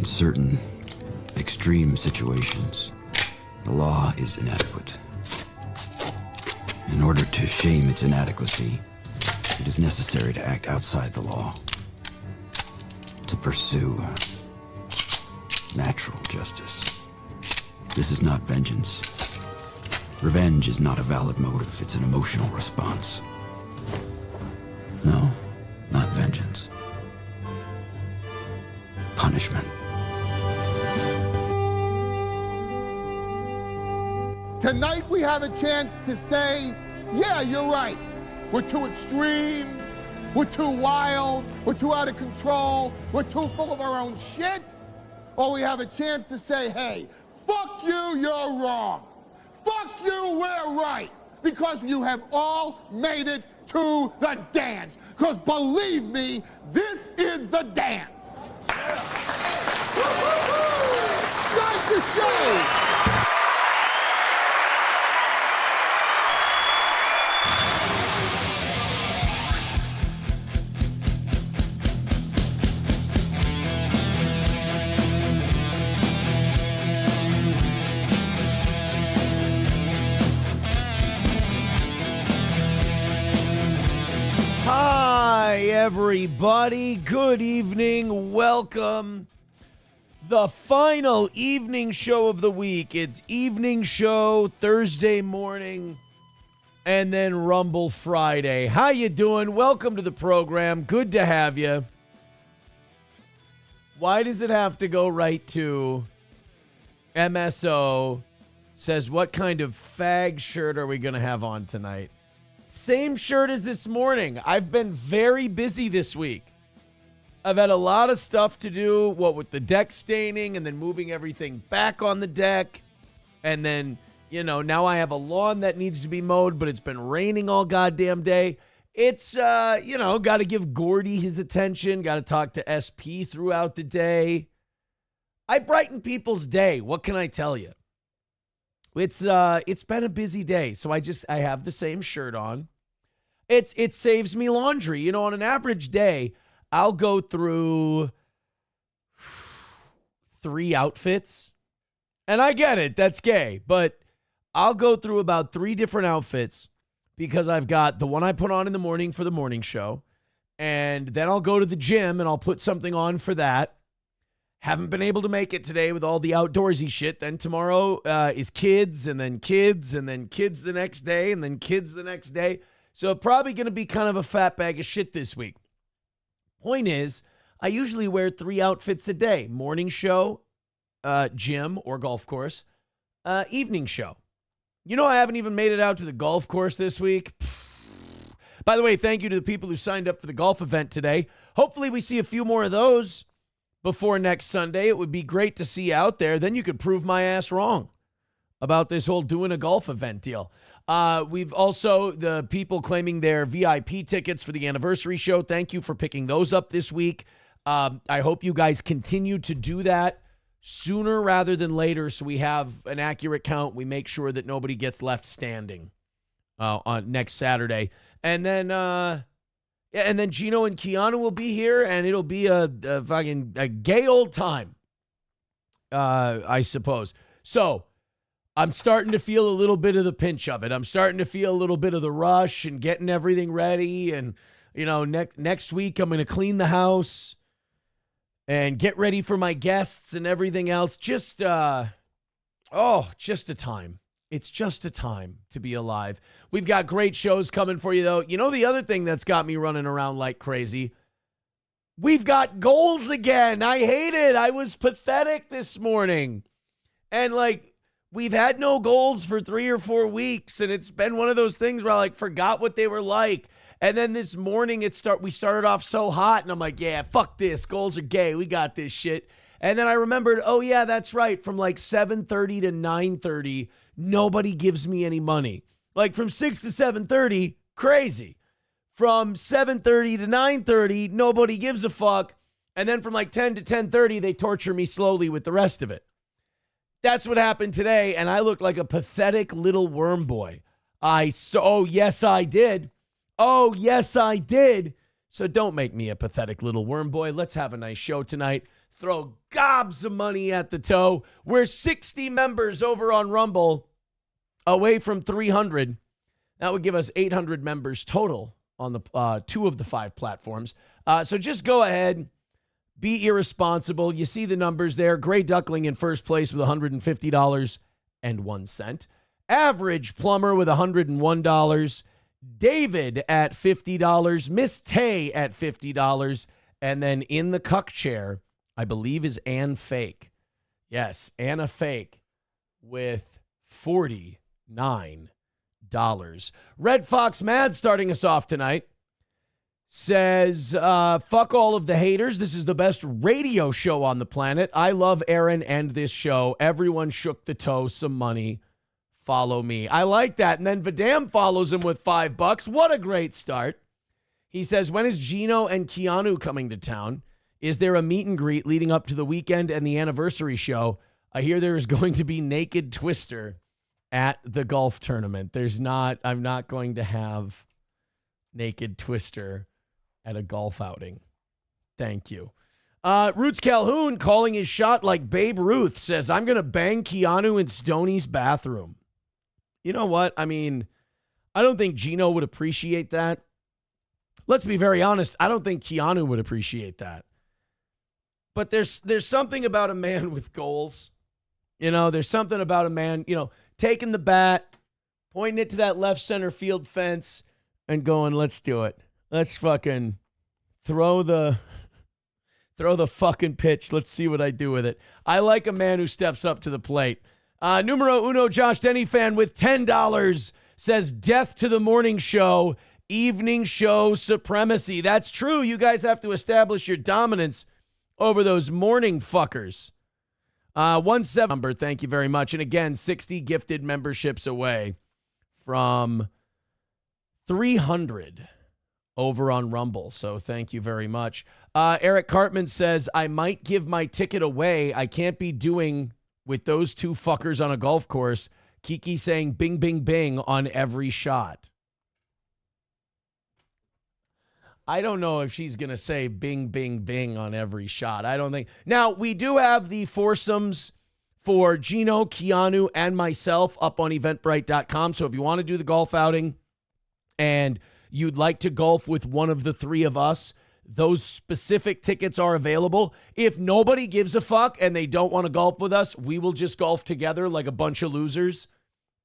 In certain extreme situations, the law is inadequate. In order to shame its inadequacy, it is necessary to act outside the law, to pursue natural justice. This is not vengeance. Revenge is not a valid motive, it's an emotional response. No, not vengeance. Punishment. Tonight we have a chance to say, yeah, you're right. We're too extreme, we're too wild, we're too out of control, we're too full of our own shit. Or we have a chance to say, hey, fuck you, you're wrong. Fuck you, we're right. Because you have all made it to the dance. Because believe me, this is the dance. Start the show. Hi, everybody. Good evening. Welcome. The final evening show of the week. It's evening show Thursday morning and then Rumble Friday. How you doing? Welcome to the program. Good to have you. Why does it have to go right to MSO says, what kind of fag shirt are we going to have on tonight? Same shirt as this morning. I've been very busy this week. I've had a lot of stuff to do, what with the deck staining and then moving everything back on the deck. And then, now I have a lawn that needs to be mowed, but it's been raining all goddamn day. It's, got to give Gordy his attention. Got to talk to SP throughout the day. I brighten people's day. What can I tell you? It's been a busy day, so I have the same shirt on. It saves me laundry. On an average day, I'll go through 3 outfits. And I get it, that's gay, but I'll go through about 3 different outfits because I've got the one I put on in the morning for the morning show, and then I'll go to the gym and I'll put something on for that. Haven't been able to make it today with all the outdoorsy shit. Then tomorrow is kids, and then kids, and then kids the next day, and then kids the next day. So probably going to be kind of a fat bag of shit this week. Point is, I usually wear 3 outfits a day. Morning show, gym or golf course, evening show. I haven't even made it out to the golf course this week. By the way, thank you to the people who signed up for the golf event today. Hopefully we see a few more of those before next Sunday. It would be great to see you out there. Then you could prove my ass wrong about this whole doing a golf event deal. We've also, the people claiming their VIP tickets for the anniversary show, thank you for picking those up this week. I hope you guys continue to do that sooner rather than later so we have an accurate count. We make sure that nobody gets left standing on next Saturday. And then Gino and Keanu will be here, and it'll be a gay old time, I suppose. So I'm starting to feel a little bit of the pinch of it. I'm starting to feel a little bit of the rush and getting everything ready. And, next week I'm going to clean the house and get ready for my guests and everything else. Just a time. It's just a time to be alive. We've got great shows coming for you, though. The other thing that's got me running around like crazy, we've got goals again. I hate it. I was pathetic this morning. And, we've had no goals for 3 or 4 weeks, and it's been one of those things where I, forgot what they were like. And then this morning, we started off so hot, and I'm like, yeah, fuck this. Goals are gay. We got this shit. And then I remembered, oh, yeah, that's right. From 7:30 to 9:30, nobody gives me any money. From 6 to 7:30, crazy. From 7:30 to 9:30, nobody gives a fuck. And then from 10 to 10:30, they torture me slowly with the rest of it. That's what happened today, and I looked like a pathetic little worm boy. Oh, yes, I did. Oh, yes, I did. So don't make me a pathetic little worm boy. Let's have a nice show tonight. Throw gobs of money at the toe. We're 60 members over on Rumble, away from 300. That would give us 800 members total on the 2 of the 5 platforms. So just go ahead, be irresponsible. You see the numbers there. Gray Duckling in first place with $150.01. Average Plumber with $101. David at $50. Miss Tay at $50. And then in the cuck chair, I believe, is Ann Fake. Yes, Anna Fake with $49. Red Fox Mad starting us off tonight says, fuck all of the haters. This is the best radio show on the planet. I love Aaron and this show. Everyone shook the toe. Some money. Follow me. I like that. And then Vidam follows him with $5. What a great start. He says, when is Gino and Keanu coming to town? Is there a meet and greet leading up to the weekend and the anniversary show? I hear there is going to be Naked Twister at the golf tournament. I'm not going to have Naked Twister at a golf outing. Thank you. Roots Calhoun, calling his shot like Babe Ruth, says, I'm going to bang Keanu in Stoney's bathroom. You know what? I mean, I don't think Gino would appreciate that. Let's be very honest. I don't think Keanu would appreciate that. But there's something about a man with goals. You know, there's something about a man, taking the bat, pointing it to that left center field fence and going, let's do it. Let's fucking throw the fucking pitch. Let's see what I do with it. I like a man who steps up to the plate. Numero uno, Josh Denny fan with $10 says, death to the morning show, evening show supremacy. That's true. You guys have to establish your dominance over those morning fuckers. 17 number, thank you very much. And again, 60 gifted memberships away from 300 over on Rumble. So thank you very much. Eric Cartman says, I might give my ticket away. I can't be doing with those 2 fuckers on a golf course. Kiki saying bing, bing, bing on every shot. I don't know if she's going to say bing, bing, bing on every shot. I don't think. Now, we do have the foursomes for Gino, Keanu, and myself up on eventbrite.com. So if you want to do the golf outing and you'd like to golf with one of the 3 of us, those specific tickets are available. If nobody gives a fuck and they don't want to golf with us, we will just golf together like a bunch of losers.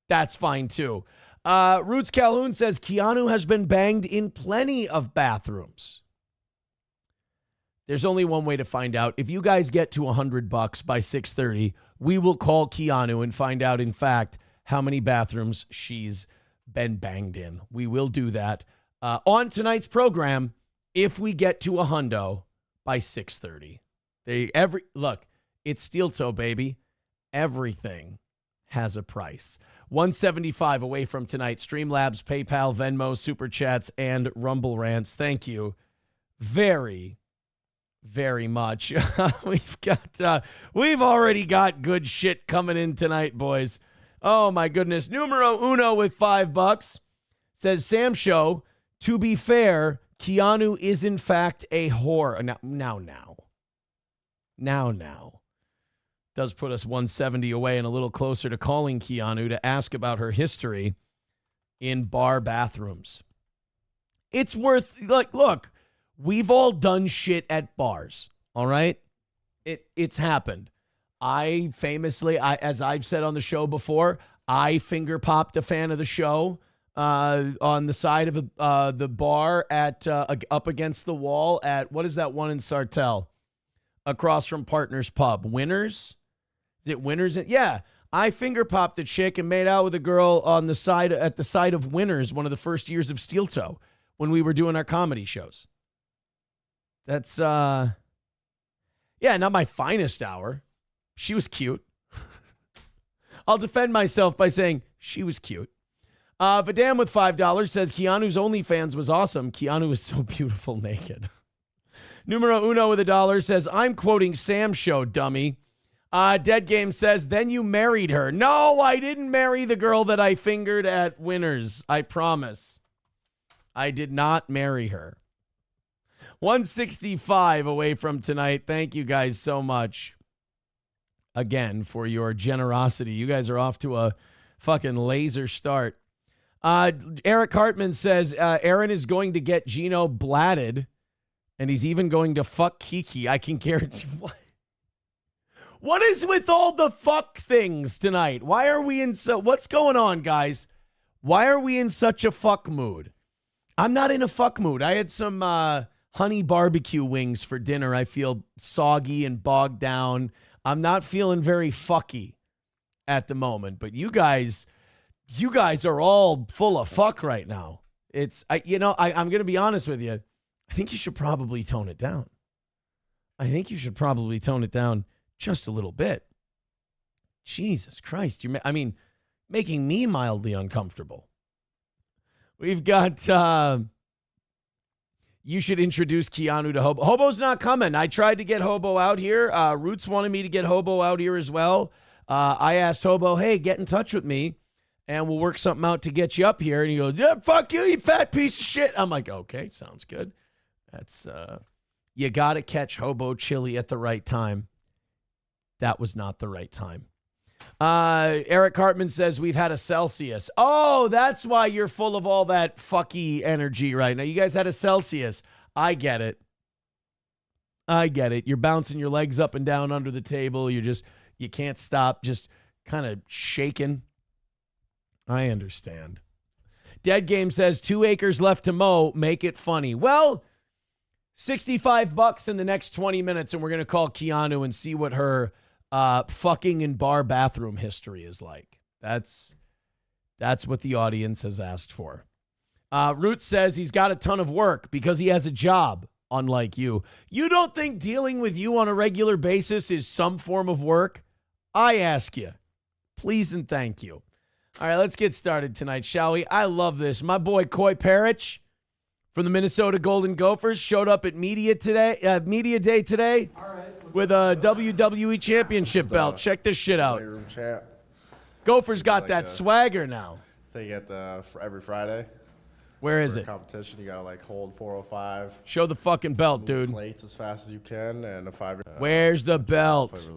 That's fine too. Roots Calhoun says Keanu has been banged in plenty of bathrooms. There's only one way to find out. If you guys get to $100 by 6:30, we will call Keanu and find out, in fact, how many bathrooms she's been banged in. We will do that on tonight's program if we get to $100 by 6:30. Look, it's Steel Toe, baby. Everything has a price. 175 away from tonight. Streamlabs, PayPal, Venmo, Super Chats, and Rumble Rants. Thank you very, very much. We've already got good shit coming in tonight, boys. Oh my goodness. Numero uno with $5 says Sam Show, to be fair, Keanu is in fact a whore. Now. Does put us 170 away and a little closer to calling Keanu to ask about her history in bar bathrooms. It's worth, look, we've all done shit at bars, all right? It's happened. I famously, as I've said on the show before, I finger popped a fan of the show on the side of the bar at up against the wall at, what is that one in Sartell? Across from Partners Pub. Winners? Is it Winners? Yeah. I finger popped a chick and made out with a girl on the side at the side of Winners one of the first years of Steel Toe when we were doing our comedy shows. That's not my finest hour. She was cute. I'll defend myself by saying she was cute. Vidam with $5 says Keanu's OnlyFans was awesome. Keanu is so beautiful naked. Numero uno with $1 says, I'm quoting Sam Show, dummy. Dead Game says, then you married her. No, I didn't marry the girl that I fingered at Winners. I promise. I did not marry her. 165 away from tonight. Thank you guys so much again for your generosity. You guys are off to a fucking laser start. Eric Hartman says Aaron is going to get Gino blatted, and he's even going to fuck Kiki. I can guarantee. What is with all the fuck things tonight? Why are we in what's going on, guys? Why are we in such a fuck mood? I'm not in a fuck mood. I had some honey barbecue wings for dinner. I feel soggy and bogged down. I'm not feeling very fucky at the moment, but you guys are all full of fuck right now. I'm going to be honest with you. I think you should probably tone it down. Just a little bit. Jesus Christ. Making me mildly uncomfortable. We've got, you should introduce Keanu to Hobo. Hobo's not coming. I tried to get Hobo out here. Roots wanted me to get Hobo out here as well. I asked Hobo, hey, get in touch with me, and we'll work something out to get you up here. And he goes, yeah, fuck you, you fat piece of shit. I'm like, okay, sounds good. That's, you got to catch Hobo chili at the right time. That was not the right time. Eric Hartman says we've had a Celsius. Oh, that's why you're full of all that fucky energy right now. You guys had a Celsius. I get it. You're bouncing your legs up and down under the table. You can't stop, just kind of shaking. I understand. Dead Game says 2 acres left to mow. Make it funny. Well, $65 in the next 20 minutes, and we're going to call Keanu and see what her fucking in bar bathroom history is like. That's what the audience has asked for. Root says he's got a ton of work because he has a job, unlike you. You don't think dealing with you on a regular basis is some form of work? I ask you. Please and thank you. All right, let's get started tonight, shall we? I love this. My boy Coy Parrish from the Minnesota Golden Gophers showed up at Media Day today. All right. With a WWE Championship belt. Check this shit out. Gophers got that swagger now. They get every Friday. Where is it? Competition. You gotta hold 405. Show the fucking belt, dude. Plates as fast as you can, and a 5. Where's the belt?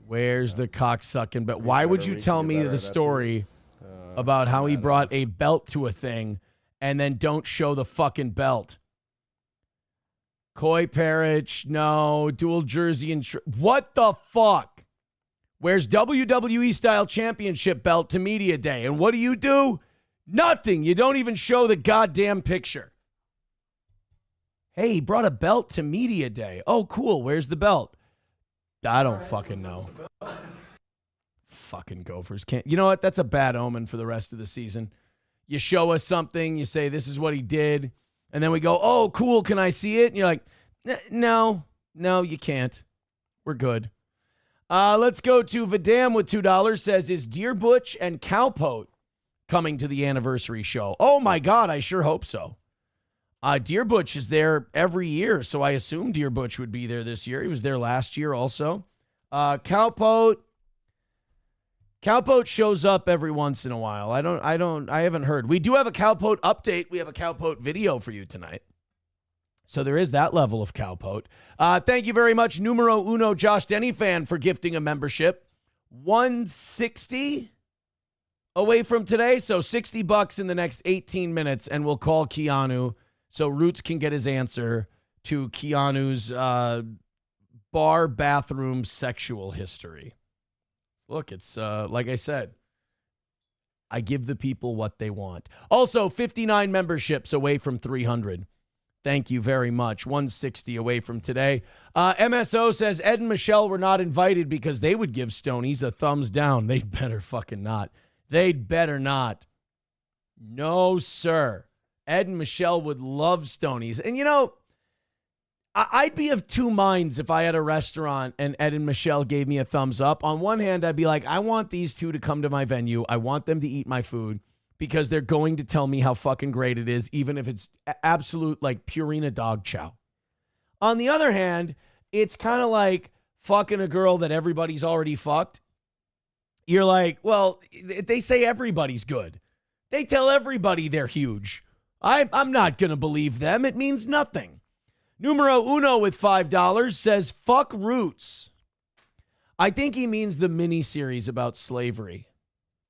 Where's the cocksucking belt? Why would you tell me the story about how he brought a belt to a thing and then don't show the fucking belt? Coy Parrish, no. Dual jersey and... What the fuck? Where's WWE style championship belt to Media Day? And what do? Nothing. You don't even show the goddamn picture. Hey, he brought a belt to Media Day. Oh, cool. Where's the belt? I don't fucking know. Fucking Gophers can't... You know what? That's a bad omen for the rest of the season. You show us something. You say, this is what he did. And then we go, oh, cool, can I see it? And you're like, no, you can't. We're good. Let's go to Vidam with $2. Says, is Dear Butch and Cowpot coming to the anniversary show? Oh, my God, I sure hope so. Dear Butch is there every year, so I assume Dear Butch would be there this year. He was there last year also. Cowpot shows up every once in a while. I haven't heard. We do have a Cowpot update. We have a Cowpot video for you tonight. So there is that level of Cowpot. Thank you very much, numero uno Josh Denny fan, for gifting a membership. 160 away from today. So $60 in the next 18 minutes, and we'll call Keanu so Roots can get his answer to Keanu's bar bathroom sexual history. Look, it's like I said, I give the people what they want. Also, 59 memberships away from 300. Thank you very much. 160 away from today. MSO says Ed and Michelle were not invited because they would give Stonies a thumbs down. They'd better fucking not. They'd better not. No, sir. Ed and Michelle would love Stonies. And, you know, I'd be of two minds if I had a restaurant and Ed and Michelle gave me a thumbs up. On one hand, I'd be like, I want these two to come to my venue. I want them to eat my food because they're going to tell me how fucking great it is, even if it's absolute, like, Purina dog chow. On the other hand, it's kind of like fucking a girl that everybody's already fucked. You're like, well, they say everybody's good. They tell everybody they're huge. I'm not going to believe them. It means nothing. Numero uno with $5 says, fuck Roots. I think he means the miniseries about slavery,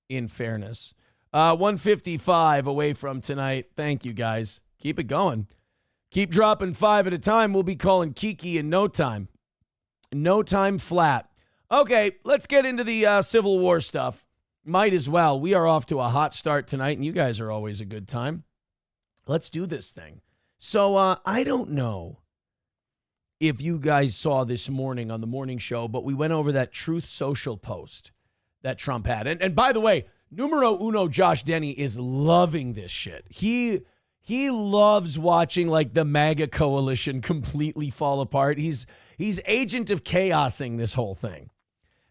in fairness. 155 away from tonight. Thank you, guys. Keep it going. Keep dropping 5 at a time. We'll be calling Kiki in no time. No time flat. Okay, let's get into the Civil War stuff. Might as well. We are off to a hot start tonight, and you guys are always a good time. Let's do this thing. So I don't know if you guys saw this morning on the morning show, but we went over that Truth Social post that Trump had. And by the way, numero uno Josh Denny is loving this shit. He loves watching like the MAGA coalition completely fall apart. He's agent of chaosing this whole thing.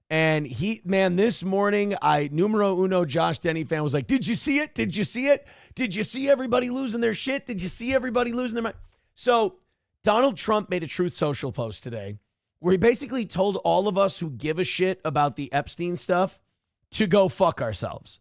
And this morning, numero uno Josh Denny fan was like, did you see it? Did you see it? Did you see everybody losing their shit? Did you see everybody losing their mind? So Donald Trump made a Truth Social post today where he basically told all of us who give a shit about the Epstein stuff to go fuck ourselves.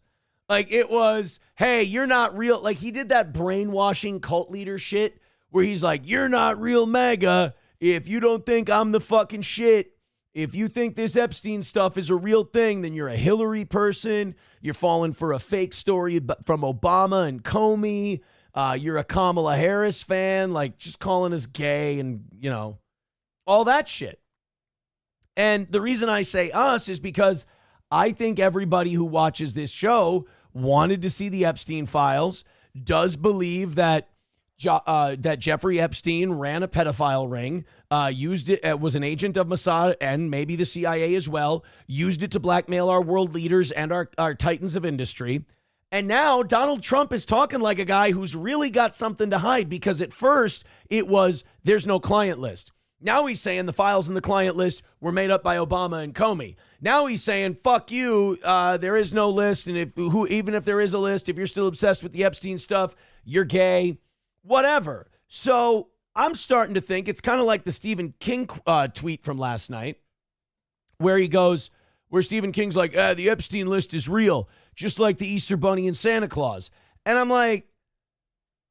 Like it was, hey, you're not real. Like he did that brainwashing cult leader shit where he's like, you're not real MAGA if you don't think I'm the fucking shit. If you think this Epstein stuff is a real thing, then you're a Hillary person. You're falling for a fake story from Obama and Comey. You're a Kamala Harris fan, like just calling us gay and, all that shit. And the reason I say us is because I think everybody who watches this show wanted to see the Epstein files, does believe that that Jeffrey Epstein ran a pedophile ring, used it, was an agent of Mossad and maybe the CIA as well, used it to blackmail our world leaders and our titans of industry. And now Donald Trump is talking like a guy who's really got something to hide, because at first it was, there's no client list. Now he's saying the files in the client list were made up by Obama and Comey. Now he's saying, fuck you, there is no list. And even if there is a list, if you're still obsessed with the Epstein stuff, you're gay, whatever. So I'm starting to think it's kind of like the Stephen King tweet from last night where Stephen King's like, the Epstein list is real, just like the Easter Bunny and Santa Claus. And I'm like,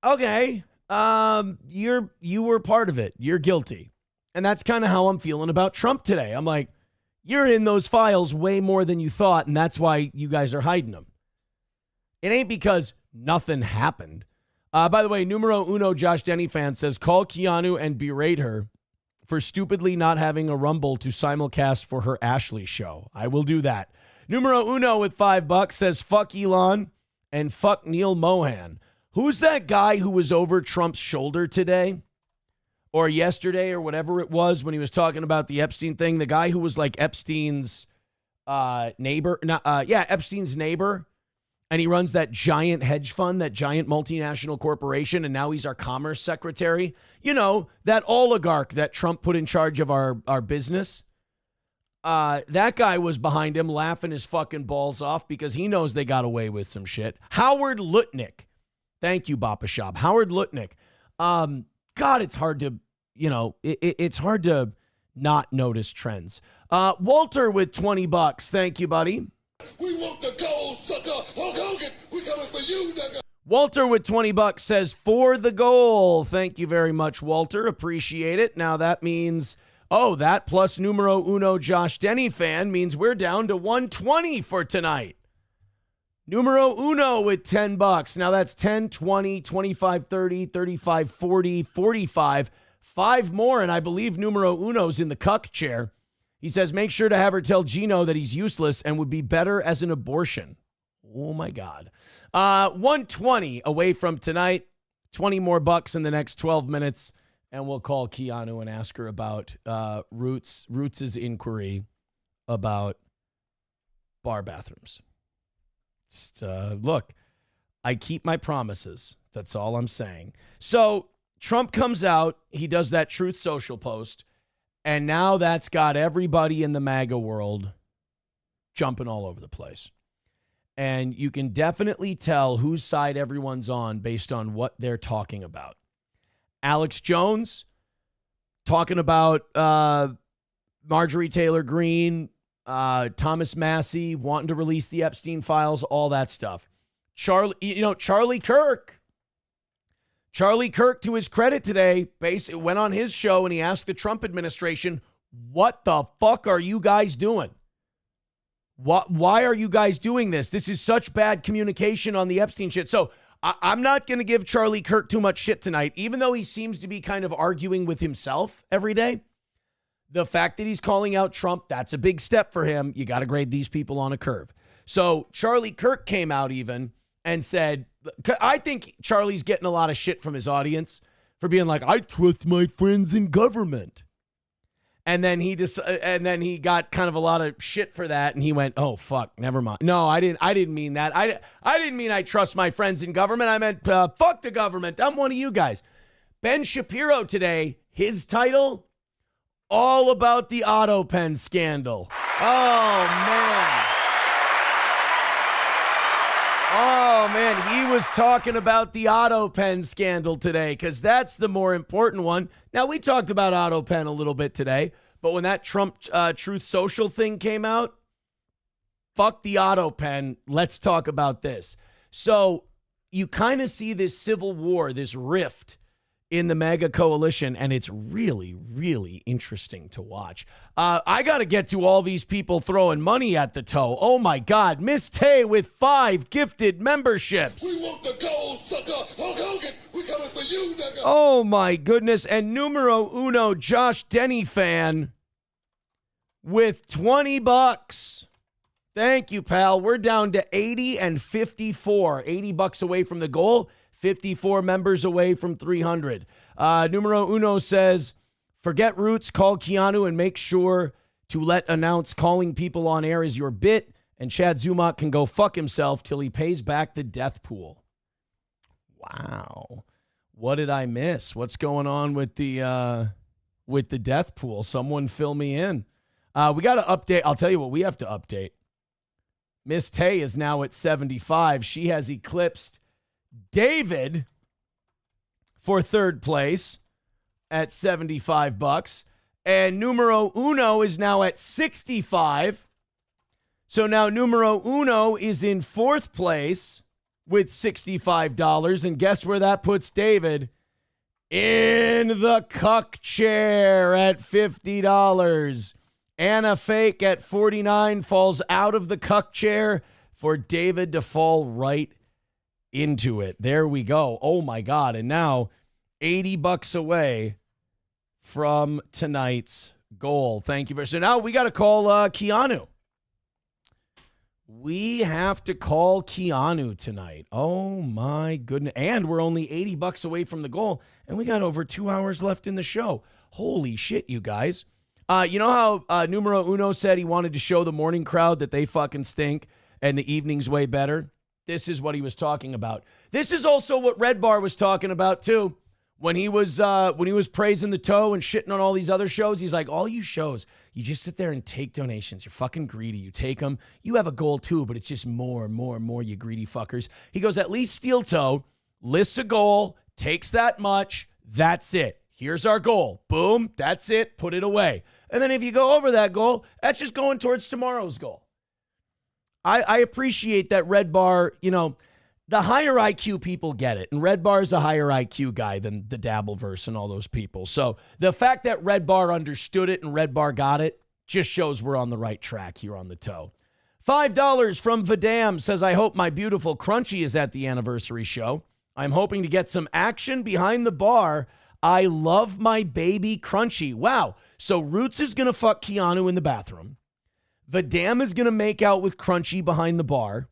okay, you were part of it. You're guilty. And that's kind of how I'm feeling about Trump today. I'm like, you're in those files way more than you thought, and that's why you guys are hiding them. It ain't because nothing happened. By the way, numero uno Josh Denny fan says, call Keanu and berate her for stupidly not having a Rumble to simulcast for her Ashley show. I will do that. Numero uno with $5 says, fuck Elon and fuck Neil Mohan. Who's that guy who was over Trump's shoulder today? Or yesterday or whatever it was when he was talking about the Epstein thing, the guy who was like Epstein's neighbor. Epstein's neighbor. And he runs that giant hedge fund, that giant multinational corporation. And now he's our commerce secretary. You know, that oligarch that Trump put in charge of our business. That guy was behind him laughing his fucking balls off because he knows they got away with some shit. Howard Lutnick. Thank you, Bappa Shab. Howard Lutnick. God, it's hard to, it's hard to not notice trends. Walter with $20. Thank you, buddy. We want the gold, sucker. Hulk Hogan, we coming for you, nigga. Walter with $20 says, for the goal. Thank you very much, Walter. Appreciate it. Now that means, that plus numero uno Josh Denny fan means we're down to 120 for tonight. Numero uno with $10. Now that's 10, 20, 25, 30, 35, 40, 45. 5 more, and I believe numero uno's in the cuck chair. He says, make sure to have her tell Gino that he's useless and would be better as an abortion. Oh, my God. 120 away from tonight. 20 more bucks in the next 12 minutes, and we'll call Keanu and ask her about Roots' inquiry about bar bathrooms. Look, I keep my promises. That's all I'm saying. So Trump comes out. He does that Truth Social post. And now that's got everybody in the MAGA world jumping all over the place. And you can definitely tell whose side everyone's on based on what they're talking about. Alex Jones talking about Marjorie Taylor Greene, Thomas Massey wanting to release the Epstein files, all that stuff. Charlie Kirk Charlie Kirk, to his credit today, basically went on his show and he asked the Trump administration, what the fuck are you guys doing? Why are you guys doing this? This is such bad communication on the Epstein shit. So I'm not going to give Charlie Kirk too much shit tonight, even though he seems to be kind of arguing with himself every day. The fact that he's calling out Trump, that's a big step for him. You got to grade these people on a curve. So Charlie Kirk came out even and said, I think Charlie's getting a lot of shit from his audience for being like, I trust my friends in government. And then he got kind of a lot of shit for that, and he went, "Oh fuck, never mind. No, I didn't mean that. I didn't mean I trust my friends in government. I meant fuck the government. I'm one of you guys." Ben Shapiro today, his title, all about the auto pen scandal. Oh man, he was talking about the auto pen scandal today because that's the more important one. Now, we talked about auto pen a little bit today, but when that Trump Truth Social thing came out, fuck the auto pen. Let's talk about this. So you kind of see this civil war, this rift in the MAGA coalition, and it's really, really interesting to watch. I got to get to all these people throwing money at the toe. Oh, my God. Miss Tay with 5 gifted memberships. We want the gold, sucker. Hulk Hogan, we coming for you, nigga. Oh, my goodness. And numero uno, Josh Denny fan with $20. Thank you, pal. We're down to 80 and 54. $80 away from the goal. 54 members away from 300. Numero uno says, forget Roots, call Keanu and make sure to announce calling people on air is your bit, and Chad Zumock can go fuck himself till he pays back the Deathpool. Wow. What did I miss? What's going on with the Deathpool? Someone fill me in. We got to update. I'll tell you what we have to update. Miss Tay is now at 75. She has eclipsed David for third place at $75. And numero uno is now at 65. So now numero uno is in fourth place with $65. And guess where that puts David? In the cuck chair at $50. Anna Fake at 49 falls out of the cuck chair for David to fall right into it. There we go. Oh my God. And now $80 away from tonight's goal. Thank you. So now we got to call Keanu. We have to call Keanu tonight. Oh my goodness. And we're only $80 away from the goal. And we got over 2 hours left in the show. Holy shit, you guys. You know how numero uno said he wanted to show the morning crowd that they fucking stink and the evening's way better? This is what he was talking about. This is also what Red Bar was talking about too. When he was praising the toe and shitting on all these other shows, he's like, all you shows, you just sit there and take donations. You're fucking greedy. You take them. You have a goal too, but it's just more and more and more, you greedy fuckers. He goes, at least Steel Toe lists a goal, takes that much. That's it. Here's our goal. Boom. That's it. Put it away. And then if you go over that goal, that's just going towards tomorrow's goal. I appreciate that Red Bar, you know, the higher IQ people get it. And Red Bar is a higher IQ guy than the Dabbleverse and all those people. So the fact that Red Bar understood it and Red Bar got it just shows we're on the right track here on the toe. $5 from Vidam says, I hope my beautiful Crunchy is at the anniversary show. I'm hoping to get some action behind the bar. I love my baby Crunchy. Wow. So Roots is going to fuck Keanu in the bathroom. Vidam is going to make out with Crunchy behind the bar.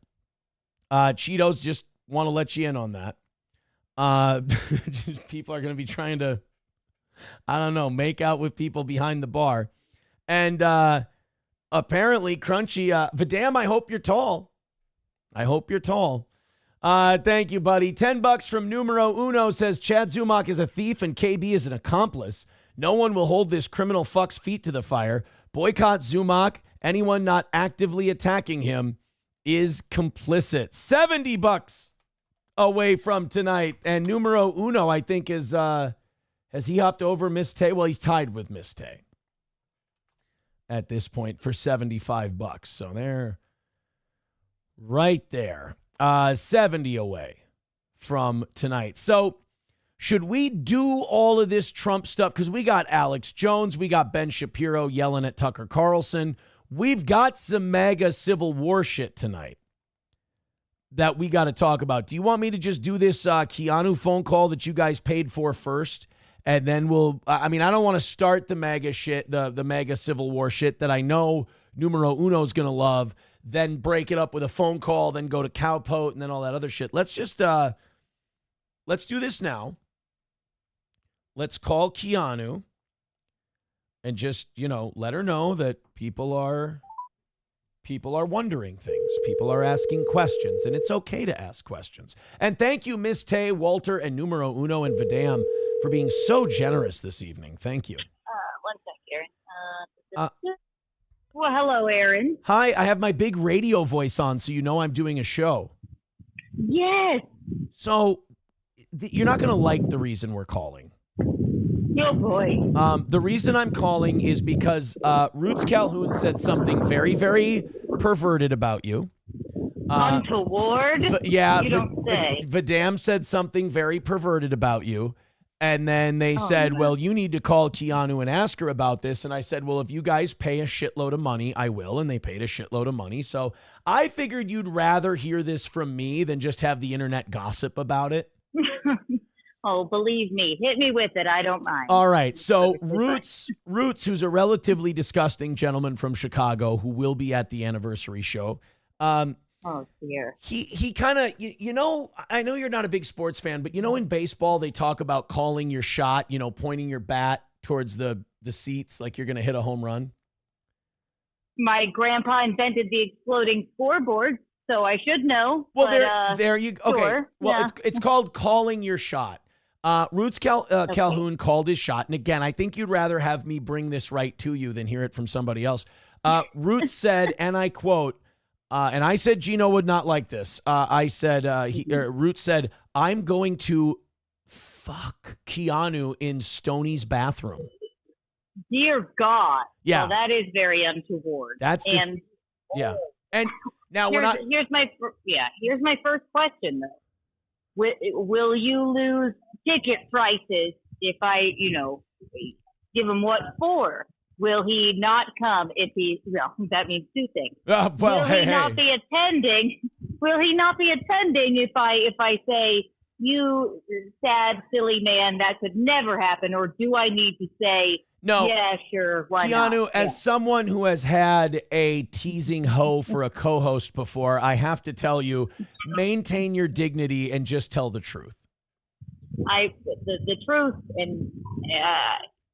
Cheetos, just want to let you in on that. People are going to be trying to, I don't know, make out with people behind the bar. And apparently Crunchy, Vidam, I hope you're tall. I hope you're tall. Thank you, buddy. $10 from numero uno says Chad Zumock is a thief and KB is an accomplice. No one will hold this criminal fuck's feet to the fire. Boycott Zumock. Anyone not actively attacking him is complicit. $70 away from tonight. And numero uno, I think, is has he hopped over Miss Tay? Well, he's tied with Miss Tay at this point for $75. So they're right there. 70 away from tonight. So Should we do all of this Trump stuff? Because we got Alex Jones, we got Ben Shapiro yelling at Tucker Carlson. We've got some mega Civil War shit tonight that we got to talk about. Do you want me to just do this Keanu phone call that you guys paid for first? And then I don't want to start the mega shit, the mega Civil War shit that I know numero uno is going to love, then break it up with a phone call, then go to Cowpot and then all that other shit. Let's just, let's do this now. Let's call Keanu and just, let her know that people are wondering things. People are asking questions, and it's okay to ask questions. And thank you, Miss Tay, Walter, and Numero Uno, and Vidam for being so generous this evening. Thank you. One sec, Aaron. Well, hello, Aaron. Hi, I have my big radio voice on, so you know I'm doing a show. Yes. So you're not going to like the reason we're calling. Oh, boy. The reason I'm calling is because Roots Calhoun said something very, very perverted about you. Untoward? You don't say. Vidam said something very perverted about you. And then they said, well, you need to call Keanu and ask her about this. And I said, well, if you guys pay a shitload of money, I will. And they paid a shitload of money. So I figured you'd rather hear this from me than just have the internet gossip about it. Oh, believe me. Hit me with it. I don't mind. All right. So Roots, who's a relatively disgusting gentleman from Chicago who will be at the anniversary show. Oh, dear. He kind of, I know you're not a big sports fan, but in baseball, they talk about calling your shot, pointing your bat towards the seats like you're going to hit a home run. My grandpa invented the exploding scoreboard, so I should know. Well, but, there you go. Okay. Sure. Well, Yeah. it's called calling your shot. Roots Calhoun called his shot. And again, I think you'd rather have me bring this right to you than hear it from somebody else. Roots said, and I quote, and I said Gino would not like this. I said, Roots said, I'm going to fuck Keanu in Stoney's bathroom. Dear God. Yeah. Well, that is very untoward. Yeah. And now here's my first question, though. Will you lose ticket prices if I, give him what for? Will he not come if that means two things. Will he not be attending if I say, you sad, silly man, that could never happen? Or do I need to say, no, yeah, sure, why not? Keanu, as someone who has had a teasing hoe for a co-host before, I have to tell you, maintain your dignity and just tell the truth. The truth, and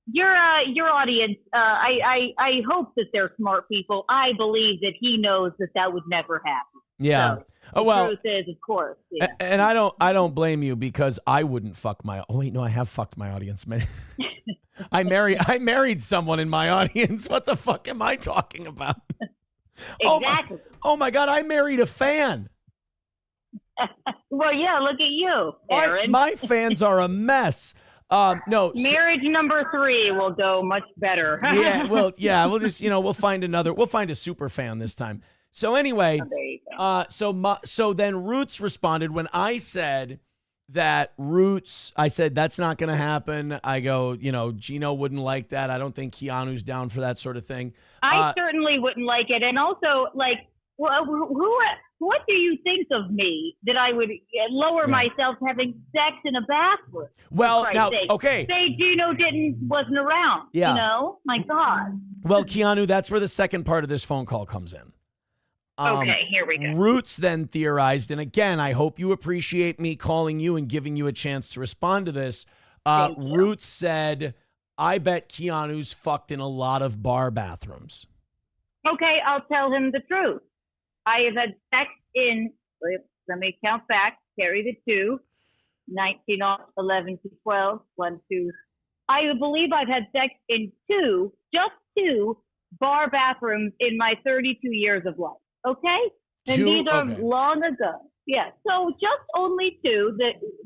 your audience, I hope that they're smart people. I believe that he knows that would never happen. Yeah. So, truth is, of course. Yeah. And I don't blame you because I wouldn't fuck my. Oh wait, no, I have fucked my audience, man. I married someone in my audience. What the fuck am I talking about? Exactly. Oh my God, I married a fan. Well, yeah, look at you, Aaron. My fans are a mess. No. Marriage number 3 will go much better. We'll just, we'll find a super fan this time. So anyway, there you go. So then Roots responded when I said that I said, that's not going to happen. I go, Gino wouldn't like that. I don't think Keanu's down for that sort of thing. I certainly wouldn't like it. And also, what do you think of me that I would lower myself having sex in a bathroom? Well, now, okay. Say Gino wasn't around. Yeah. My God. Well, Keanu, that's where the second part of this phone call comes in. Okay, here we go. Roots then theorized, and again, I hope you appreciate me calling you and giving you a chance to respond to this. Roots said, I bet Keanu's fucked in a lot of bar bathrooms. Okay, I'll tell him the truth. I have had sex in, let me count back, carry the 2, 19, 11 to 12, 1, 2. I believe I've had sex in just two bar bathrooms in my 32 years of life. Okay? And these are long ago. Yeah. So just only 2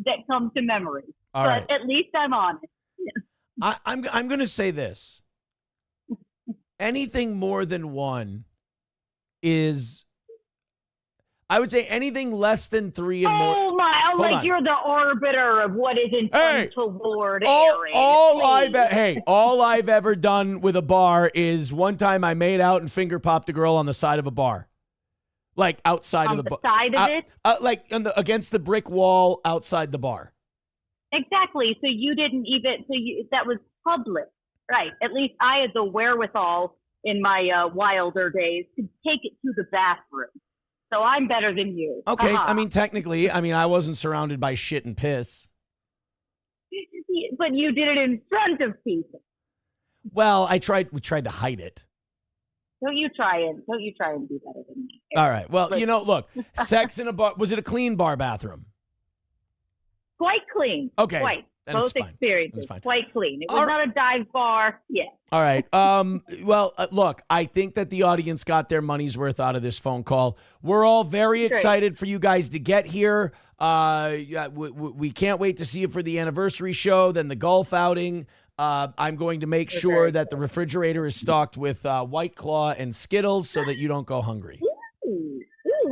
that come to memory. All right. At least I'm honest. I'm going to say this. Anything more than 1 is, I would say anything less than 3 and more. Oh my, Hold like on. you're the arbiter of what is in Hey, untoward all Aaron. all I've ever done with a bar is one time I made out and finger popped a girl on the side of a bar. Like outside On of the the bar. side of it? Like against the brick wall outside the bar. Exactly. So you didn't even, that was public. Right. At least I had the wherewithal in my wilder days to take it to the bathroom. So I'm better than you. Okay, Aha. I mean, technically, I wasn't surrounded by shit and piss. But you did it in front of people. Well, we tried to hide it. Don't you try and do better than me. All right. Well, look, sex in a bar. Was it a clean bar bathroom? Quite clean. Okay. Quite. Then Both it's fine. experiences. It's fine. Quite clean. It was not a dive bar. Yeah. All right. Well, look, I think that the audience got their money's worth out of this phone call. We're all very excited for you guys to get here. We can't wait to see you for the anniversary show, then the golf outing. I'm going to make sure that the refrigerator is stocked with White Claw and Skittles so that you don't go hungry. Ooh,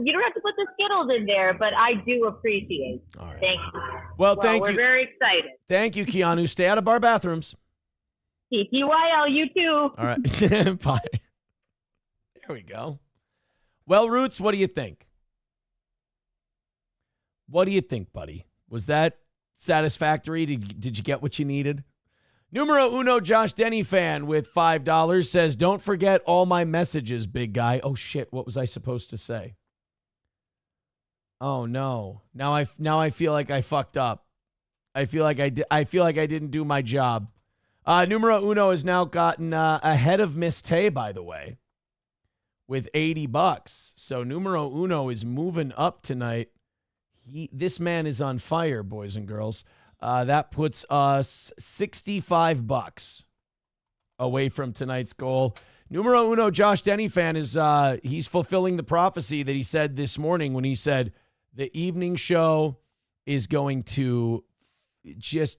you don't have to put the Skittles in there, but I do appreciate it. All right. Thank you. Well, thank we're you. very excited. Thank you, Keanu. Stay out of bar bathrooms. TTYL, you too. All right. Bye. There we go. Well, Roots, what do you think? What do you think, buddy? Was that satisfactory? Did you get what you needed? Numero uno Josh Denny fan with $5 says, don't forget all my messages, big guy. Oh, shit. What was I supposed to say? Oh, no. Now I feel like I fucked up. I feel like I didn't do my job. Numero uno has now gotten ahead of Miss Tay, by the way, with $80. So numero uno is moving up tonight. This man is on fire, boys and girls. That puts us $65 away from tonight's goal. Numero uno Josh Denny fan is he's fulfilling the prophecy that he said this morning when he said the evening show is going to just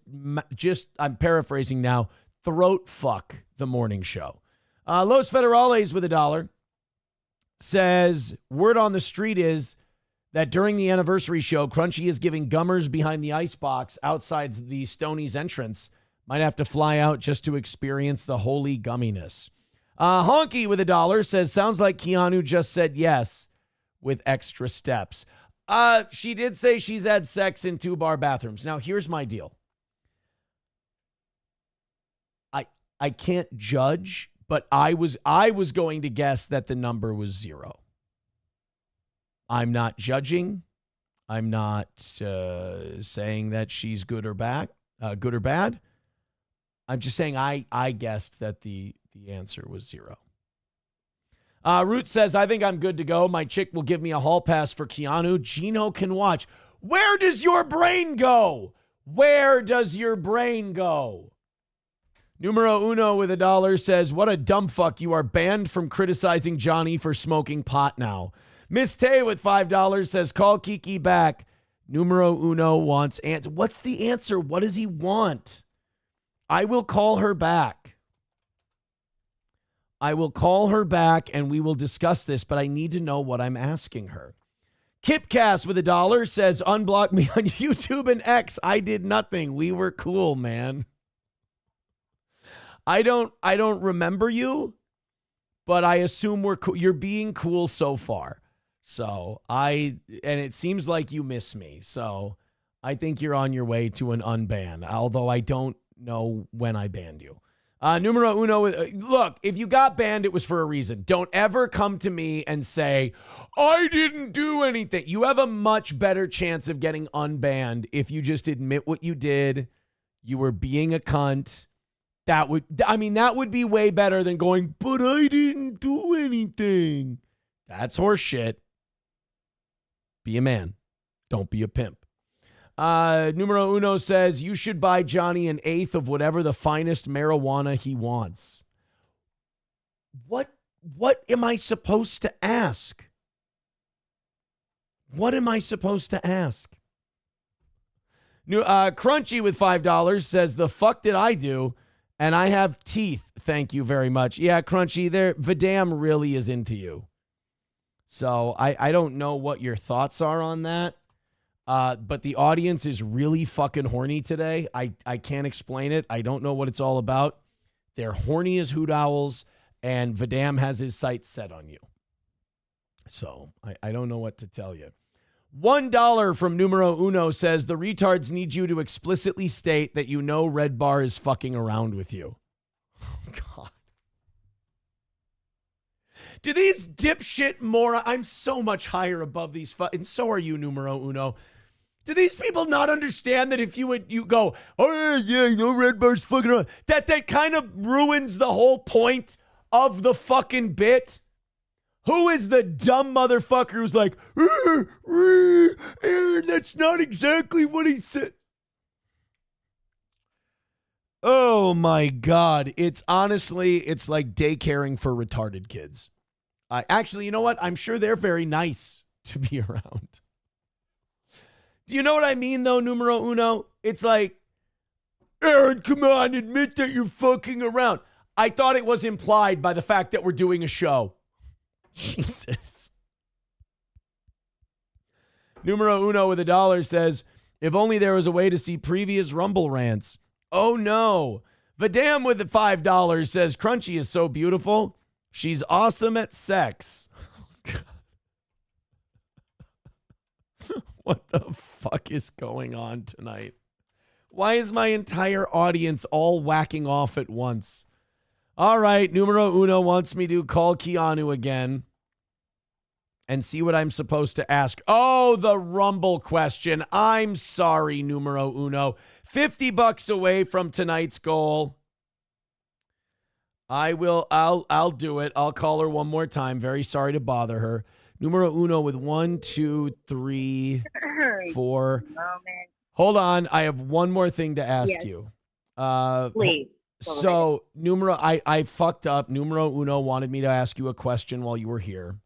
I'm paraphrasing now, throat fuck the morning show. Los Federales with $1 says word on the street is that during the anniversary show, Crunchy is giving gummers behind the icebox outside the Stoney's entrance. Might have to fly out just to experience the holy gumminess. Honky with $1 says, sounds like Keanu just said yes with extra steps. She did say she's had sex in 2 bar bathrooms. Now, here's my deal. I can't judge, but I was going to guess that the number was 0. I'm not judging. I'm not saying that she's good or bad. I'm just saying I guessed that the answer was 0. Root says, I think I'm good to go. My chick will give me a hall pass for Keanu. Gino can watch. Where does your brain go? Where does your brain go? Numero uno with $1 says, what a dumb fuck. You are banned from criticizing Johnny for smoking pot now. Miss Tay with $5 says, call Kiki back. Numero uno wants answer. What's the answer? What does he want? I will call her back. I will call her back and we will discuss this, but I need to know what I'm asking her. Kipcast with $1 says, unblock me on YouTube and X. I did nothing. We were cool, man. I don't remember you, but I assume we're cool. You're being cool so far. So and it seems like you miss me. So I think you're on your way to an unban, although I don't know when I banned you. Numero uno, look, if you got banned, it was for a reason. Don't ever come to me and say, I didn't do anything. You have a much better chance of getting unbanned if you just admit what you did. You were being a cunt. That would be way better than going, but I didn't do anything. That's horseshit. Be a man. Don't be a pimp. Numero uno says, you should buy Johnny an eighth of whatever the finest marijuana he wants. What am I supposed to ask? What am I supposed to ask? Crunchy with $5 says, the fuck did I do? And I have teeth. Thank you very much. Yeah, Crunchy, Vidam really is into you. So I don't know what your thoughts are on that. But the audience is really fucking horny today. I can't explain it. I don't know what it's all about. They're horny as hoot owls, and Vidam has his sights set on you. So I don't know what to tell you. $1 from Numero Uno says the retards need you to explicitly state that you know Red Bar is fucking around with you. Oh, God. Do these dipshit morons... I'm so much higher above these... and so are you, Numero Uno. Do these people not understand that if you go, oh, yeah, you know Red Bar's fucking around, that kind of ruins the whole point of the fucking bit? Who is the dumb motherfucker who's like, Aaron, that's not exactly what he said? Oh, my God. It's honestly, it's like daycaring for retarded kids. Actually, you know what? I'm sure they're very nice to be around. Do you know what I mean, though, Numero Uno? It's like, Aaron, come on, admit that you're fucking around. I thought it was implied by the fact that we're doing a show. Jesus. Numero Uno with $1 says, if only there was a way to see previous Rumble rants. Oh, no. Vidam with the $5 says, Crunchy is so beautiful. She's awesome at sex. What the fuck is going on tonight? Why is my entire audience all whacking off at once? All right, Numero Uno wants me to call Keanu again and see what I'm supposed to ask. Oh, the Rumble question. I'm sorry, Numero Uno. $50 away from tonight's goal. I'll do it. I'll call her one more time. Very sorry to bother her. Numero Uno with 1, 2, 3, 4. Hold on. I have one more thing to ask you. Please. So, Numero, I fucked up. Numero Uno wanted me to ask you a question while you were here.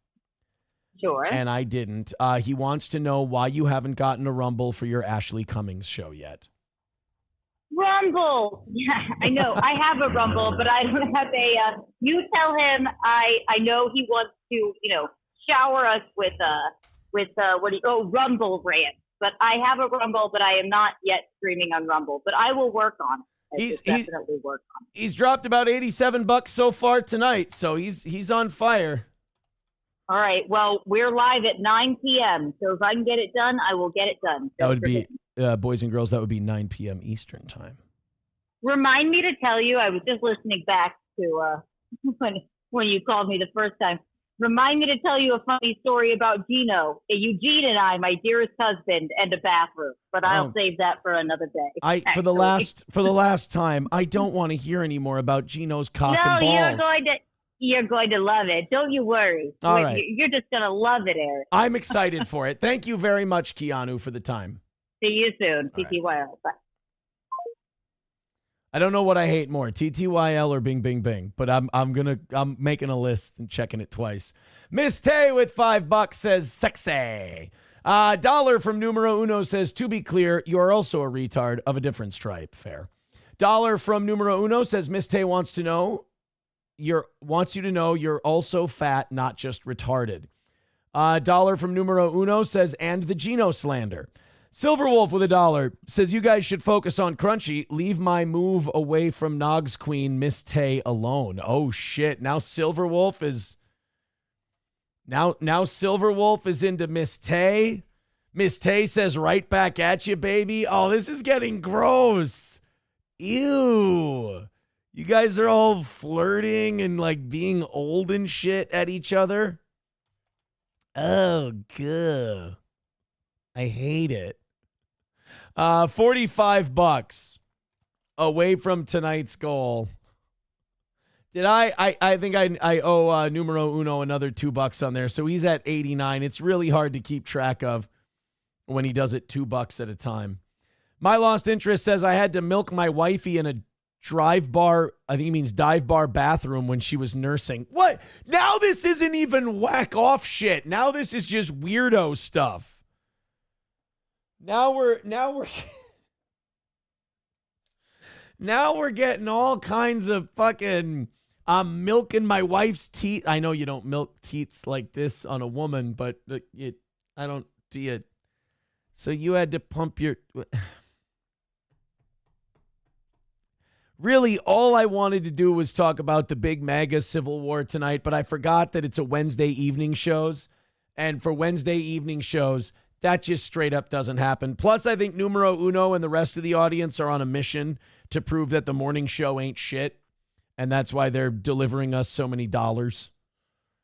Sure. And I didn't. He wants to know why you haven't gotten a Rumble for your Ashley Cummings show yet. Rumble. Yeah, I know. I have a Rumble, but I don't have a. You tell him. I know he wants to, shower us with Rumble rants. But I have a Rumble, but I am not yet streaming on Rumble. But I will work on it. He's definitely work on it. He's dropped about $87 so far tonight, so he's on fire. All right. Well, we're live at 9 p.m. So if I can get it done, I will get it done. That would be, boys and girls, that would be 9 p.m. Eastern time. Remind me to tell you, I was just listening back to when you called me the first time. Remind me to tell you a funny story about Gino, Eugene and I, my dearest husband, and a bathroom. But I'll save that for another day. For the last time, I don't want to hear any more about Gino's cock and balls. You're going to love it. Don't you worry. All right. You're just going to love it, Eric. I'm excited for it. Thank you very much, Keanu, for the time. See you soon. TTYL. Bye. I don't know what I hate more, TTYL or Bing Bing Bing, but I'm making a list and checking it twice. Miss Tay with $5 says sexy. $1 from Numero Uno says, to be clear, you are also a retard of a different stripe. Fair. $1 from Numero Uno says, Miss Tay wants you to know you're also fat, not just retarded. $1 from Numero Uno says, and the Gino slander. Silverwolf with $1 says, you guys should focus on Crunchy. Leave my move away from Nog's Queen, Miss Tay, alone. Oh shit. Now Silverwolf is into Miss Tay. Miss Tay says, right back at you, baby. Oh, this is getting gross. Ew. You guys are all flirting and like being old and shit at each other. Oh, good. I hate it. $45 away from tonight's goal. Did I think I owe Numero Uno another $2 on there. So he's at 89. It's really hard to keep track of when he does it $2 at a time. My Lost Interest says I had to milk my wifey in a dive bar bathroom when she was nursing. What? Now this isn't even whack off shit. Now this is just weirdo stuff. Now we're getting all kinds of fucking I'm milking my wife's teeth. I know you don't milk teats like this on a woman, but So you had to pump your... Really, all I wanted to do was talk about the big MAGA Civil War tonight, but I forgot that it's a Wednesday evening shows. And for Wednesday evening shows, that just straight up doesn't happen. Plus, I think Numero Uno and the rest of the audience are on a mission to prove that the morning show ain't shit. And that's why they're delivering us so many dollars,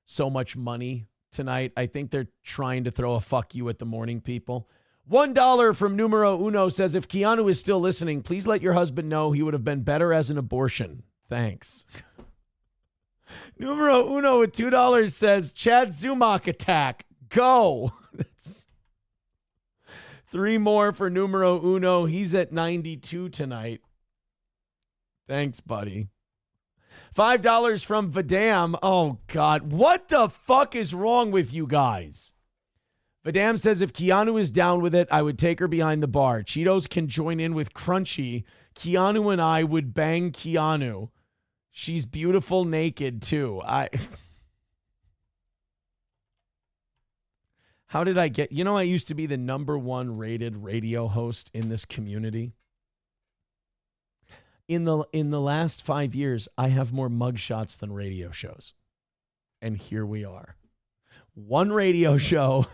so much money tonight. I think they're trying to throw a fuck you at the morning people. $1 from Numero Uno says, if Keanu is still listening, please let your husband know he would have been better as an abortion. Thanks. Numero Uno with $2 says, Chad Zumock attack. Go. That's 3 more for Numero Uno. He's at 92 tonight. Thanks, buddy. $5 from Vadam. Oh, God. What the fuck is wrong with you guys? Vadam says, if Keanu is down with it, I would take her behind the bar. Cheetos can join in with Crunchy. Keanu and I would bang Keanu. She's beautiful naked, too. How did I get... You know, I used to be the #1 rated radio host in this community. In the last 5 years, I have more mugshots than radio shows. And here we are. 1 radio show...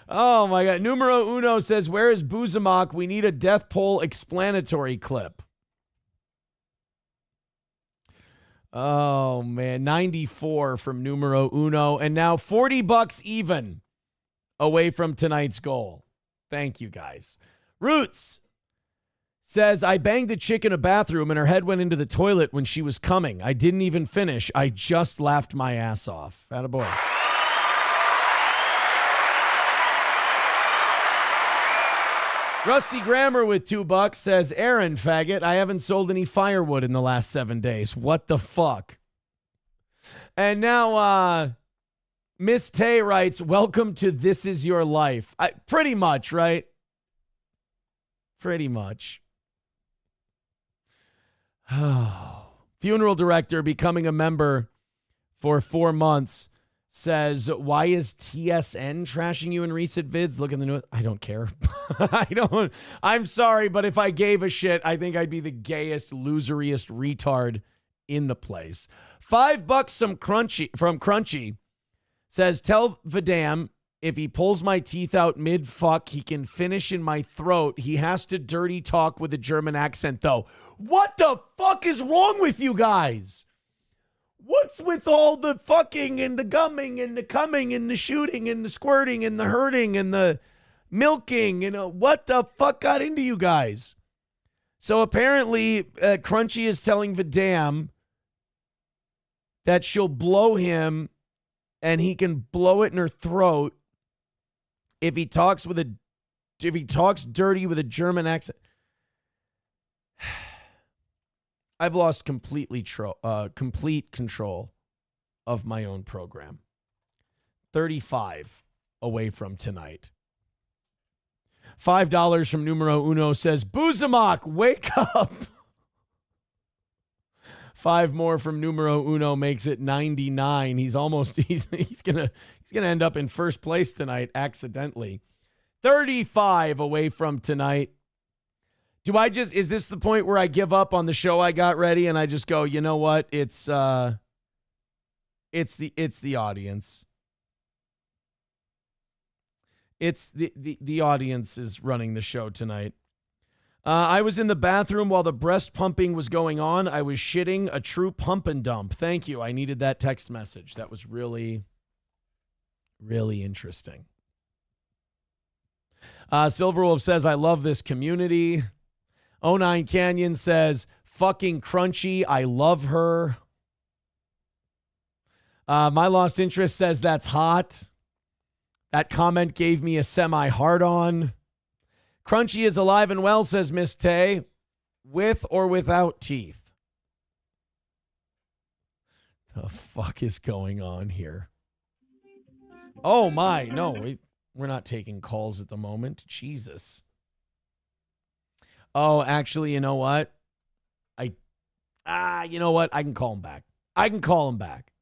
Oh my God. Numero Uno says, where is Zumock? We need a Deathpool explanatory clip. Oh man. 94 from Numero Uno. And now $40 even away from tonight's goal. Thank you guys. Roots says, I banged a chick in a bathroom and her head went into the toilet when she was coming. I didn't even finish. I just laughed my ass off. Attaboy. Rusty Grammar with $2 says, Aaron, faggot, I haven't sold any firewood in the last 7 days. What the fuck? And now Miss Tay writes, welcome to This Is Your Life. Pretty much, right? Pretty much. Funeral director becoming a member for 4 months. Says, why is TSN trashing you in recent vids? Look in the news. I don't care. I'm sorry, but if I gave a shit, I think I'd be the gayest, loseriest retard in the place. $5 from Crunchy says, tell Vadam if he pulls my teeth out mid-fuck, he can finish in my throat. He has to dirty talk with a German accent, though. What the fuck is wrong with you guys? What's with all the fucking and the gumming and the coming and the shooting and the squirting and the hurting and the milking? What the fuck got into you guys? So apparently Crunchy is telling Vadam that she'll blow him and he can blow it in her throat if he talks dirty with a German accent. I've lost complete control of my own program. 35 away from tonight. $5 from Numero Uno says, Zumock, wake up. 5 more from Numero Uno makes it 99. He's gonna end up in first place tonight accidentally. 35 away from tonight. Is this the point where I give up on the show I got ready and I just go, you know what? It's the audience. It's the audience is running the show tonight. I was in the bathroom while the breast pumping was going on. I was shitting, a true pump and dump. Thank you. I needed that text message. That was really, really interesting. Silverwolf says, I love this community. 09 Canyon says, fucking Crunchy, I love her. My Lost Interest says, that's hot. That comment gave me a semi-hard-on. Crunchy is alive and well, says Miss Tay, with or without teeth. The fuck is going on here? Oh, my. No, we're not taking calls at the moment. Jesus. Oh, actually, you know what? You know what? I can call him back.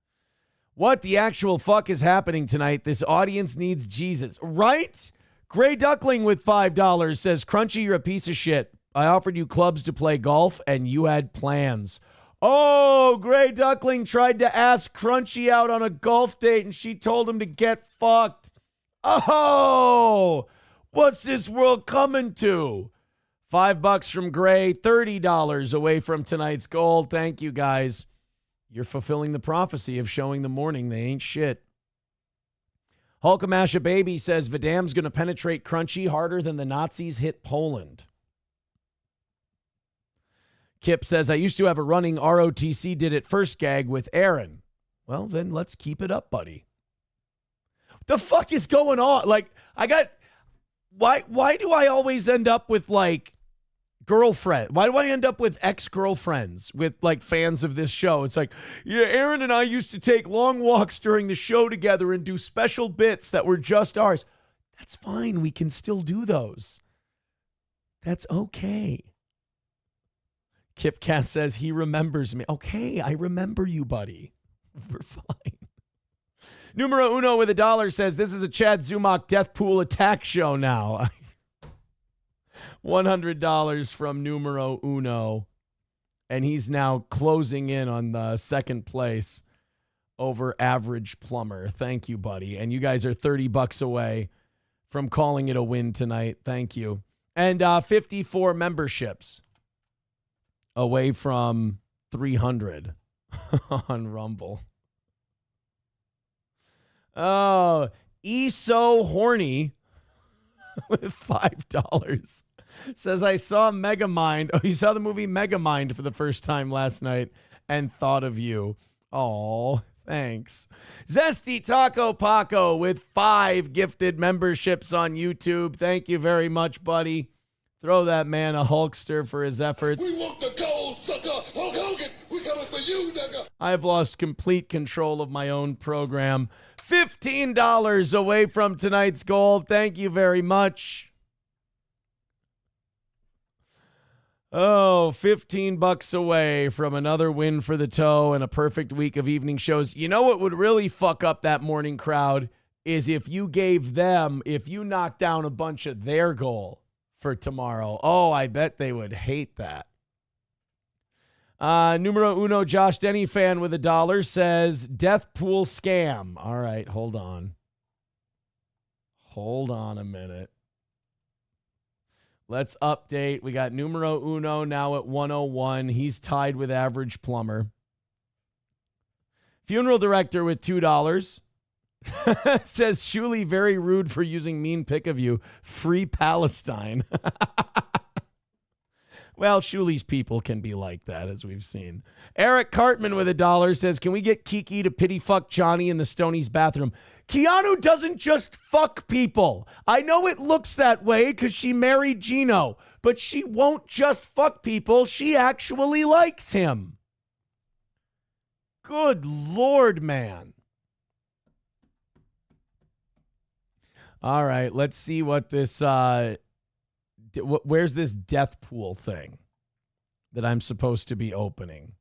What the actual fuck is happening tonight? This audience needs Jesus. Right? Gray Duckling with $5 says, Crunchy, you're a piece of shit. I offered you clubs to play golf, and you had plans. Oh, Gray Duckling tried to ask Crunchy out on a golf date, and she told him to get fucked. Oh, what's this world coming to? $5 from Gray, $30 away from tonight's goal. Thank you, guys. You're fulfilling the prophecy of showing the morning they ain't shit. Hulkamasha Baby says Vidam's going to penetrate Crunchy harder than the Nazis hit Poland. Kip says, I used to have a running ROTC did it first gag with Aaron. Well, then let's keep it up, buddy. What the fuck is going on? Like, why do I always end up with, like, girlfriend? Why do I end up with ex-girlfriends with, like, fans of this show? It's like, yeah, Aaron and I used to take long walks during the show together and do special bits that were just ours. That's fine. We can still do those. That's okay. Kip Cass says he remembers me. Okay, I remember you, buddy. We're fine. Numero Uno with $1 says this is a Chad Zumock Deathpool attack show now. $100 from Numero Uno. And he's now closing in on the second place over Average Plumber. Thank you, buddy. And you guys are $30 away from calling it a win tonight. Thank you. And 54 memberships away from 300 on Rumble. Oh, so horny with $5 says I saw Megamind. Oh, you saw the movie Megamind for the first time last night and thought of you. Oh, thanks. Zesty Taco Paco with 5 gifted memberships on YouTube. Thank you very much, buddy. Throw that man a Hulkster for his efforts. We want the gold, sucker. Hulk Hogan, we coming for you, nigga. I've lost complete control of my own program. $15 away from tonight's goal. Thank you very much. Oh, $15 away from another win for the toe and a perfect week of evening shows. You know what would really fuck up that morning crowd is if you knocked down a bunch of their goal for tomorrow. Oh, I bet they would hate that. Numero Uno Josh Denny fan with $1 says Deathpool scam. All right, hold on. Hold on a minute. Let's update. We got Numero Uno now at 101. He's tied with Average Plumber. Funeral Director with $2. Says Shuli very rude for using mean pic of you. Free Palestine. Well, Shuli's people can be like that, as we've seen. Eric Cartman with $1 says, can we get Kiki to pity fuck Johnny in the Stoney's bathroom? Keanu doesn't just fuck people. I know it looks that way because she married Gino, but she won't just fuck people. She actually likes him. Good Lord, man. All right, let's see what this, where's this Deathpool thing that I'm supposed to be opening?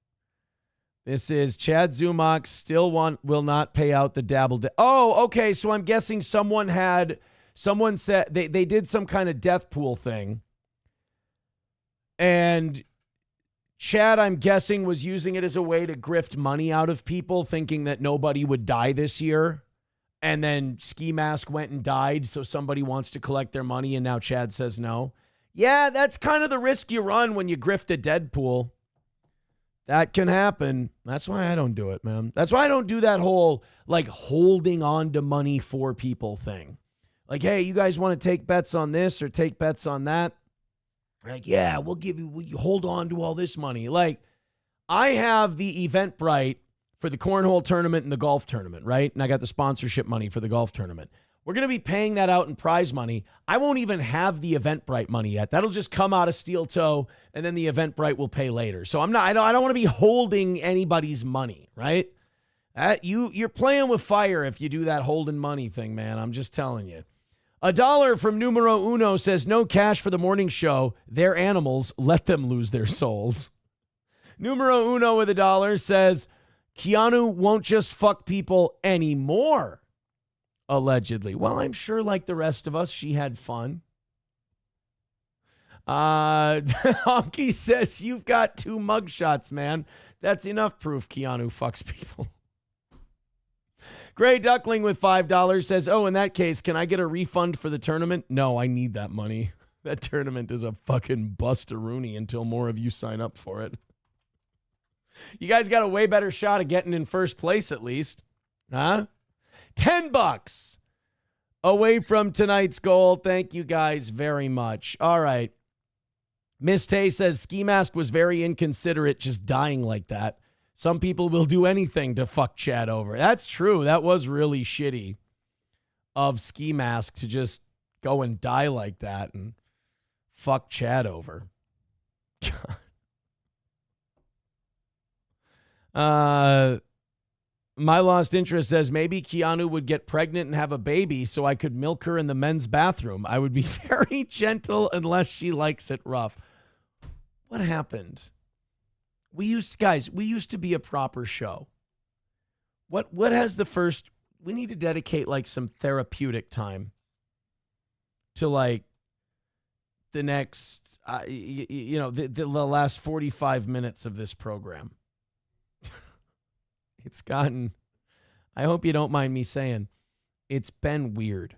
This is Chad Zumock still will not pay out the dabble. Oh, okay, so I'm guessing someone said, they did some kind of Deathpool thing. And Chad, I'm guessing, was using it as a way to grift money out of people, thinking that nobody would die this year. And then Ski Mask went and died, so somebody wants to collect their money, and now Chad says no. Yeah, that's kind of the risk you run when you grift a Deadpool. That can happen. That's why I don't do it, man. That's why I don't do that whole, like, holding on to money for people thing. Like, hey, you guys want to take bets on this or take bets on that? Like, yeah, will you hold on to all this money? Like, I have the Eventbrite for the cornhole tournament and the golf tournament, right? And I got the sponsorship money for the golf tournament. We're going to be paying that out in prize money. I won't even have the Eventbrite money yet. That'll just come out of Steel Toe, and then the Eventbrite will pay later. So I don't want to be holding anybody's money, right? You're playing with fire if you do that holding money thing, man. I'm just telling you. $1 from Numero Uno says, no cash for the morning show. They're animals. Let them lose their souls. Numero Uno with $1 says, Keanu won't just fuck people anymore, allegedly. Well, I'm sure like the rest of us, she had fun. Honky says, you've got 2 mugshots, man. That's enough proof Keanu fucks people. Gray Duckling with $5 says, oh, in that case, can I get a refund for the tournament? No, I need that money. That tournament is a fucking bustaroony until more of you sign up for it. You guys got a way better shot of getting in first place at least. Huh? $10 away from tonight's goal. Thank you guys very much. All right. Miss Tay says Ski Mask was very inconsiderate just dying like that. Some people will do anything to fuck Chad over. That's true. That was really shitty of Ski Mask to just go and die like that and fuck Chad over. My Lost Interest says maybe Keanu would get pregnant and have a baby so I could milk her in the men's bathroom. I would be very gentle unless she likes it rough. What happened? We used to be a proper show. What has the first, we need to dedicate like some therapeutic time to like the next, the last 45 minutes of this program. It's gotten, I hope you don't mind me saying, it's been weird.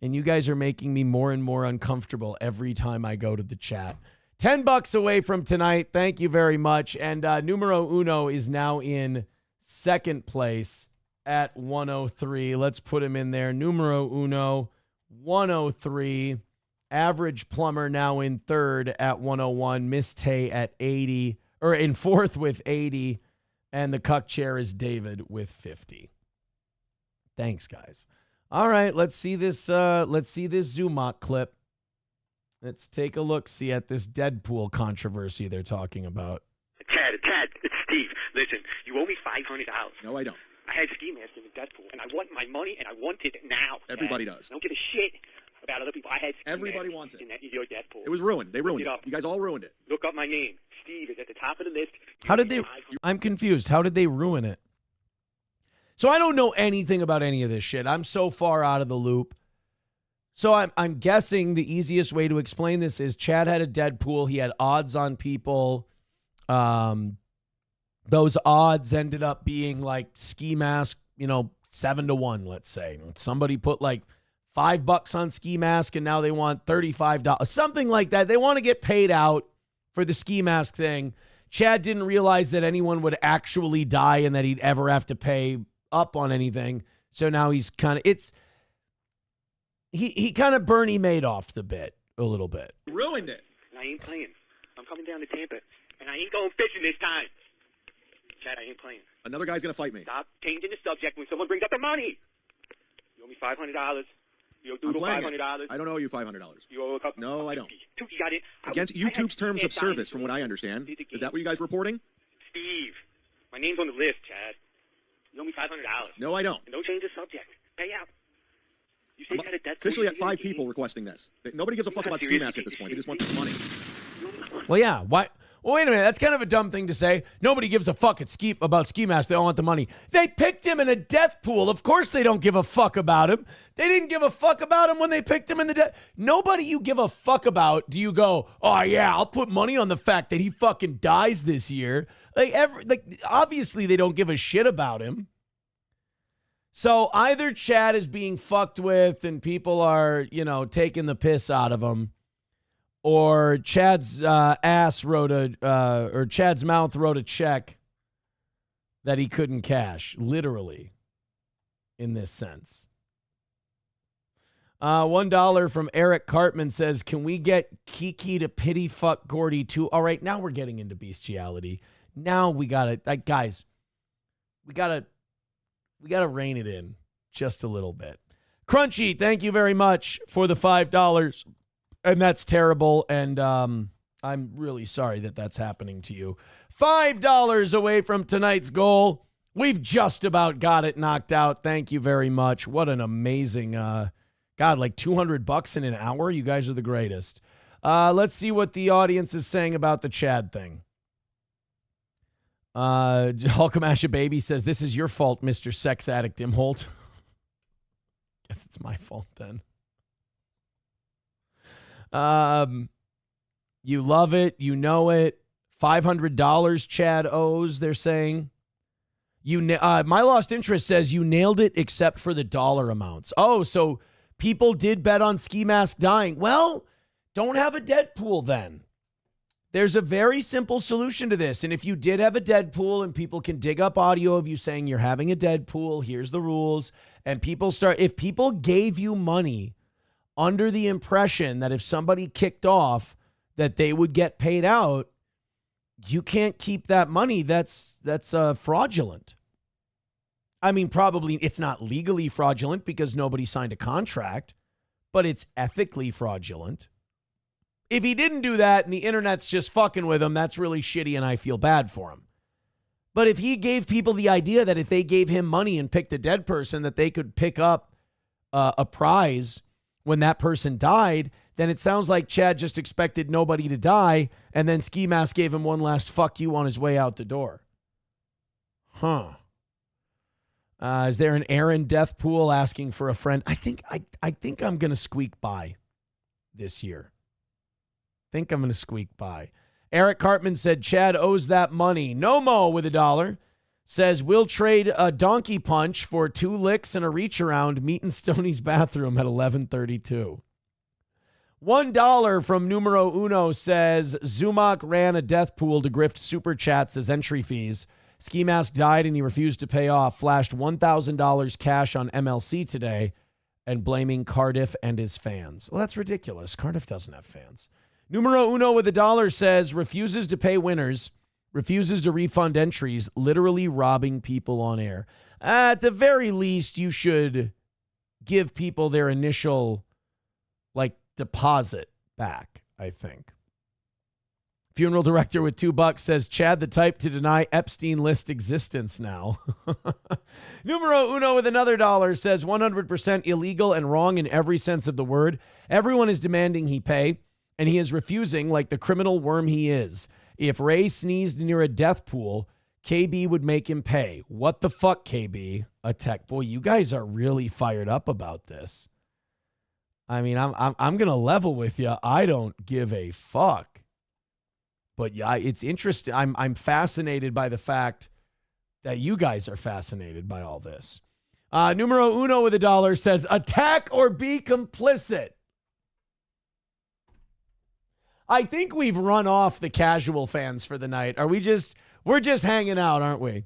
And you guys are making me more and more uncomfortable every time I go to the chat. $10 away from tonight. Thank you very much. And numero uno is now in second place at 103. Let's put him in there. Numero uno, 103. Average Plumber now in third at 101. Miss Tay at 80, or in fourth with 80. And the cuck chair is David with 50. Thanks, guys. All right, let's see this Zumock clip. Let's take a look-see at this Deadpool controversy they're talking about. Chad, it's Steve. Listen, you owe me $500. No, I don't. I had ski mask in the Deathpool, and I want my money, and I want it now. Everybody does. I don't give a shit about other people. I had ski Everybody mask wants it. in your Deathpool. It was ruined. They ruined Look it. You guys all ruined it. Look up my name. Steve is at the top of the list. How did they? I'm confused. How did they ruin it? So I don't know anything about any of this shit. I'm so far out of the loop. So I'm guessing the easiest way to explain this is Chad had a Deadpool. He had odds on people. Those odds ended up being like Ski Mask, 7-1, let's say. Somebody put like $5 on Ski Mask and now they want $35, something like that. They want to get paid out for the Ski Mask thing. Chad didn't realize that anyone would actually die and that he'd ever have to pay up on anything. So now he's kind of, he kind of Bernie Madoff the bit a little bit. Ruined it. And I ain't playing. I'm coming down to Tampa, and I ain't going fishing this time. Chad, I ain't playing. Another guy's going to fight me. Stop changing the subject when someone brings up the money. You owe me $500. You owe Doodle $500. I don't owe you $500. You owe a couple. No, I don't. You got it. Against YouTube's terms of service, from what I understand. Is that what you guys reporting? Steve, my name's on the list, Chad. You owe me $500. No, I don't. And don't change the subject. Pay out. You say you had a debt Officially at 5 people requesting this. Nobody gives a fuck about Ski Mask at this point. They just want the money. Well, yeah. Why? Well, wait a minute. That's kind of a dumb thing to say. Nobody gives a fuck about Ski Mask. They all want the money. They picked him in a death pool. Of course they don't give a fuck about him. They didn't give a fuck about him when they picked him in the death. Nobody you give a fuck about, do you go, oh, yeah, I'll put money on the fact that he fucking dies this year. Obviously they don't give a shit about him. So either Chad is being fucked with and people are, taking the piss out of him, or Chad's Chad's mouth wrote a check that he couldn't cash, literally, in this sense. $1 from Eric Cartman says, can we get Kiki to pity fuck Gordy too? All right, now we're getting into bestiality. Now we got to, guys, we got to rein it in just a little bit. Crunchy, thank you very much for the $5. And that's terrible. And I'm really sorry that that's happening to you. $5 away from tonight's goal. We've just about got it knocked out. Thank you very much. What an amazing, like $200 in an hour. You guys are the greatest. Let's see what the audience is saying about the Chad thing. Hulkamasha Baby says, this is your fault, Mr. Sex Addict Imholt. Guess it's my fault then. You love it. You know it. $500 Chad owes, they're saying. My Lost Interest says you nailed it except for the dollar amounts. Oh, so people did bet on Ski Mask dying. Well, don't have a Deadpool then. There's a very simple solution to this. And if you did have a Deadpool and people can dig up audio of you saying you're having a Deadpool, here's the rules. And if people gave you money under the impression that if somebody kicked off that they would get paid out, you can't keep that money. That's fraudulent. I mean, probably it's not legally fraudulent because nobody signed a contract, but it's ethically fraudulent. If he didn't do that and the internet's just fucking with him, that's really shitty and I feel bad for him. But if he gave people the idea that if they gave him money and picked a dead person, that they could pick up a prize when that person died, then it sounds like Chad just expected nobody to die, and then Ski Mask gave him one last fuck you on his way out the door. Huh. Is there an Aaron Deathpool asking for a friend? I think I'm going to squeak by this year. Think I'm going to squeak by. Eric Cartman said Chad owes that money. Nomo with $1 says we'll trade a donkey punch for 2 licks and a reach around. Meet in Stoney's bathroom at 11:32. $1 from Numero Uno says Zumock ran a death pool to grift super chats as entry fees. Ski Mask died and he refused to pay off. Flashed $1,000 cash on MLC today and blaming Cardiff and his fans. Well, that's ridiculous. Cardiff doesn't have fans. Numero Uno with $1 says refuses to pay winners, refuses to refund entries, literally robbing people on air. At the very least, you should give people their initial, deposit back, I think. Funeral director with $2 says Chad the type to deny Epstein list existence now. Numero Uno with another $1 says 100% illegal and wrong in every sense of the word. Everyone is demanding he pay, and he is refusing like the criminal worm he is. If Ray sneezed near a death pool, KB would make him pay. What the fuck, KB? A tech. Boy, you guys are really fired up about this. I mean, I'm going to level with you. I don't give a fuck. But yeah, it's interesting. I'm fascinated by the fact that you guys are fascinated by all this. Numero Uno with $1 says attack or be complicit. I think we've run off the casual fans for the night. We're just hanging out, aren't we?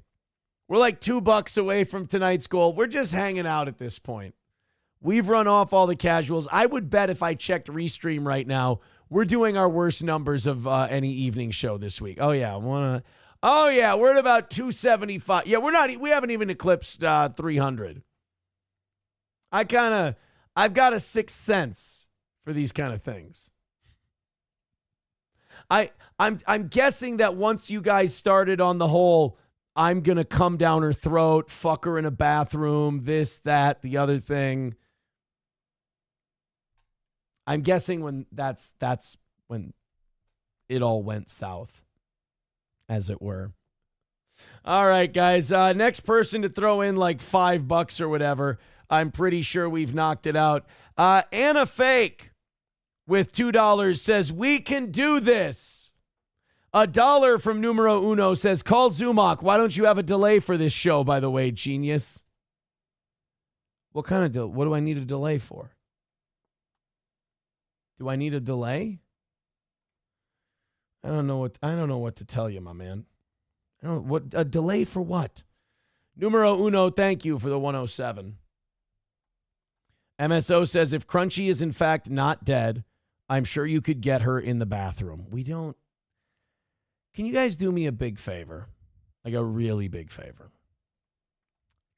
We're like $2 away from tonight's goal. We're just hanging out at this point. We've run off all the casuals. I would bet if I checked Restream right now, we're doing our worst numbers of any evening show this week. Oh yeah, we're at about 275. Yeah, we haven't even eclipsed 300. I've got a sixth sense for these kind of things. I'm guessing that once you guys started on the whole, I'm gonna come down her throat, fuck her in a bathroom, this, that, the other thing. I'm guessing when that's when it all went south, as it were. All right, guys. Next person to throw in like $5 or whatever. I'm pretty sure we've knocked it out. Anna Fake with $2 says we can do this. $1 from Numero Uno says call Zumock. Why don't you have a delay for this show? By the way, genius. What do I need a delay for? Do I need a delay? I don't know what to tell you, my man. A delay for what? Numero Uno, thank you for the 107. MSO says if Crunchy is in fact not dead, I'm sure you could get her in the bathroom. Can you guys do me a big favor? Like a really big favor.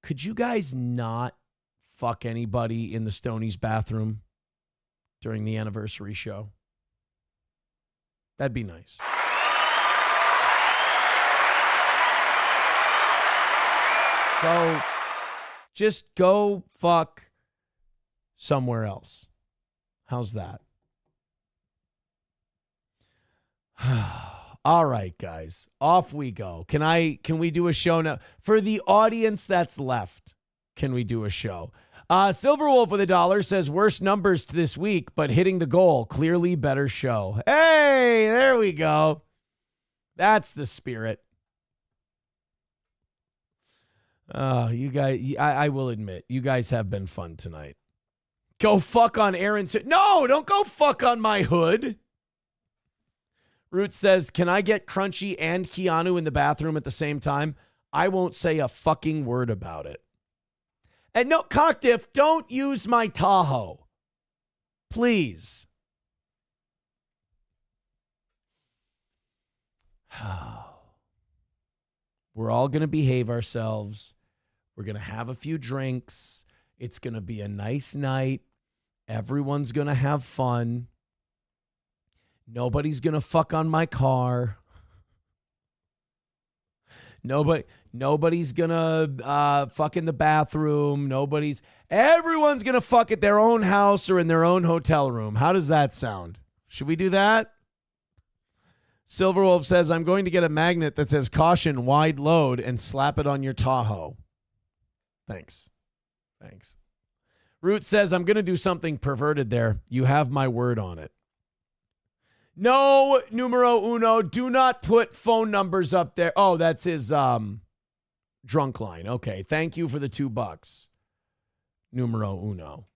Could you guys not fuck anybody in the Stoney's bathroom during the anniversary show? That'd be nice. Just go fuck somewhere else. How's that? All right, guys, off we go. Can we do a show now? For the audience that's left, can we do a show? Silverwolf with $1 says worst numbers this week, but hitting the goal. Clearly better show. Hey, there we go. That's the spirit. You guys, I will admit, you guys have been fun tonight. Go fuck on Aaron's hood. No, don't go fuck on my hood. Root says, can I get Crunchy and Keanu in the bathroom at the same time? I won't say a fucking word about it. And no, Cockdiff, don't use my Tahoe. Please. We're all going to behave ourselves. We're going to have a few drinks. It's going to be a nice night. Everyone's going to have fun. Nobody's going to fuck on my car. Nobody's going to fuck in the bathroom. Everyone's going to fuck at their own house or in their own hotel room. How does that sound? Should we do that? Silverwolf says, I'm going to get a magnet that says caution, wide load, and slap it on your Tahoe. Thanks. Root says, I'm going to do something perverted there. You have my word on it. No, numero uno, do not put phone numbers up there. Oh, that's his drunk line. Okay, thank you for the $2. Numero uno.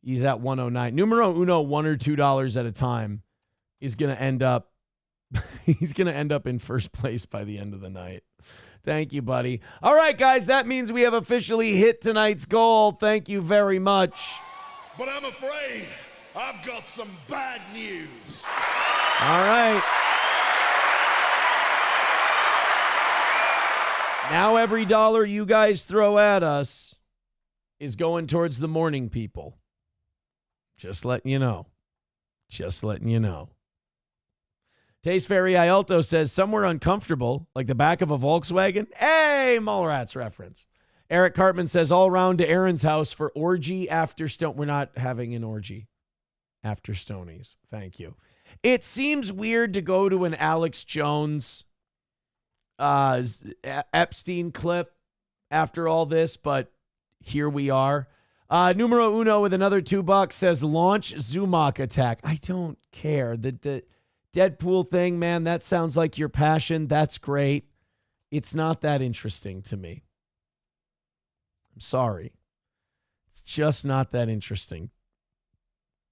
He's at 109. Numero uno, $1 or $2 at a time is going to end up in first place by the end of the night. Thank you, buddy. All right, guys, that means we have officially hit tonight's goal. Thank you very much. But I'm afraid I've got some bad news. All right. Now every dollar you guys throw at us is going towards the morning people. Just letting you know. Taste Fairy Ialto says, somewhere uncomfortable, like the back of a Volkswagen. Hey, Mallrats reference. Eric Cartman says, all round to Aaron's house for orgy after Stone. We're not having an orgy after Stonies. Thank you. It seems weird to go to an Alex Jones Epstein clip after all this, but here we are. Numero uno with another $2 says, launch Zumock attack. I don't care. The Deadpool thing, man, that sounds like your passion. That's great. It's not that interesting to me. I'm sorry. It's just not that interesting.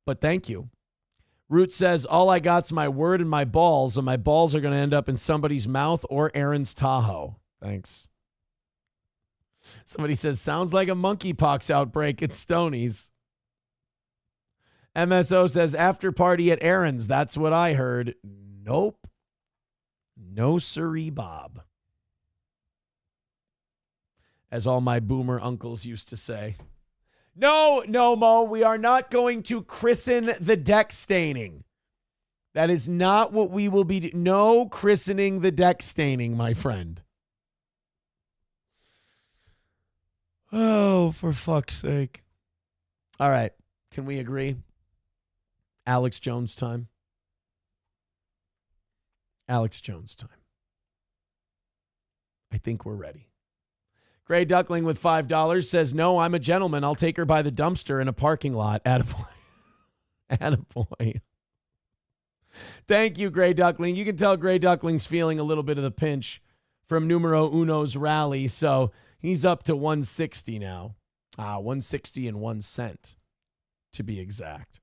But thank you. Root says, all I got's my word and my balls are going to end up in somebody's mouth or Aaron's Tahoe. Thanks. Somebody says, sounds like a monkeypox outbreak at Stoney's. MSO says, after party at Aaron's. That's what I heard. Nope. No siree, Bob. As all my boomer uncles used to say. No, Mo, we are not going to christen the deck staining. That is not what we will be doing. No christening the deck staining, my friend. Oh, for fuck's sake. All right. Can we agree? Alex Jones time. Alex Jones time. I think we're ready. Gray Duckling with $5 says, no, I'm a gentleman. I'll take her by the dumpster in a parking lot. Attaboy. Attaboy. Thank you, Gray Duckling. You can tell Gray Duckling's feeling a little bit of the pinch from Numero Uno's rally, so he's up to 160 now. 160 and 1 cent, to be exact.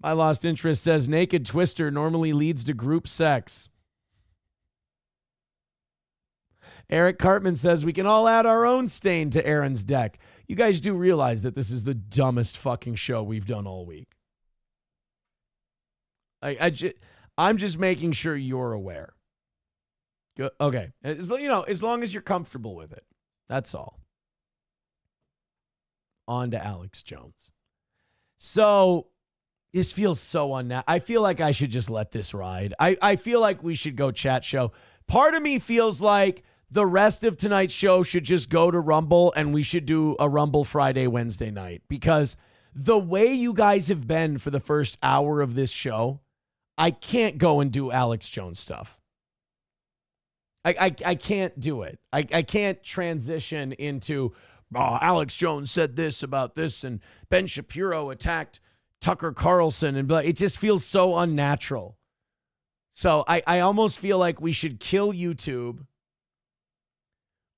My Lost Interest says, naked twister normally leads to group sex. Eric Cartman says, we can all add our own stain to Aaron's deck. You guys do realize that this is the dumbest fucking show we've done all week. I'm just making sure you're aware. Okay. As long as you're comfortable with it. That's all. On to Alex Jones. So this feels so unnatural. I feel like I should just let this ride. I feel like we should go chat show. Part of me feels like the rest of tonight's show should just go to Rumble and we should do a Rumble Friday, Wednesday night. Because the way you guys have been for the first hour of this show, I can't go and do Alex Jones stuff. I can't do it. I can't transition into, Alex Jones said this about this and Ben Shapiro attacked Tucker Carlson. And it just feels so unnatural. So I almost feel like we should kill YouTube.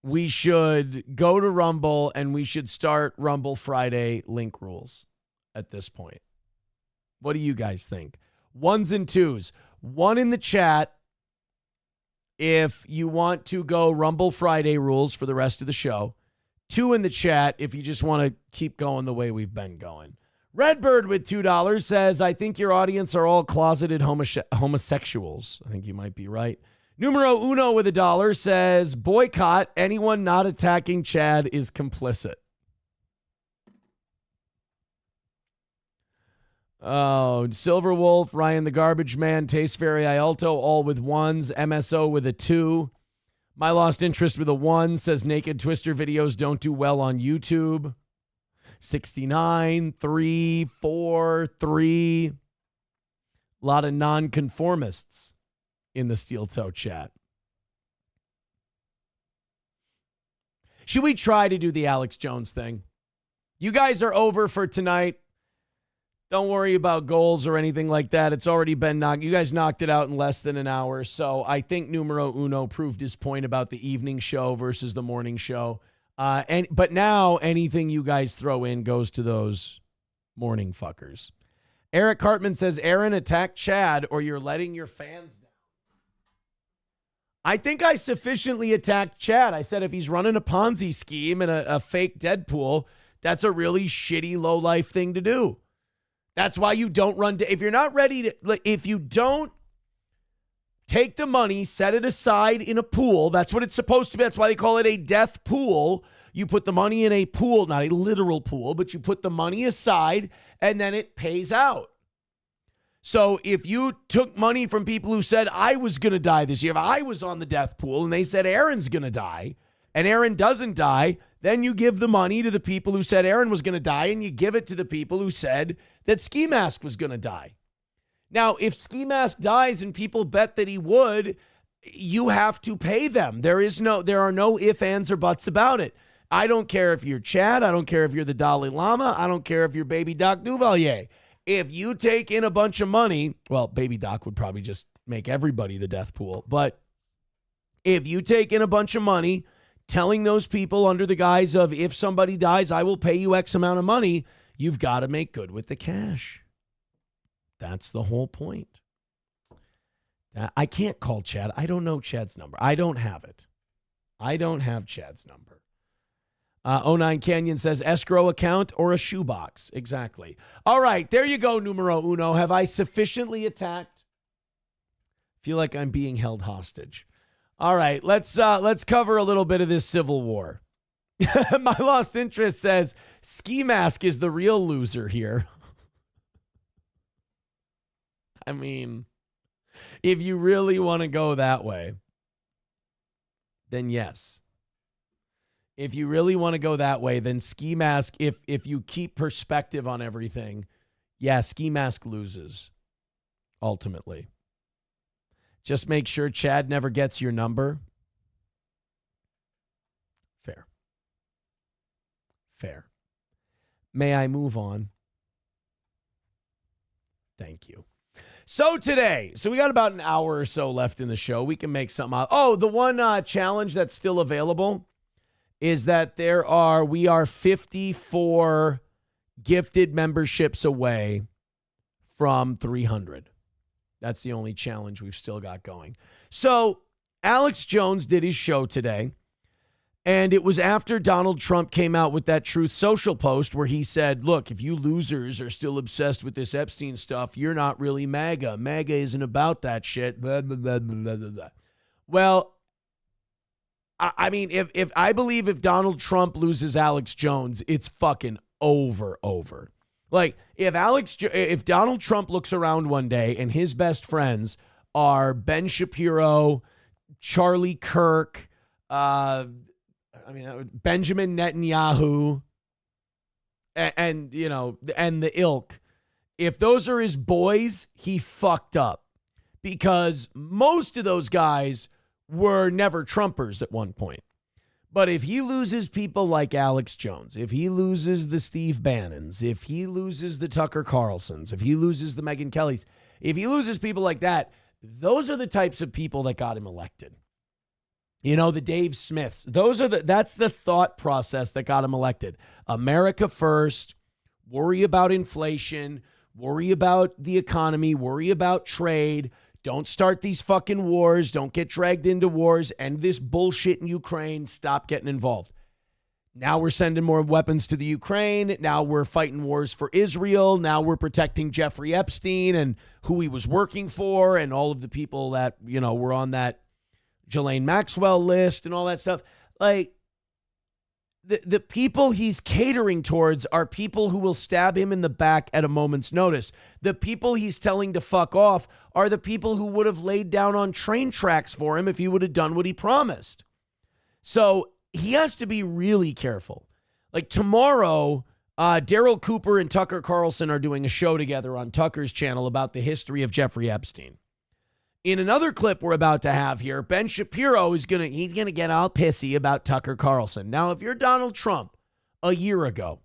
We should go to Rumble and we should start Rumble Friday link rules at this point. What do you guys think? 1s and 2s. 1 in the chat if you want to go Rumble Friday rules for the rest of the show. 2 in the chat if you just want to keep going the way we've been going. Redbird with $2 says, I think your audience are all closeted homosexuals. I think you might be right. Numero Uno with $1 says, boycott. Anyone not attacking Chad is complicit. Oh, Silver Wolf, Ryan the Garbage Man, Taste Fairy Ialto, all with 1s. MSO with a 2. My Lost Interest with a 1 says Naked Twister videos don't do well on YouTube. 69, 3, 4, 3. A lot of nonconformists in the Steel Toe chat. Should we try to do the Alex Jones thing? You guys are over for tonight. Don't worry about goals or anything like that. It's already been knocked. You guys knocked it out in less than an hour. So I think Numero Uno proved his point about the evening show versus the morning show. But now anything you guys throw in goes to those morning fuckers. Eric Hartman says, Aaron, attack Chad or you're letting your fans down. I think I sufficiently attacked Chad. I said if he's running a Ponzi scheme and a fake Deadpool, that's a really shitty low-life thing to do. That's why you don't run. If you're not ready to, if you don't take the money, set it aside in a pool, that's what it's supposed to be. That's why they call it a death pool. You put the money in a pool, not a literal pool, but you put the money aside and then it pays out. So if you took money from people who said, I was going to die this year, if I was on the death pool and they said Aaron's going to die and Aaron doesn't die, then you give the money to the people who said Aaron was going to die and you give it to the people who said that Ski Mask was going to die. Now, if Ski Mask dies and people bet that he would, you have to pay them. There are no ifs, ands, or buts about it. I don't care if you're Chad. I don't care if you're the Dalai Lama. I don't care if you're Baby Doc Duvalier. If you take in a bunch of money, well, Baby Doc would probably just make everybody the death pool. But if you take in a bunch of money, telling those people under the guise of if somebody dies, I will pay you X amount of money, you've got to make good with the cash. That's the whole point. I can't call Chad. I don't know Chad's number. I don't have it. I don't have Chad's number. 09 Canyon says escrow account or a shoebox. Exactly. All right, there you go, numero uno. Have I sufficiently attacked? Feel like I'm being held hostage. All right, let's cover a little bit of this Civil War. My Lost Interest says Ski Mask is the real loser here. I mean, if you really want to go that way, then yes. If you really want to go that way, then Ski Mask, if you keep perspective on everything, yeah, Ski Mask loses, ultimately. Just make sure Chad never gets your number. Fair. May I move on? Thank you. So today, we got about an hour or so left in the show. We can make something out. Oh, the one challenge that's still available is that we are 54 gifted memberships away from 300. That's the only challenge we've still got going. So Alex Jones did his show today, and it was after Donald Trump came out with that Truth Social post where he said, look, if you losers are still obsessed with this Epstein stuff, you're not really MAGA. MAGA isn't about that shit. Blah, blah, blah, blah, blah, blah. Well, I mean, if I believe if Donald Trump loses Alex Jones, it's fucking over. Like, if Donald Trump looks around one day and his best friends are Ben Shapiro, Charlie Kirk, Benjamin Netanyahu, and the ilk, if those are his boys, he fucked up. because most of those guys were never Trumpers at one point. But if he loses people like Alex Jones, if he loses the Steve Bannons, if he loses the Tucker Carlsons, if he loses the Megyn Kellys, if he loses people like that, those are the types of people that got him elected. You know, the Dave Smiths, that's the thought process that got him elected. America first, worry about inflation, worry about the economy, worry about trade. Don't start these fucking wars. Don't get dragged into wars. End this bullshit in Ukraine. Stop getting involved. Now we're sending more weapons to the Ukraine. Now we're fighting wars for Israel. Now we're protecting Jeffrey Epstein and who he was working for and all of the people that, you know, were on that Ghislaine Maxwell list and all that stuff. Like, the people he's catering towards are people who will stab him in the back at a moment's notice. The people he's telling to fuck off are the people who would have laid down on train tracks for him if he would have done what he promised. So he has to be really careful. Like tomorrow, Daryl Cooper and Tucker Carlson are doing a show together on Tucker's channel about the history of Jeffrey Epstein. In another clip we're about to have here, Ben Shapiro is gonna get all pissy about Tucker Carlson. Now, if you're Donald Trump a year ago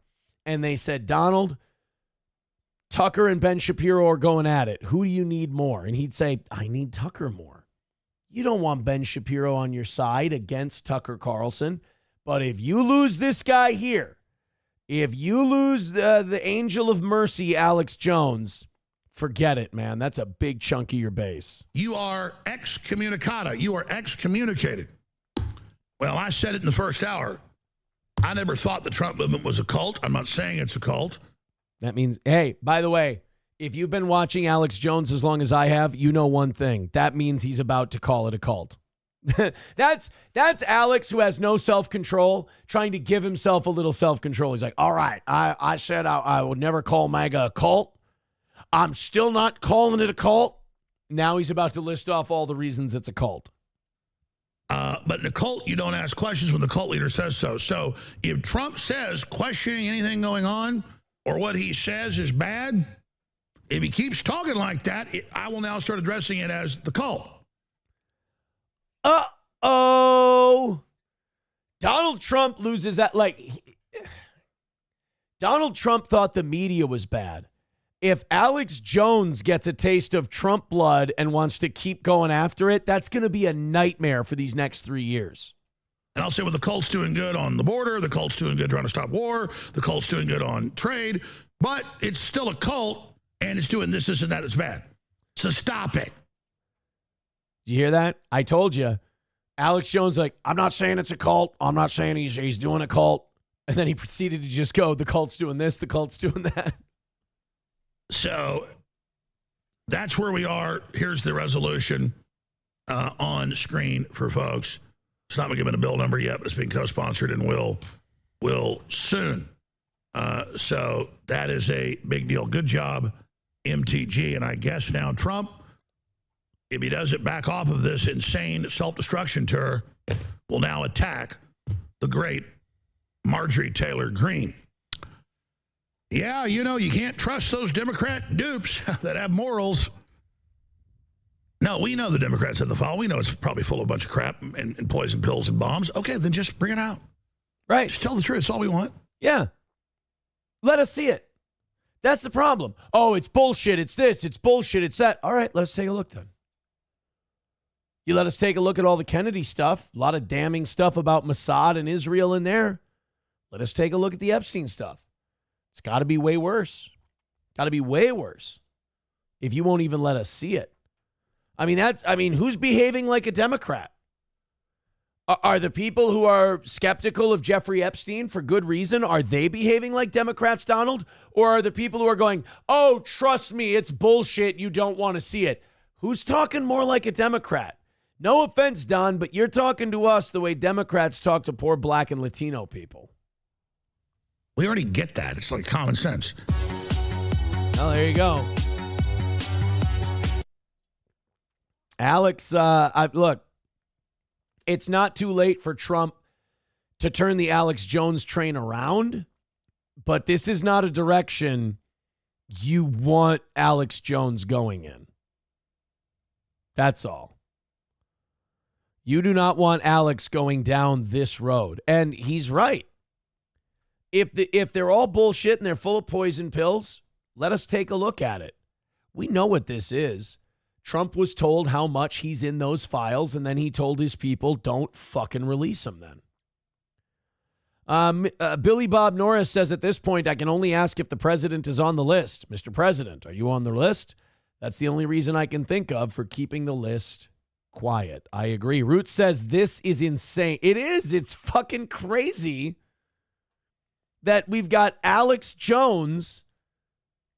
and they said, Donald, Tucker and Ben Shapiro are going at it, who do you need more? And he'd say, I need Tucker more. You don't want Ben Shapiro on your side against Tucker Carlson. But if you lose this guy here, if you lose the angel of mercy, Alex Jones, forget it, man. That's a big chunk of your base. You are excommunicata. You are excommunicated. Well, I said it in the first hour. I never thought the Trump movement was a cult. I'm not saying it's a cult. That means, hey, by the way, if you've been watching Alex Jones as long as I have, you know one thing. That means he's about to call it a cult. That's Alex, who has no self-control, trying to give himself a little self-control. He's like, all right, I said I would never call MAGA a cult. I'm still not calling it a cult. Now he's about to list off all the reasons it's a cult. But in a cult, you don't ask questions when the cult leader says so. So if Trump says questioning anything going on or what he says is bad, if he keeps talking like that, I will now start addressing it as the cult. Uh-oh. Donald Trump loses that. Donald Trump thought the media was bad. If Alex Jones gets a taste of Trump blood and wants to keep going after it, that's going to be a nightmare for these next 3 years. And I'll say, well, the cult's doing good on the border. The cult's doing good trying to stop war. The cult's doing good on trade. But it's still a cult, and it's doing this, and that. It's bad. So stop it. Did you hear that? I told you. Alex Jones like, I'm not saying it's a cult. I'm not saying he's doing a cult. And then he proceeded to just go, the cult's doing this, the cult's doing that. So that's where we are. Here's the resolution on screen for folks. It's not been given a bill number yet, but it's being co-sponsored and will soon. So that is a big deal. Good job, MTG. And I guess now Trump, if he doesn't back off of this insane self-destruction tour, will now attack the great Marjorie Taylor Greene. Yeah, you know, you can't trust those Democrat dupes that have morals. No, we know the Democrats have the file. We know it's probably full of a bunch of crap and poison pills and bombs. Okay, then just bring it out. Right. Just tell the truth. That's all we want. Yeah. Let us see it. That's the problem. Oh, it's bullshit. It's this. It's bullshit. It's that. All right, let's take a look then. You let us take a look at all the Kennedy stuff. A lot of damning stuff about Mossad and Israel in there. Let us take a look at the Epstein stuff. It's got to be way worse. Got to be way worse if you won't even let us see it. I mean, who's behaving like a Democrat? Are the people who are skeptical of Jeffrey Epstein for good reason, are they behaving like Democrats, Donald? Or are the people who are going, oh, trust me, it's bullshit, you don't want to see it? Who's talking more like a Democrat? No offense, Don, but you're talking to us the way Democrats talk to poor black and Latino people. We already get that. It's like common sense. Oh, there you go. Alex, look, it's not too late for Trump to turn the Alex Jones train around, but this is not a direction you want Alex Jones going in. That's all. You do not want Alex going down this road. And he's right. If they're all bullshit and they're full of poison pills, let us take a look at it. We know what this is. Trump was told how much he's in those files, and then he told his people, don't fucking release them then. Billy Bob Norris says, at this point, I can only ask if the president is on the list. Mr. President, are you on the list? That's the only reason I can think of for keeping the list quiet. I agree. Root says, this is insane. It is. It's fucking crazy that we've got Alex Jones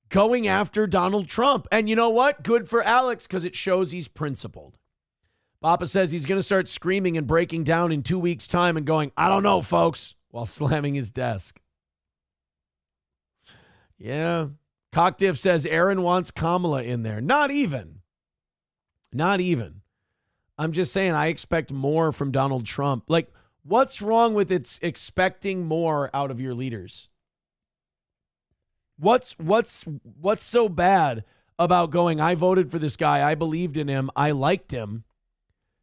going after Donald Trump. And you know what? Good for Alex, because it shows he's principled. Papa says he's going to start screaming and breaking down in 2 weeks' time and going, I don't know, folks, while slamming his desk. Yeah. Cockdiff says Aaron wants Kamala in there. Not even. Not even. I'm just saying I expect more from Donald Trump. Like, what's wrong with expecting more out of your leaders? What's so bad about going, I voted for this guy, I believed in him, I liked him,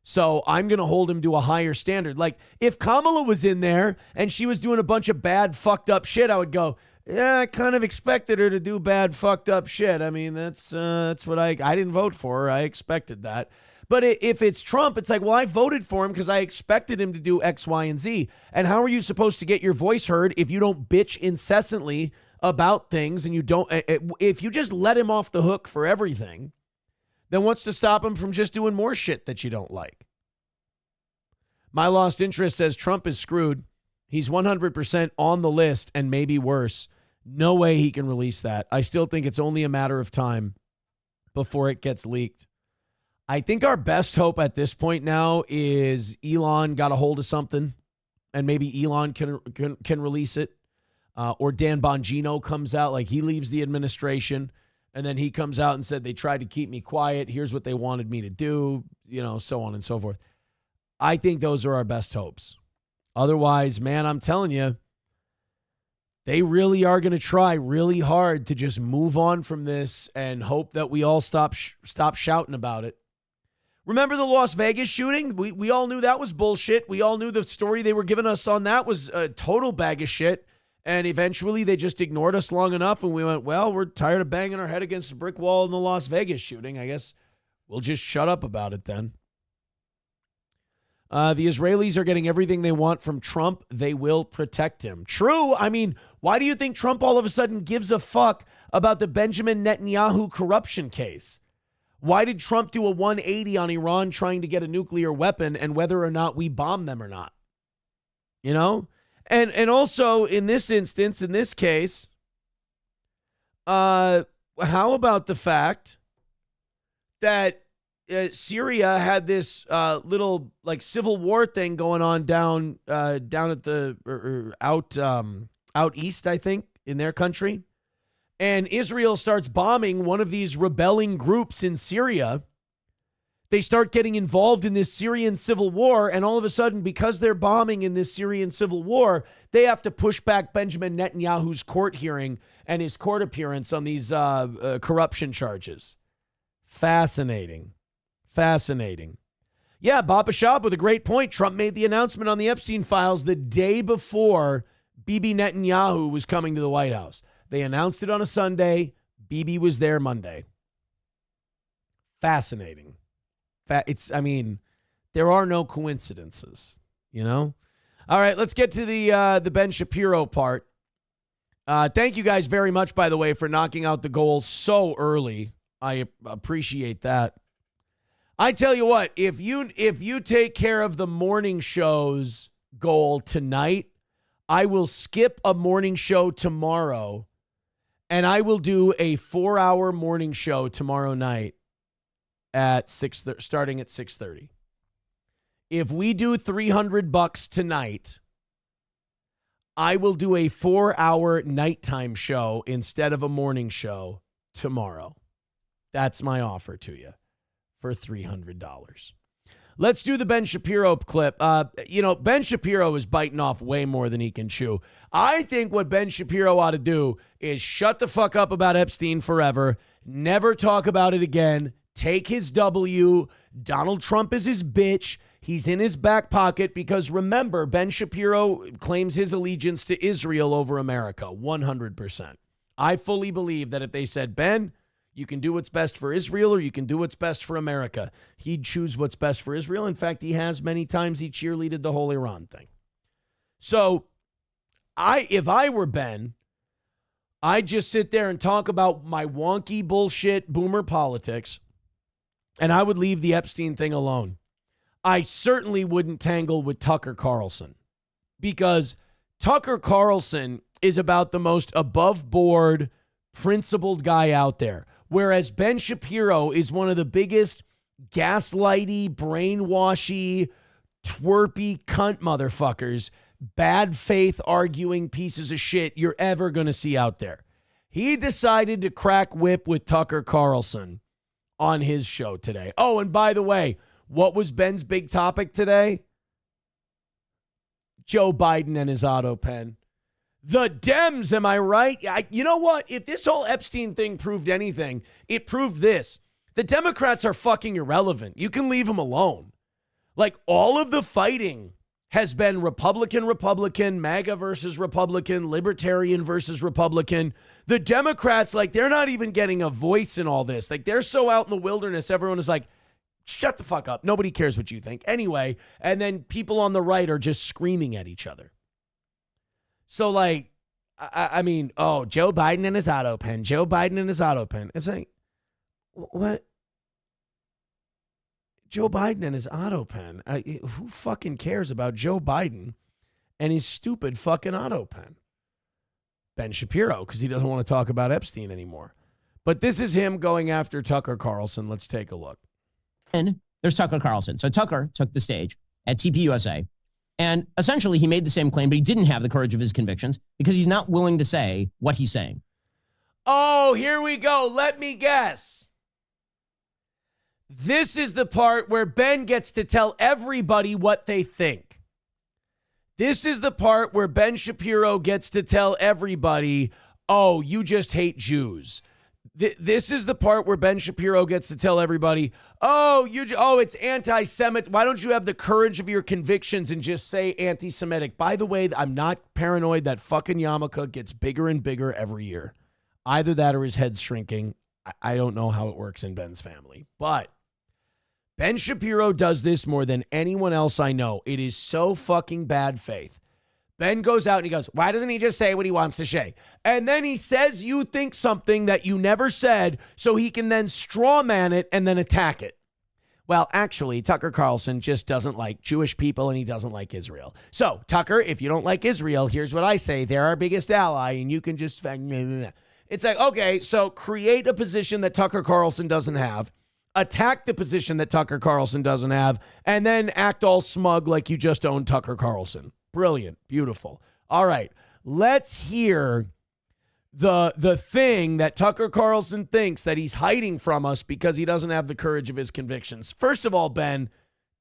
so I'm going to hold him to a higher standard. Like, if Kamala was in there and she was doing a bunch of bad, fucked up shit, I would go, yeah, I kind of expected her to do bad, fucked up shit. I mean, that's what I didn't vote for her. I expected that. But if it's Trump, it's like, well, I voted for him because I expected him to do X, Y, and Z. And how are you supposed to get your voice heard if you don't bitch incessantly about things and you don't, if you just let him off the hook for everything, then what's to stop him from just doing more shit that you don't like? My Lost Interest says Trump is screwed. He's 100% on the list and maybe worse. No way he can release that. I still think it's only a matter of time before it gets leaked. I think our best hope at this point now is Elon got a hold of something and maybe Elon can release it. Or Dan Bongino comes out, like he leaves the administration and then he comes out and said, they tried to keep me quiet. Here's what they wanted me to do, so on and so forth. I think those are our best hopes. Otherwise, man, I'm telling you, they really are going to try really hard to just move on from this and hope that we all stop shouting about it. Remember the Las Vegas shooting? We all knew that was bullshit. We all knew the story they were giving us on that was a total bag of shit. And eventually they just ignored us long enough and we went, well, we're tired of banging our head against the brick wall in the Las Vegas shooting. I guess we'll just shut up about it then. The Israelis are getting everything they want from Trump. They will protect him. True. I mean, why do you think Trump all of a sudden gives a fuck about the Benjamin Netanyahu corruption case? Why did Trump do a 180 on Iran trying to get a nuclear weapon and whether or not we bomb them or not? And also in this instance, in this case, how about the fact that Syria had this little like civil war thing going on down at the out east, I think, in their country, and Israel starts bombing one of these rebelling groups in Syria. They start getting involved in this Syrian civil war, and all of a sudden, because they're bombing in this Syrian civil war, they have to push back Benjamin Netanyahu's court hearing and his court appearance on these corruption charges. Fascinating. Yeah, Baba Shab with a great point. Trump made the announcement on the Epstein files the day before Bibi Netanyahu was coming to the White House. They announced it on a Sunday. Bibi was there Monday. Fascinating. There are no coincidences, All right, let's get to the Ben Shapiro part. Thank you guys very much, by the way, for knocking out the goal so early. I appreciate that. I tell you what, if you take care of the morning show's goal tonight, I will skip a morning show tomorrow, and I will do a 4-hour morning show tomorrow night at starting at 6:30. If we do $300 tonight, I will do a 4-hour nighttime show instead of a morning show tomorrow. That's my offer to you for $300. Let's do the Ben Shapiro clip. Ben Shapiro is biting off way more than he can chew. I think what Ben Shapiro ought to do is shut the fuck up about Epstein forever, never talk about it again, take his W. Donald Trump is his bitch. He's in his back pocket because remember, Ben Shapiro claims his allegiance to Israel over America, 100%. I fully believe that if they said, Ben, you can do what's best for Israel or you can do what's best for America, he'd choose what's best for Israel. In fact, he has many times. He cheerleaded the whole Iran thing. So if I were Ben, I'd just sit there and talk about my wonky bullshit boomer politics, and I would leave the Epstein thing alone. I certainly wouldn't tangle with Tucker Carlson because Tucker Carlson is about the most above board, principled guy out there. Whereas Ben Shapiro is one of the biggest gaslighty, brainwashy, twerpy cunt motherfuckers, bad faith arguing pieces of shit you're ever going to see out there. He decided to crack whip with Tucker Carlson on his show today. Oh, and by the way, what was Ben's big topic today? Joe Biden and his auto pen. The Dems, am I right? You know what? If this whole Epstein thing proved anything, it proved this. The Democrats are fucking irrelevant. You can leave them alone. Like, all of the fighting has been Republican, MAGA versus Republican, Libertarian versus Republican. The Democrats, like, they're not even getting a voice in all this. Like, they're so out in the wilderness, everyone is like, shut the fuck up. Nobody cares what you think. Anyway, and then people on the right are just screaming at each other. So, like, I mean, oh, Joe Biden and his auto pen. Joe Biden and his auto pen. It's like, what? Joe Biden and his auto pen. Who fucking cares about Joe Biden and his stupid fucking auto pen? Ben Shapiro, because he doesn't want to talk about Epstein anymore. But this is him going after Tucker Carlson. Let's take a look. And there's Tucker Carlson. So Tucker took the stage at TPUSA, and essentially he made the same claim, but he didn't have the courage of his convictions because he's not willing to say what he's saying. Oh, here we go. Let me guess. This is the part where Ben gets to tell everybody what they think. This is the part where Ben Shapiro gets to tell everybody, oh, you just hate Jews. This is the part where Ben Shapiro gets to tell everybody, oh, it's anti-Semitic. Why don't you have the courage of your convictions and just say anti-Semitic? By the way, I'm not paranoid. That fucking yarmulke gets bigger and bigger every year. Either that or his head's shrinking. I don't know how it works in Ben's family. But Ben Shapiro does this more than anyone else I know. It is so fucking bad faith. Ben goes out and he goes, why doesn't he just say what he wants to say? And then he says you think something that you never said so he can then straw man it and then attack it. Well, actually, Tucker Carlson just doesn't like Jewish people and he doesn't like Israel. So, Tucker, if you don't like Israel, here's what I say. They're our biggest ally and you can just... It's like, okay, so create a position that Tucker Carlson doesn't have, attack the position that Tucker Carlson doesn't have, and then act all smug like you just own Tucker Carlson. Brilliant. Beautiful. All right. Let's hear the thing that Tucker Carlson thinks that he's hiding from us because he doesn't have the courage of his convictions. First of all, Ben,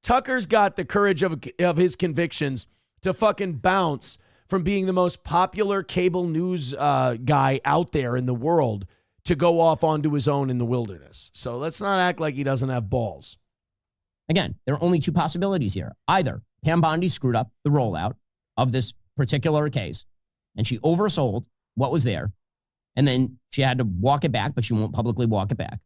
Tucker's got the courage of his convictions to fucking bounce from being the most popular cable news guy out there in the world to go off onto his own in the wilderness. So let's not act like he doesn't have balls. Again, there are only two possibilities here. Either Pam Bondi screwed up the rollout of this particular case, and she oversold what was there, and then she had to walk it back, but she won't publicly walk it back.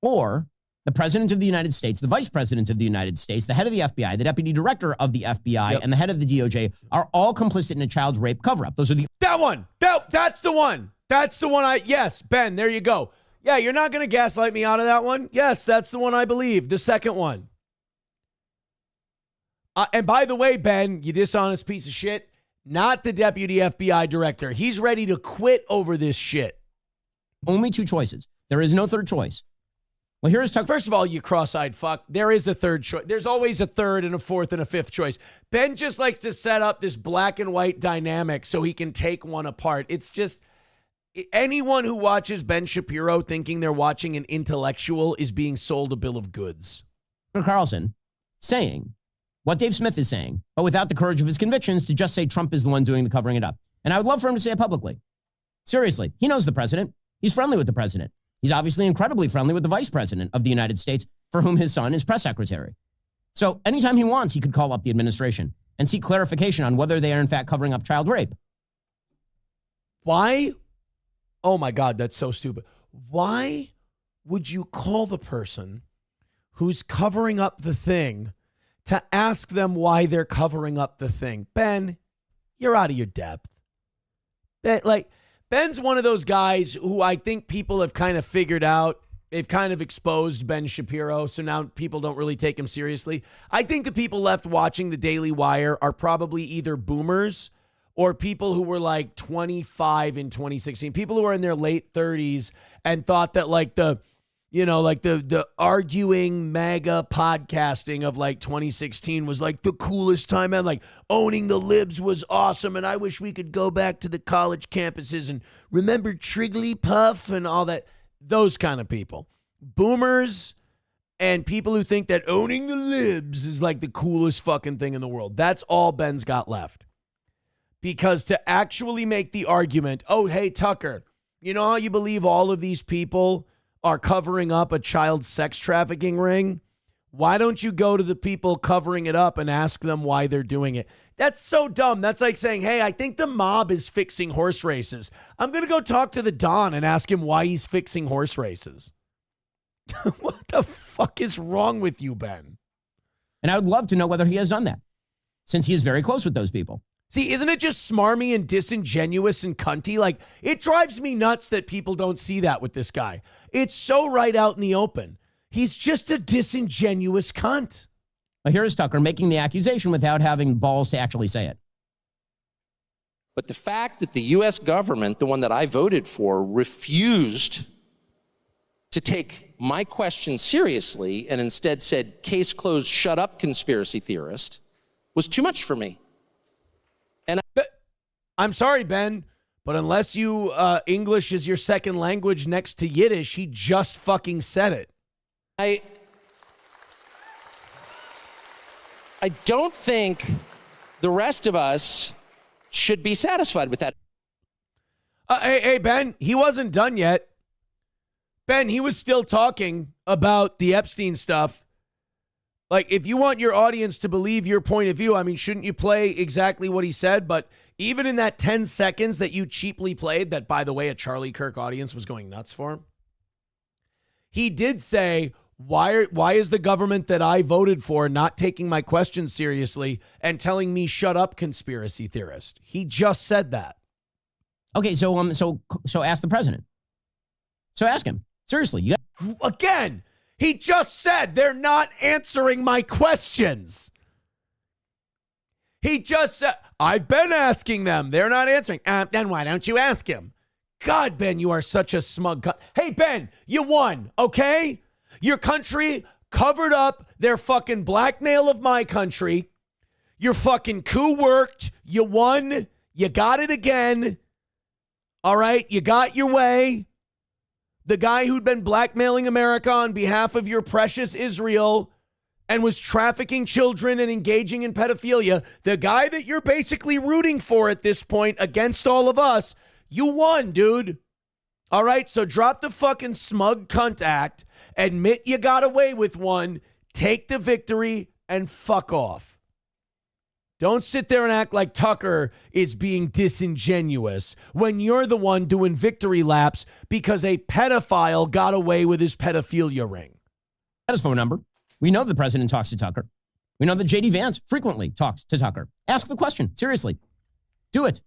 Or the president of the United States, the vice president of the United States, the head of the FBI, the deputy director of the FBI, and the head of the DOJ are all complicit in a child rape cover-up. Those are the... That one. That's the one. That's the one yes, Ben, there you go. Yeah, you're not going to gaslight me out of that one. Yes, that's the one I believe. The second one. And by the way, Ben, you dishonest piece of shit, not the deputy FBI director. He's ready to quit over this shit. Only two choices. There is no third choice. Well, here's Tucker. First of all, you cross-eyed fuck. There is a third choice. There's always a third and a fourth and a fifth choice. Ben just likes to set up this black and white dynamic so he can take one apart. It's just anyone who watches Ben Shapiro thinking they're watching an intellectual is being sold a bill of goods. Carlson saying what Dave Smith is saying, but without the courage of his convictions to just say Trump is the one doing the covering it up. And I would love for him to say it publicly. Seriously, he knows the president. He's friendly with the president. He's obviously incredibly friendly with the vice president of the United States, for whom his son is press secretary. So anytime he wants, he could call up the administration and seek clarification on whether they are in fact covering up child rape. Why? Oh my God, that's so stupid. Why would you call the person who's covering up the thing to ask them why they're covering up the thing? Ben, you're out of your depth. Ben's one of those guys who I think people have kind of figured out. They've kind of exposed Ben Shapiro, so now people don't really take him seriously. I think the people left watching the Daily Wire are probably either boomers or people who were like 25 in 2016, people who are in their late 30s and thought that like the arguing MAGA podcasting of like 2016 was like the coolest time, and like owning the libs was awesome, and I wish we could go back to the college campuses and remember Trigglypuff and all that. Those kind of people. Boomers and people who think that owning the libs is like the coolest fucking thing in the world. That's all Ben's got left. Because to actually make the argument, oh, hey, Tucker, you know how you believe all of these people are covering up a child sex trafficking ring? Why don't you go to the people covering it up and ask them why they're doing it? That's so dumb. That's like saying, hey, I think the mob is fixing horse races. I'm going to go talk to the Don and ask him why he's fixing horse races. What the fuck is wrong with you, Ben? And I would love to know whether he has done that, since he is very close with those people. See, isn't it just smarmy and disingenuous and cunty? Like, it drives me nuts that people don't see that with this guy. It's so right out in the open. He's just a disingenuous cunt. Well, here is Tucker making the accusation without having balls to actually say it. But the fact that the U.S. government, the one that I voted for, refused to take my question seriously and instead said, case closed, shut up, conspiracy theorist, was too much for me. I'm sorry, Ben, but unless you English is your second language next to Yiddish, he just fucking said it. I don't think the rest of us should be satisfied with that. Hey, Ben, he wasn't done yet. Ben, he was still talking about the Epstein stuff. Like, if you want your audience to believe your point of view, I mean, shouldn't you play exactly what he said? But even in that 10 seconds that you cheaply played, that, by the way, a Charlie Kirk audience was going nuts for him, he did say, why is the government that I voted for not taking my questions seriously and telling me shut up, conspiracy theorist? He just said that. Okay, so ask the president. So ask him. Seriously. Again, he just said they're not answering my questions. He just said, I've been asking them. They're not answering. Then why don't you ask him? God, Ben, you are such a smug cunt. Hey, Ben, you won, okay? Your country covered up their fucking blackmail of my country. Your fucking coup worked. You won. You got it again. All right? You got your way. The guy who'd been blackmailing America on behalf of your precious Israel and was trafficking children and engaging in pedophilia, the guy that you're basically rooting for at this point against all of us, you won, dude. All right? So drop the fucking smug cunt act. Admit you got away with one, take the victory, and fuck off. Don't sit there and act like Tucker is being disingenuous when you're the one doing victory laps because a pedophile got away with his pedophilia ring. That is phone number. We know the president talks to Tucker. We know that J.D. Vance frequently talks to Tucker. Ask the question. Seriously. Do it.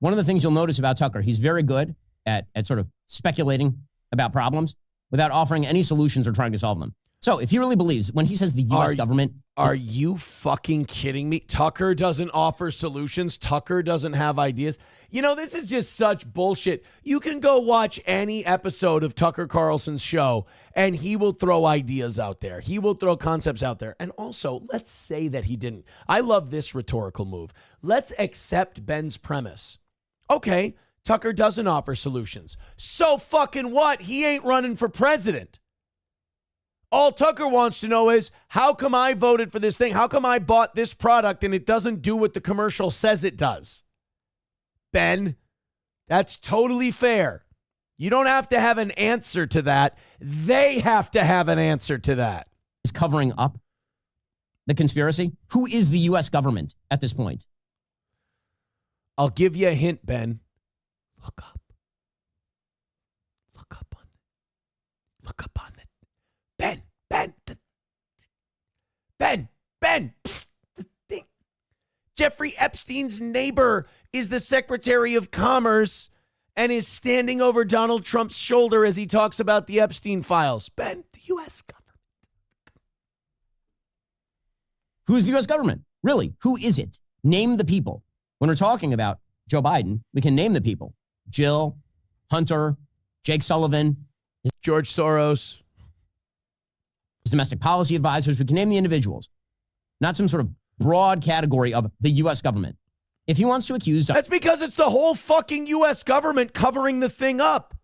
One of the things you'll notice about Tucker, he's very good at sort of speculating about problems without offering any solutions or trying to solve them. So if he really believes, when he says the U.S. government... Are you fucking kidding me? Tucker doesn't offer solutions. Tucker doesn't have ideas. You know, this is just such bullshit. You can go watch any episode of Tucker Carlson's show, and he will throw ideas out there. He will throw concepts out there. And also, let's say that he didn't. I love this rhetorical move. Let's accept Ben's premise. Okay, Tucker doesn't offer solutions. So fucking what? He ain't running for president. All Tucker wants to know is, how come I voted for this thing? How come I bought this product and it doesn't do what the commercial says it does? Ben, that's totally fair. You don't have to have an answer to that. They have to have an answer to that. Is covering up the conspiracy? Who is the U.S. government at this point? I'll give you a hint, Ben. Look up. Look up on it. Look up on it. Ben. Psst, the thing. Jeffrey Epstein's neighbor is the Secretary of Commerce and is standing over Donald Trump's shoulder as he talks about the Epstein files. Ben, the U.S. government. Who's the U.S. government? Really, who is it? Name the people. When we're talking about Joe Biden, we can name the people. Jill, Hunter, Jake Sullivan, George Soros, his domestic policy advisors. We can name the individuals, not some sort of broad category of the U.S. government. If he wants to accuse That's because it's the whole fucking U.S. government covering the thing up.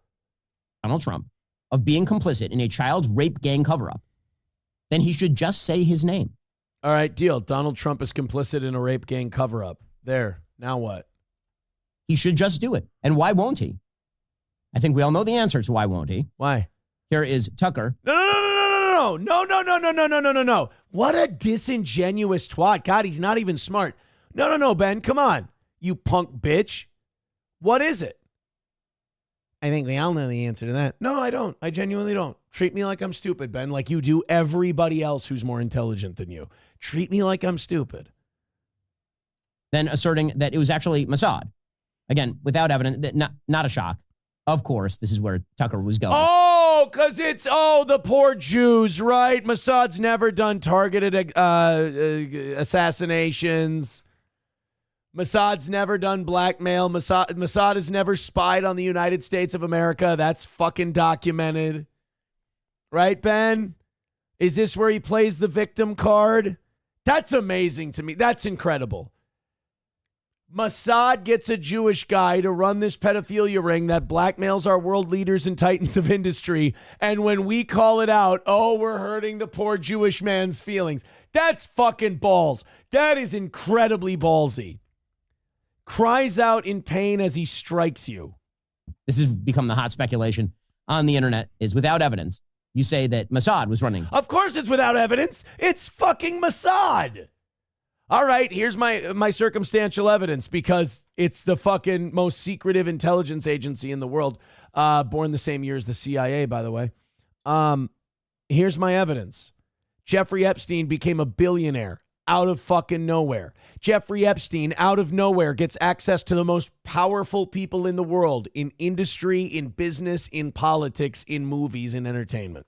Donald Trump of being complicit in a child rape gang cover-up, then he should just say his name. All right, deal. Donald Trump is complicit in a rape gang cover-up. There. Now what? He should just do it. And why won't he? I think we all know the answer to why won't he. Why? Here is Tucker. No. What a disingenuous twat. God, he's not even smart. No, Ben. Come on, you punk bitch. What is it? I think we all know the answer to that. No, I don't. I genuinely don't. Treat me like I'm stupid, Ben, like you do everybody else who's more intelligent than you. Treat me like I'm stupid. Then asserting that it was actually Mossad. Again, without evidence, that not a shock. Of course, this is where Tucker was going. Oh, because it's, the poor Jews, right? Mossad's never done targeted assassinations. Mossad's never done blackmail. Mossad has never spied on the United States of America. That's fucking documented. Right, Ben? Is this where he plays the victim card? That's amazing to me. That's incredible. Mossad gets a Jewish guy to run this pedophilia ring that blackmails our world leaders and titans of industry. And when we call it out, we're hurting the poor Jewish man's feelings. That's fucking balls. That is incredibly ballsy. Cries out in pain as he strikes you. This has become the hot speculation on the internet is without evidence. You say that Mossad was running. Of course it's without evidence. It's fucking Mossad. All right, here's my circumstantial evidence because it's the fucking most secretive intelligence agency in the world, born the same year as the CIA, by the way. Here's my evidence. Jeffrey Epstein became a billionaire out of fucking nowhere. Jeffrey Epstein, out of nowhere, gets access to the most powerful people in the world in industry, in business, in politics, in movies, in entertainment.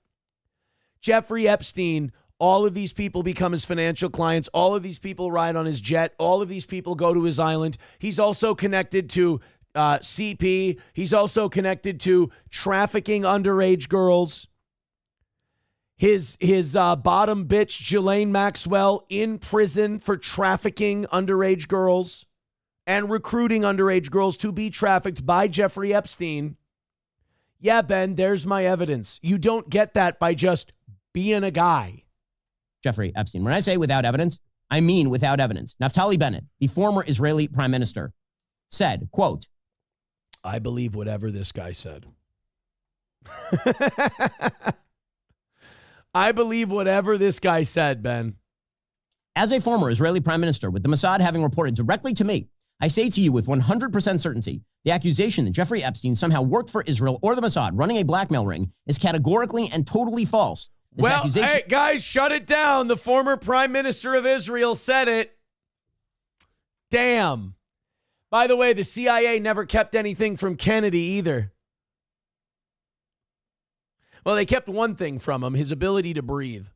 Jeffrey Epstein, all of these people become his financial clients. All of these people ride on his jet. All of these people go to his island. He's also connected to CP. He's also connected to trafficking underage girls. His bottom bitch, Ghislaine Maxwell, in prison for trafficking underage girls and recruiting underage girls to be trafficked by Jeffrey Epstein. Yeah, Ben, there's my evidence. You don't get that by just being a guy. Jeffrey Epstein. When I say without evidence, I mean without evidence. Naftali Bennett, the former Israeli prime minister, said, quote, I believe whatever this guy said. I believe whatever this guy said, Ben. As a former Israeli prime minister, with the Mossad having reported directly to me, I say to you with 100% certainty, the accusation that Jeffrey Epstein somehow worked for Israel or the Mossad running a blackmail ring is categorically and totally false. Hey, guys, shut it down. The former prime minister of Israel said it. Damn. By the way, the CIA never kept anything from Kennedy either. Well, they kept one thing from him, his ability to breathe.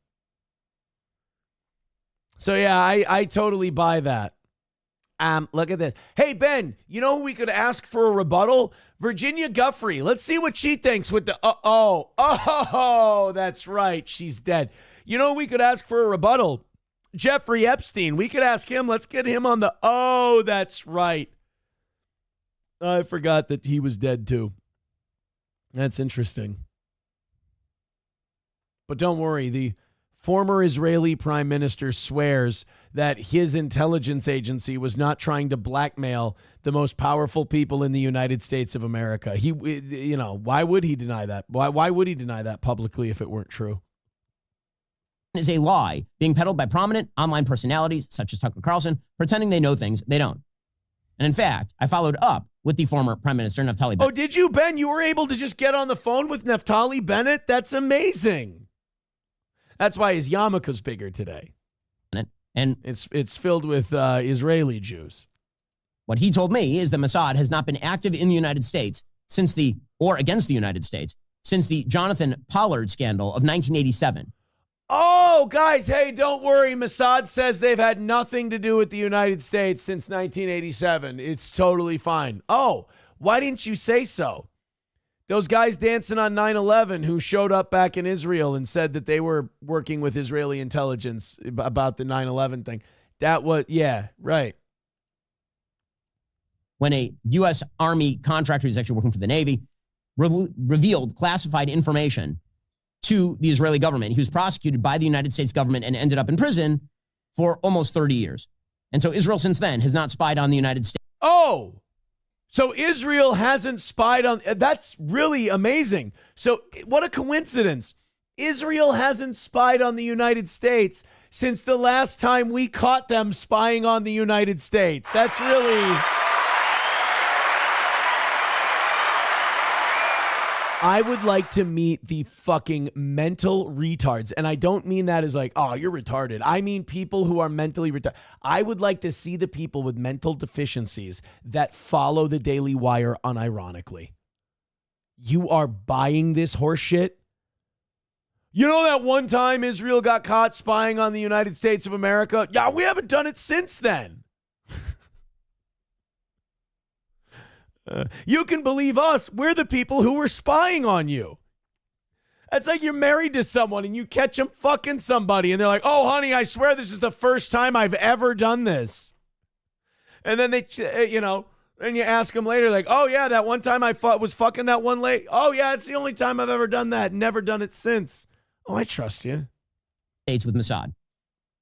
So, yeah, I totally buy that. Look at this. Hey, Ben, you know who we could ask for a rebuttal? Virginia Giuffre. Let's see what she thinks with the that's right. She's dead. You know who we could ask for a rebuttal? Jeffrey Epstein. We could ask him. Let's get him on the that's right. I forgot that he was dead too. That's interesting. But don't worry, the Former Israeli Prime Minister swears that his intelligence agency was not trying to blackmail the most powerful people in the United States of America. Why would he deny that? Why would he deny that publicly if it weren't true? Is a lie being peddled by prominent online personalities such as Tucker Carlson, pretending they know things they don't. And in fact, I followed up with the former Prime Minister, Naftali Bennett. Oh, did you, Ben? You were able to just get on the phone with Naftali Bennett? That's amazing. That's why his yarmulke's bigger today. And it's filled with Israeli Jews. What he told me is that Mossad has not been active in the United States against the United States since the Jonathan Pollard scandal of 1987. Oh, guys, hey, don't worry. Mossad says they've had nothing to do with the United States since 1987. It's totally fine. Oh, why didn't you say so? Those guys dancing on 9/11 who showed up back in Israel and said that they were working with Israeli intelligence about the 9/11 thing. Yeah, right. When a U.S. Army contractor who's actually working for the Navy revealed classified information to the Israeli government. He was prosecuted by the United States government and ended up in prison for almost 30 years. And so Israel since then has not spied on the United States. Oh, so Israel hasn't spied on, that's really amazing. So what a coincidence. Israel hasn't spied on the United States since the last time we caught them spying on the United States. That's really... I would like to meet the fucking mental retards. And I don't mean that as like, oh, you're retarded. I mean people who are mentally retarded. I would like to see the people with mental deficiencies that follow the Daily Wire unironically. You are buying this horse shit? You know that one time Israel got caught spying on the United States of America? Yeah, we haven't done it since then. You can believe us. We're the people who were spying on you. It's like you're married to someone and you catch them fucking somebody and they're like, oh, honey, I swear this is the first time I've ever done this. And then they, and you ask them later, like, oh, yeah, that one time I was fucking that one lady. Oh, yeah, it's the only time I've ever done that. Never done it since. Oh, I trust you. States with Mossad.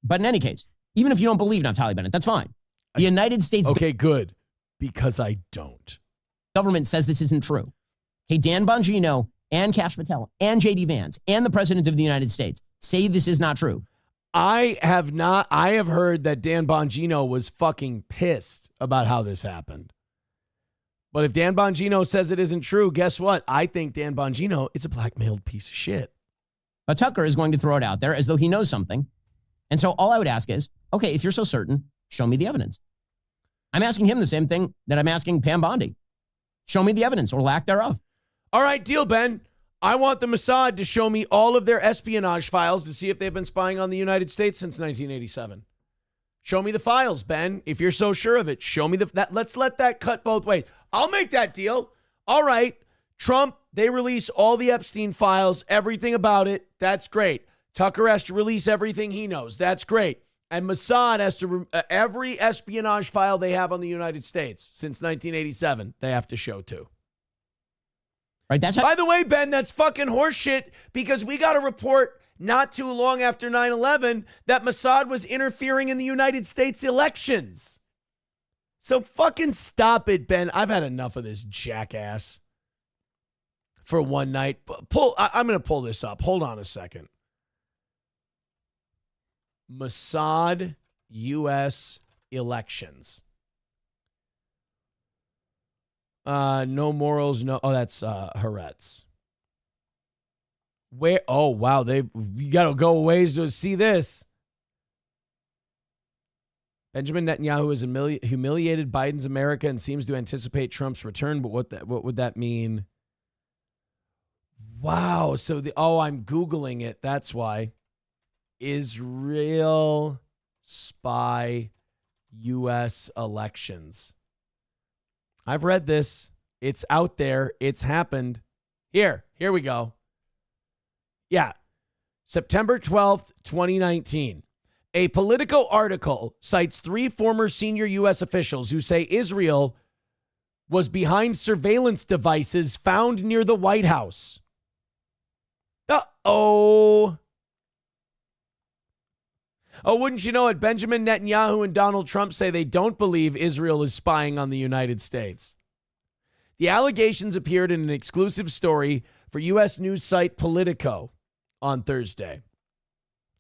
But in any case, even if you don't believe Naftali Bennett, that's fine. The United States... Okay, good. Because I don't. Government says this isn't true. Okay, Dan Bongino and Kash Patel and J.D. Vance and the President of the United States say this is not true. I have heard that Dan Bongino was fucking pissed about how this happened. But if Dan Bongino says it isn't true, guess what? I think Dan Bongino is a blackmailed piece of shit. But Tucker is going to throw it out there as though he knows something. And so all I would ask is, okay, if you're so certain, show me the evidence. I'm asking him the same thing that I'm asking Pam Bondi. Show me the evidence or lack thereof. All right, deal, Ben. I want the Mossad to show me all of their espionage files to see if they've been spying on the United States since 1987. Show me the files, Ben. If you're so sure of it, show me that. Let's let that cut both ways. I'll make that deal. All right. Trump, they release all the Epstein files, everything about it. That's great. Tucker has to release everything he knows. That's great. And Mossad has to, every espionage file they have on the United States since 1987, they have to show too. Right, By the way, Ben, that's fucking horseshit because we got a report not too long after 9/11 that Mossad was interfering in the United States elections. So fucking stop it, Ben. I've had enough of this jackass for one night. I'm going to pull this up. Hold on a second. Mossad U.S. elections. No morals, no. Oh, that's Haaretz. Where? Oh, wow. You got to go a ways to see this. Benjamin Netanyahu has humiliated Biden's America and seems to anticipate Trump's return. But what would that mean? Wow. So I'm Googling it. That's why. Israel spy U.S. elections. I've read this. It's out there. It's happened. Here we go. Yeah. September 12th, 2019. A Politico article cites 3 former senior U.S. officials who say Israel was behind surveillance devices found near the White House. Uh-oh. Oh, wouldn't you know it? Benjamin Netanyahu and Donald Trump say they don't believe Israel is spying on the United States. The allegations appeared in an exclusive story for U.S. news site Politico on Thursday.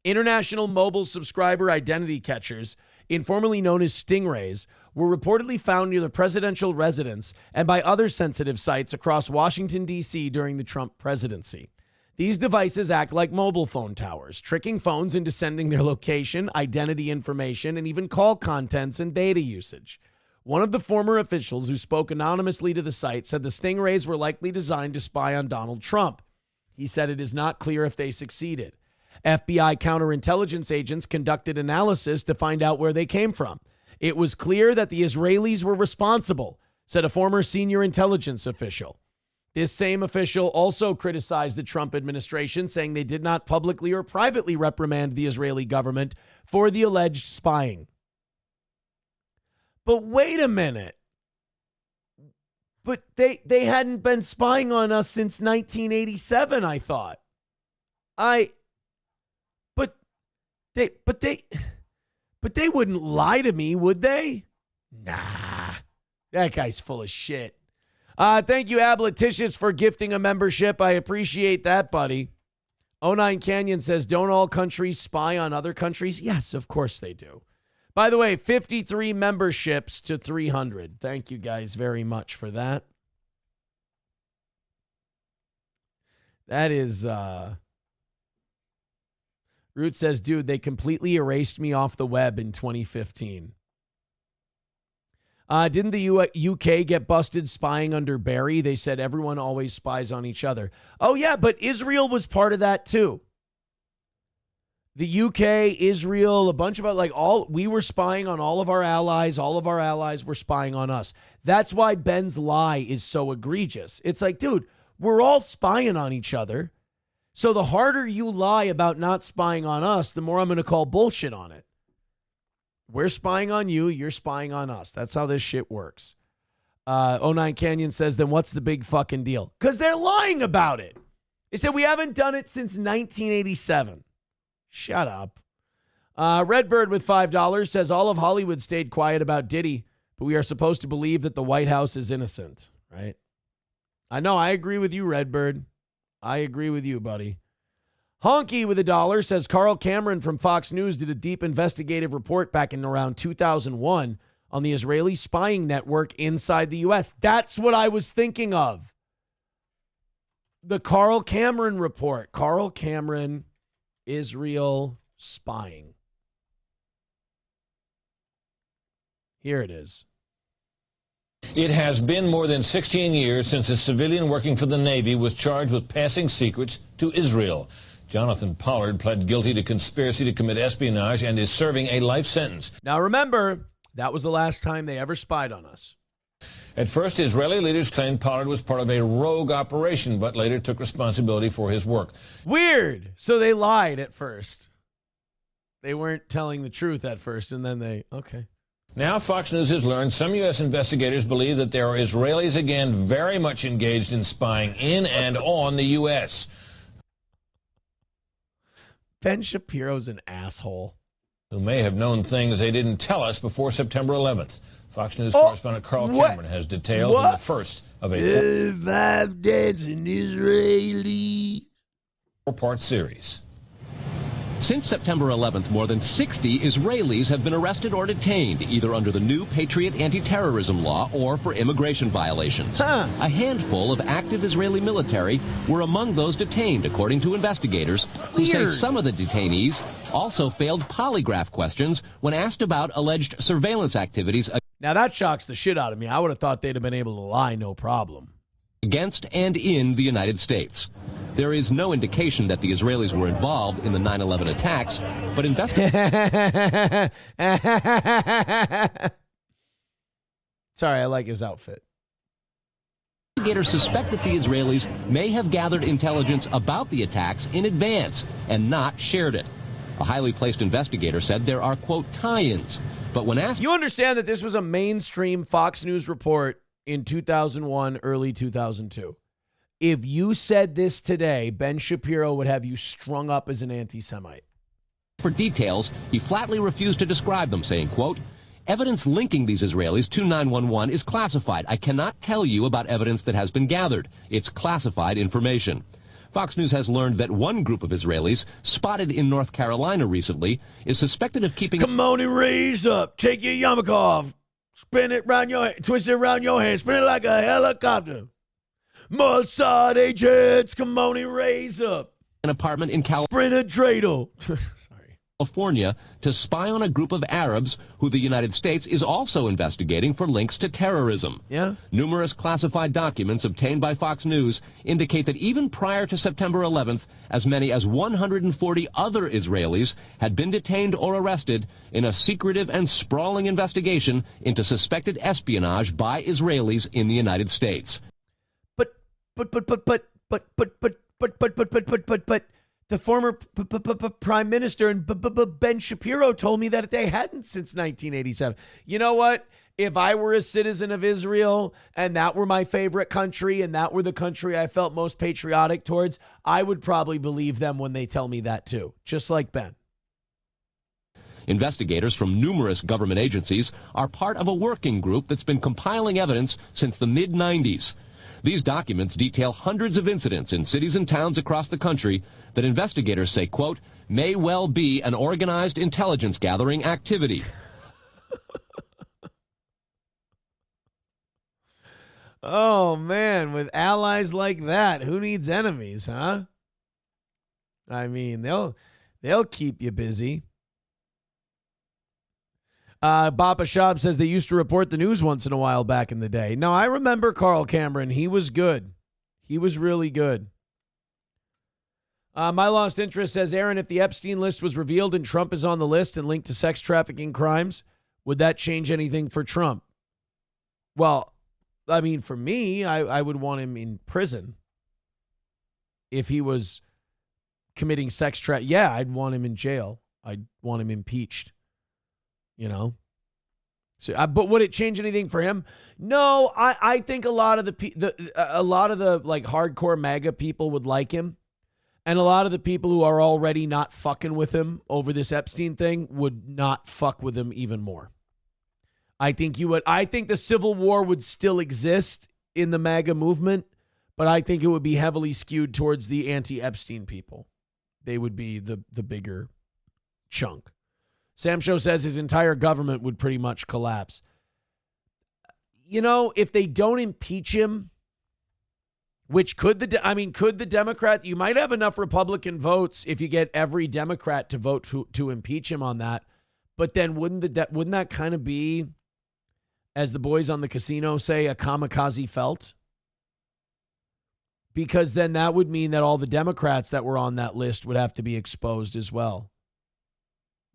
International mobile subscriber identity catchers, informally known as stingrays, were reportedly found near the presidential residence and by other sensitive sites across Washington, D.C. during the Trump presidency. These devices act like mobile phone towers, tricking phones into sending their location, identity information, and even call contents and data usage. One of the former officials who spoke anonymously to the site said the stingrays were likely designed to spy on Donald Trump. He said it is not clear if they succeeded. FBI counterintelligence agents conducted analysis to find out where they came from. It was clear that the Israelis were responsible, said a former senior intelligence official. This same official also criticized the Trump administration, saying they did not publicly or privately reprimand the Israeli government for the alleged spying. But wait a minute. But they hadn't been spying on us since 1987, I thought. But they wouldn't lie to me, would they? Nah. That guy's full of shit. Thank you, Abletitious, for gifting a membership. I appreciate that, buddy. 09 Canyon says, don't all countries spy on other countries? Yes, of course they do. By the way, 53 memberships to 300. Thank you guys very much for that. That is, Root says, dude, they completely erased me off the web in 2015. Didn't the UK get busted spying under Barry? They said everyone always spies on each other. Oh, yeah, but Israel was part of that, too. The UK, Israel, a bunch of we were spying on all of our allies. All of our allies were spying on us. That's why Ben's lie is so egregious. It's like, dude, we're all spying on each other. So the harder you lie about not spying on us, the more I'm going to call bullshit on it. We're spying on you. You're spying on us. That's how this shit works. 09 Canyon says, then what's the big fucking deal? Because they're lying about it. They said we haven't done it since 1987. Shut up. Redbird with $5 says all of Hollywood stayed quiet about Diddy, but we are supposed to believe that the White House is innocent, right? I know. I agree with you, Redbird. I agree with you, buddy. Honky with $1 says Carl Cameron from Fox News did a deep investigative report back in around 2001 on the Israeli spying network inside the U.S. That's what I was thinking of. The Carl Cameron report. Carl Cameron, Israel spying. Here it is. It has been more than 16 years since a civilian working for the Navy was charged with passing secrets to Israel. Jonathan Pollard pled guilty to conspiracy to commit espionage and is serving a life sentence. Now remember, that was the last time they ever spied on us. At first, Israeli leaders claimed Pollard was part of a rogue operation, but later took responsibility for his work. Weird. So they lied at first. They weren't telling the truth at first, and then okay. Now Fox News has learned some U.S. investigators believe that there are Israelis again very much engaged in spying in and on the U.S. Ben Shapiro's an asshole. Who may have known things they didn't tell us before September 11th. Fox News correspondent Carl Cameron has details in the first of a five dancing Israeli four-part series. Since September 11th, more than 60 Israelis have been arrested or detained, either under the new Patriot anti-terrorism law or for immigration violations. A handful of active Israeli military were among those detained, according to investigators, who say some of the detainees also failed polygraph questions when asked about alleged surveillance activities. Now that shocks the shit out of me. I would have thought they'd have been able to lie, no problem. Against and in the United States. There is no indication that the Israelis were involved in the 9/11 attacks, but Sorry, I like his outfit. Investigators suspect that the Israelis may have gathered intelligence about the attacks in advance and not shared it. A highly placed investigator said there are, quote, tie-ins. But when asked... You understand that this was a mainstream Fox News report in 2001, early 2002. If you said this today, Ben Shapiro would have you strung up as an anti-Semite. For details, he flatly refused to describe them, saying, quote, evidence linking these Israelis to 911 is classified. I cannot tell you about evidence that has been gathered. It's classified information. Fox News has learned that one group of Israelis spotted in North Carolina recently is suspected of keeping... Come on and raise up. Take your yarmulke off. Spin it around your hand. Twist it around your hand. Spin it like a helicopter. Mossad agents, come on and raise up. An apartment in Sprint a dreidel. California to spy on a group of Arabs who the United States is also investigating for links to terrorism. Yeah. Numerous classified documents obtained by Fox News indicate that even prior to September 11th, as many as 140 other Israelis had been detained or arrested in a secretive and sprawling investigation into suspected espionage by Israelis in the United States. But the former prime minister and Ben Shapiro told me that they hadn't since 1987. You know what? If I were a citizen of Israel and that were my favorite country and that were the country I felt most patriotic towards, I would probably believe them when they tell me that too, just like Ben. Investigators from numerous government agencies are part of a working group that's been compiling evidence since the mid-90s. These documents detail hundreds of incidents in cities and towns across the country that investigators say, quote, may well be an organized intelligence gathering activity. Oh, man, with allies like that, who needs enemies, huh? I mean, they'll keep you busy. Bappa Shab says they used to report the news once in a while back in the day. No, I remember Carl Cameron. He was good. He was really good. My Lost Interest says, Aaron, if the Epstein list was revealed and Trump is on the list and linked to sex trafficking crimes, would that change anything for Trump? Well, I mean, for me, I would want him in prison. If he was committing sex trafficking, yeah, I'd want him in jail. I'd want him impeached. You know, so but would it change anything for him? No, I think a lot of the like hardcore MAGA people would like him, and a lot of the people who are already not fucking with him over this Epstein thing would not fuck with him even more. I think the Civil War would still exist in the MAGA movement, but I think it would be heavily skewed towards the anti-Epstein people. They would be the bigger chunk. Sam Show says his entire government would pretty much collapse. You know, if they don't impeach him, which could the Democrat, you might have enough Republican votes if you get every Democrat to vote to impeach him on that. But then wouldn't that kind of be, as the boys on the casino say, a kamikaze felt? Because then that would mean that all the Democrats that were on that list would have to be exposed as well.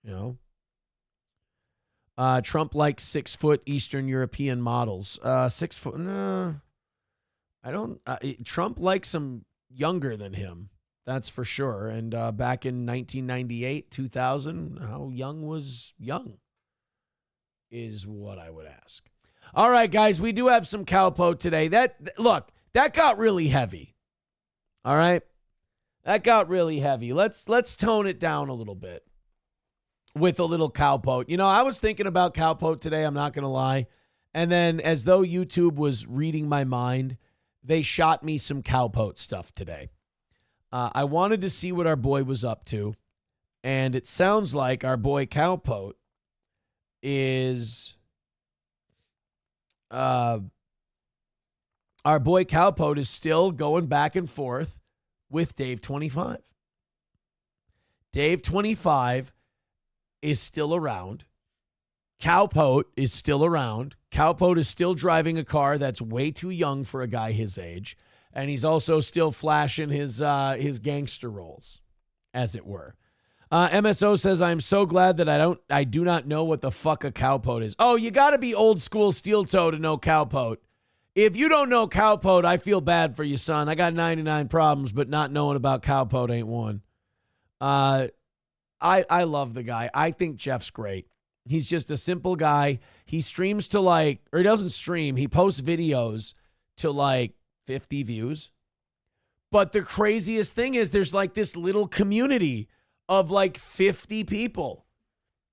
You know? Trump likes 6-foot Eastern European models. 6 foot, no. I don't. Trump likes some younger than him. That's for sure. And back in 1998, 2000, how young was young? Is what I would ask. All right, guys, we do have some Cowpot today. That got really heavy. All right, that got really heavy. Let's tone it down a little bit with a little Cowpot. You know, I was thinking about Cowpot today, I'm not going to lie. And then as though YouTube was reading my mind, they shot me some Cowpot stuff today. I wanted to see what our boy was up to. And it sounds like our boy Cowpot is... our boy Cowpot is still going back and forth with Dave 25. Dave 25 is still around. Cowpot is still around. Cowpot is still driving a car that's way too young for a guy his age. And he's also still flashing his gangster roles, as it were. MSO says, I'm so glad that I do not know what the fuck a Cowpot is. Oh, you got to be old school steel toe to know Cowpot. If you don't know Cowpot, I feel bad for you, son. I got 99 problems, but not knowing about Cowpot ain't one. I love the guy. I think Jeff's great. He's just a simple guy. He streams to or he doesn't stream. He posts videos to 50 views. But the craziest thing is there's this little community of like 50 people.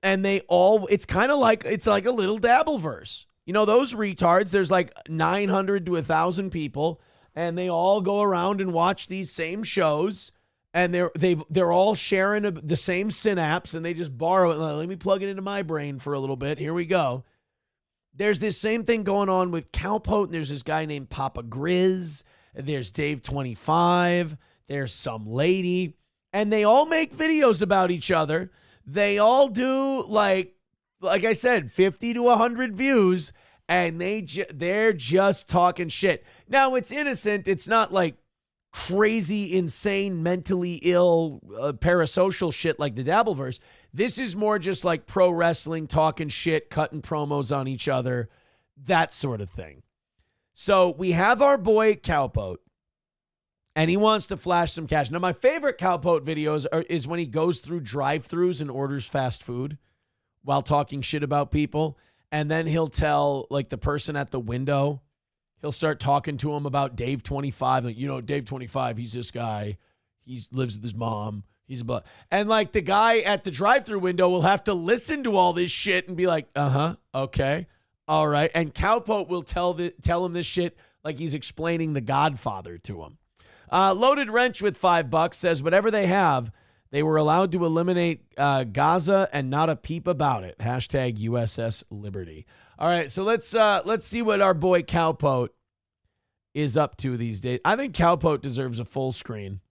And it's kind of like, it's like a little Dabbleverse. You know, those retards, there's like 900 to 1,000 people, and they all go around and watch these same shows, and they're all sharing the same synapse, and they just borrow it. Let me plug it into my brain for a little bit. Here we go. There's this same thing going on with Cowpot, and there's this guy named Papa Grizz. There's Dave 25. There's some lady, and they all make videos about each other. They all do, like I said, 50 to 100 views, and they're just talking shit. Now, it's innocent. It's not like crazy, insane, mentally ill, parasocial shit like the Dabbleverse. This is more just like pro wrestling, talking shit, cutting promos on each other, that sort of thing. So we have our boy Cowpot, and he wants to flash some cash. Now, my favorite Cowpot videos is when he goes through drive-thrus and orders fast food while talking shit about people. And then he'll tell, like, the person at the window, he'll start talking to him about Dave 25. Like, you know, Dave 25, he's this guy. He lives with his mom. He's a butt. And, like, the guy at the drive-thru window will have to listen to all this shit and be like, okay, all right. And Cowpot will tell him this shit like he's explaining The Godfather to him. Loaded Wrench with $5 says, whatever they have, they were allowed to eliminate Gaza and not a peep about it. Hashtag USS Liberty. All right, so let's see what our boy Cowpot is up to these days. I think Cowpot deserves a full screen.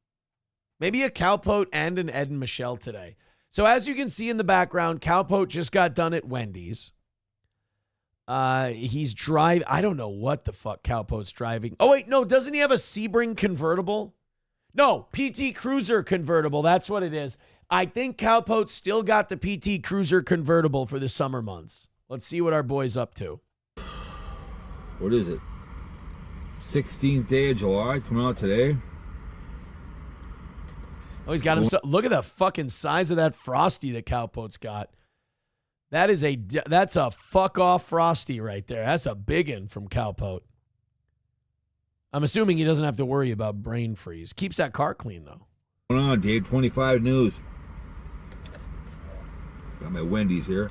Maybe a Cowpot and an Ed and Michelle today. So as you can see in the background, Cowpot just got done at Wendy's. He's driving. I don't know what the fuck Cowpot's driving. Oh, wait, no. Doesn't he have a Sebring convertible? No, PT Cruiser convertible. That's what it is. I think Cowpot still got the PT Cruiser convertible for the summer months. Let's see what our boy's up to. What is it? 16th day of July, coming out today. Oh, he's got himself. Look at the fucking size of that Frosty that Cowpot's got. That's a fuck off Frosty right there. That's a big one from Cowpot. I'm assuming he doesn't have to worry about brain freeze. Keeps that car clean, though. What's going on, Dave? 25 News. Got my Wendy's here.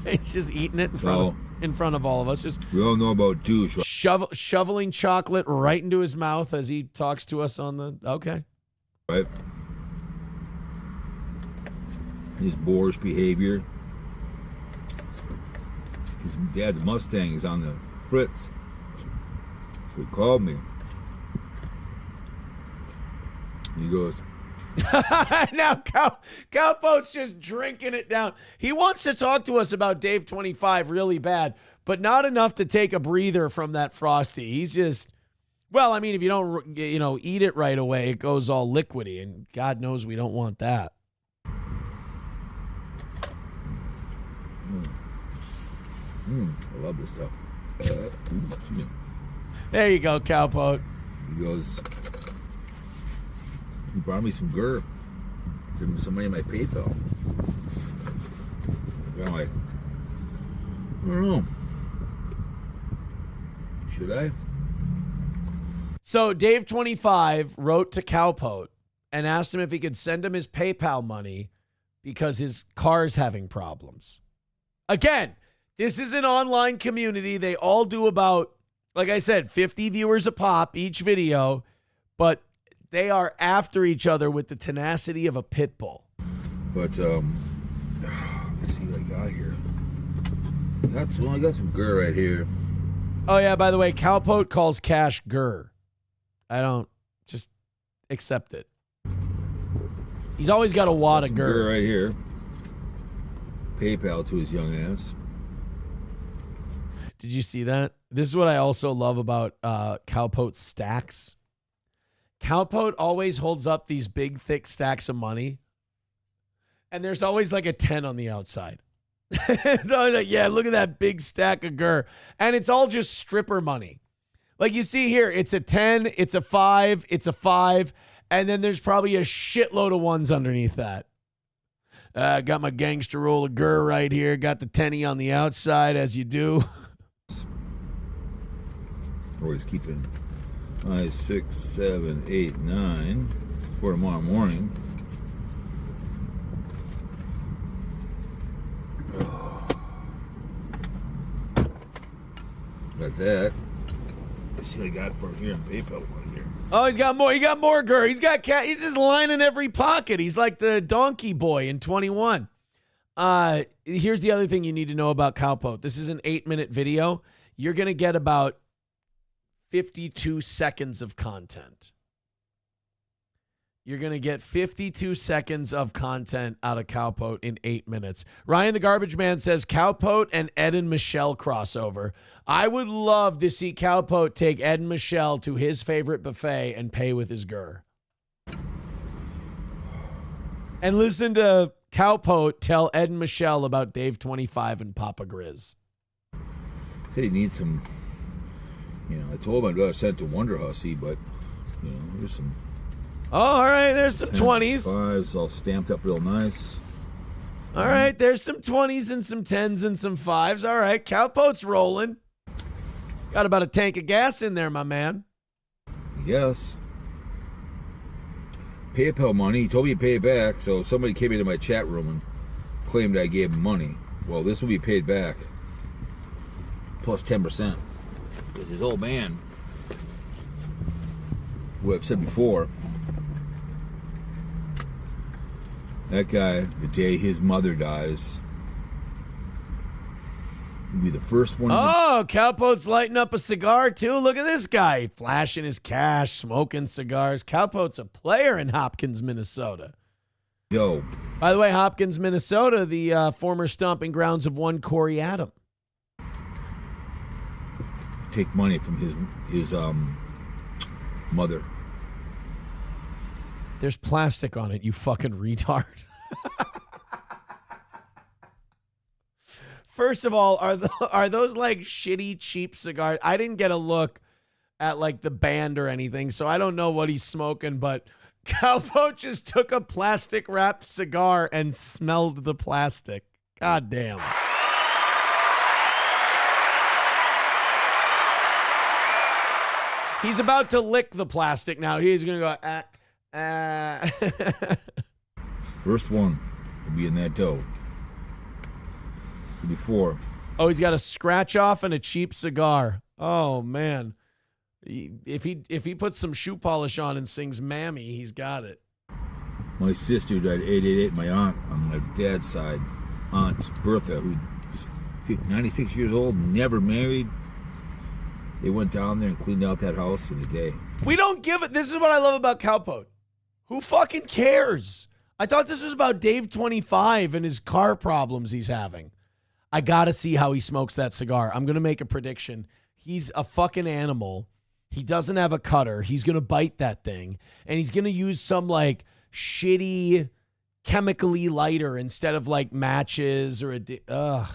He's just eating it in front of all of us. Just we all know about douche. Shoveling chocolate right into his mouth as he talks to us on the... Okay. Right. His boorish behavior. His dad's Mustang is on the fritz. So he called me. He goes... Now Cowpot's just drinking it down. He wants to talk to us about Dave 25 really bad, but not enough to take a breather from that Frosty. He's just... Well, I mean, if you don't, eat it right away, it goes all liquidy, and God knows we don't want that. I love this stuff. There you go, Cowpot. He goes, he brought me some Gur. Give him some money in my PayPal. I'm like, I don't know. Should I? So Dave 25 wrote to Cowpot and asked him if he could send him his PayPal money because his car's having problems. Again, this is an online community. They all do about, like I said, 50 viewers a pop each video, but they are after each other with the tenacity of a pit bull. But, let's see what I got here. I got some Gur right here. Oh, yeah, by the way, Cowpot calls cash Gur. I don't, just accept it. He's always got a wad of Gur. Right here. PayPal to his young ass. Did you see that? This is what I also love about Cowpot stacks. Cowpot always holds up these big, thick stacks of money, and there's always like a 10 on the outside. It's always like, yeah, look at that big stack of Gur. And it's all just stripper money. Like you see here, it's a 10, it's a 5, it's a 5, and then there's probably a shitload of ones underneath that. Got my gangster roll of Gur right here. Got the 10 on the outside, as you do. Always keeping 5, 6, 7, 8, 9 for tomorrow morning. Got that. Let's see what I got for here in PayPal one here. Oh, he's got more. He got more Gurr. He's got cat. He's just lining every pocket. He's like the donkey boy in 21. Here's the other thing you need to know about Cowpot. This is an 8-minute video. You're going to get about 52 seconds of content. You're going to get 52 seconds of content out of Cowpot in 8 minutes. Ryan the Garbage Man says Cowpot and Ed and Michelle crossover. I would love to see Cowpot take Ed and Michelle to his favorite buffet and pay with his Gurr. And listen to Cowpot tell Ed and Michelle about Dave 25 and Papa Grizz. Said he needs some, I told him I'd rather send it to Wonder Hussy, but, there's some. Oh, all right, there's some 20s. 5s all stamped up real nice. All right, there's some 20s and some 10s and some 5s. All right, Cowpot's rolling. Got about a tank of gas in there, my man. Yes. PayPal money. He told me to pay it back, so somebody came into my chat room and claimed I gave him money. Well, this will be paid back. Plus 10%. Because his old man, who I've said before, that guy, the day his mother dies, will be the first one. Oh, Cowpot's lighting up a cigar, too. Look at this guy. Flashing his cash, smoking cigars. Cowpot's a player in Hopkins, Minnesota. Yo. By the way, Hopkins, Minnesota, the former stomping grounds of one Corey Adam. Take money from his mother. There's plastic on it, you fucking retard. First of all, are those like shitty, cheap cigars? I didn't get a look at like the band or anything, so I don't know what he's smoking, but Cowpot just took a plastic wrapped cigar and smelled the plastic. God damn. He's about to lick the plastic now. He's going to go, First one will be in that dough. Before. Oh, he's got a scratch off and a cheap cigar. Oh, man. If he puts some shoe polish on and sings Mammy, he's got it. My sister died 888. My aunt on my dad's side, Aunt Bertha, who was 96 years old, never married. They went down there and cleaned out that house in a day. We don't give it. This is what I love about Cowpot. Who fucking cares? I thought this was about Dave 25 and his car problems he's having. I got to see how he smokes that cigar. I'm going to make a prediction. He's a fucking animal. He doesn't have a cutter. He's going to bite that thing. And he's going to use some like shitty chemically lighter instead of like matches or ugh.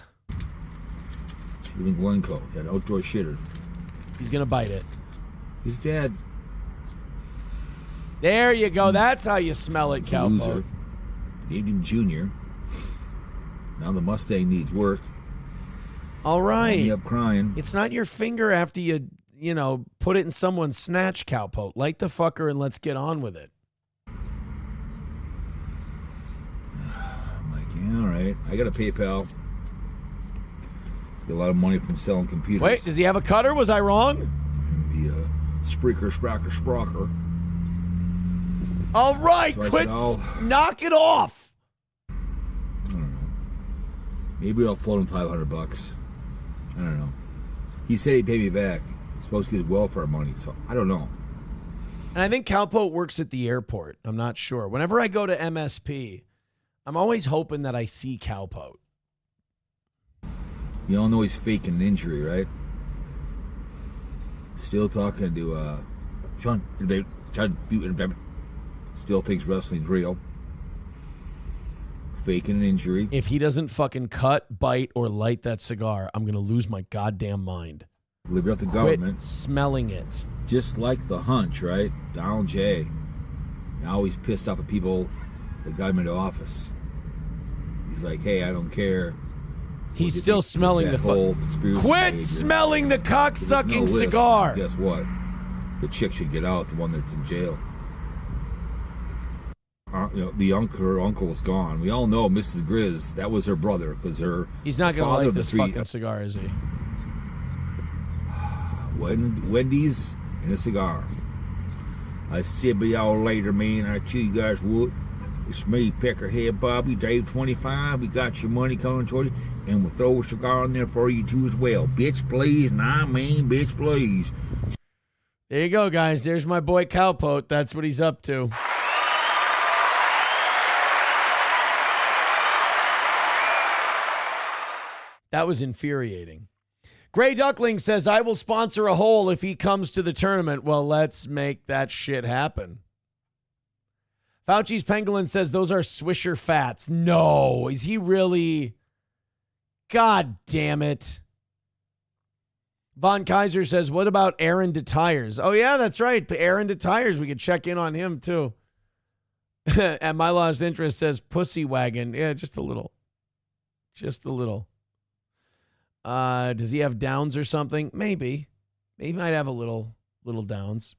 Even Glencoe had an outdoor shitter. He's going to bite it. His dad. There you go. That's how you smell it, Cowpot. Named him Junior. Now the Mustang needs work. All right. Me up crying. It's not your finger after you put it in someone's snatch, Cowpot. Light the fucker and let's get on with it. I'm like, yeah, all right. I got a PayPal. Get a lot of money from selling computers. Wait, does he have a cutter? Was I wrong? The Sprocker. All right, so quit. Knock it off. I don't know. Maybe I'll float him $500. I don't know. He said he'd pay me back. He's supposed to get welfare money, so I don't know. And I think Cowpot works at the airport. I'm not sure. Whenever I go to MSP, I'm always hoping that I see Cowpot. You all know he's faking an injury, right? Still talking to Sean. Still thinks wrestling's real. Faking an injury. If he doesn't fucking cut, bite, or light that cigar, I'm going to lose my goddamn mind. Living up the government. Quit smelling it. Just like the hunch, right? Donald J. Now he's pissed off at people that got him into office. He's like, hey, I don't care. He's still smelling the Quit smelling the cock-sucking cigar. Guess what? The chick should get out, the one that's in jail. The uncle is gone. We all know Mrs. Grizz, that was her brother, because her. He's not going to light this fucking cigar, is he? Wendy's and a cigar. I see y'all later, man. I chew you guys wood. It's me, Peckerhead Bobby, Dave 25. We got your money coming toward you, and we'll throw a cigar in there for you too as well. Bitch, please, and I mean bitch, please. There you go, guys. There's my boy Cowpot. That's what he's up to. That was infuriating. Gray Duckling says, I will sponsor a hole if he comes to the tournament. Well, let's make that shit happen. Fauci's Pangolin says, those are Swisher Fats. No, is he really? God damn it. Von Kaiser says, what about Aaron DeTires? Oh, yeah, that's right. Aaron DeTires, we could check in on him, too. And My Lost Interest says, Pussy Wagon. Yeah, just a little. Just a little. Does he have downs or something? Maybe. He might have a little downs.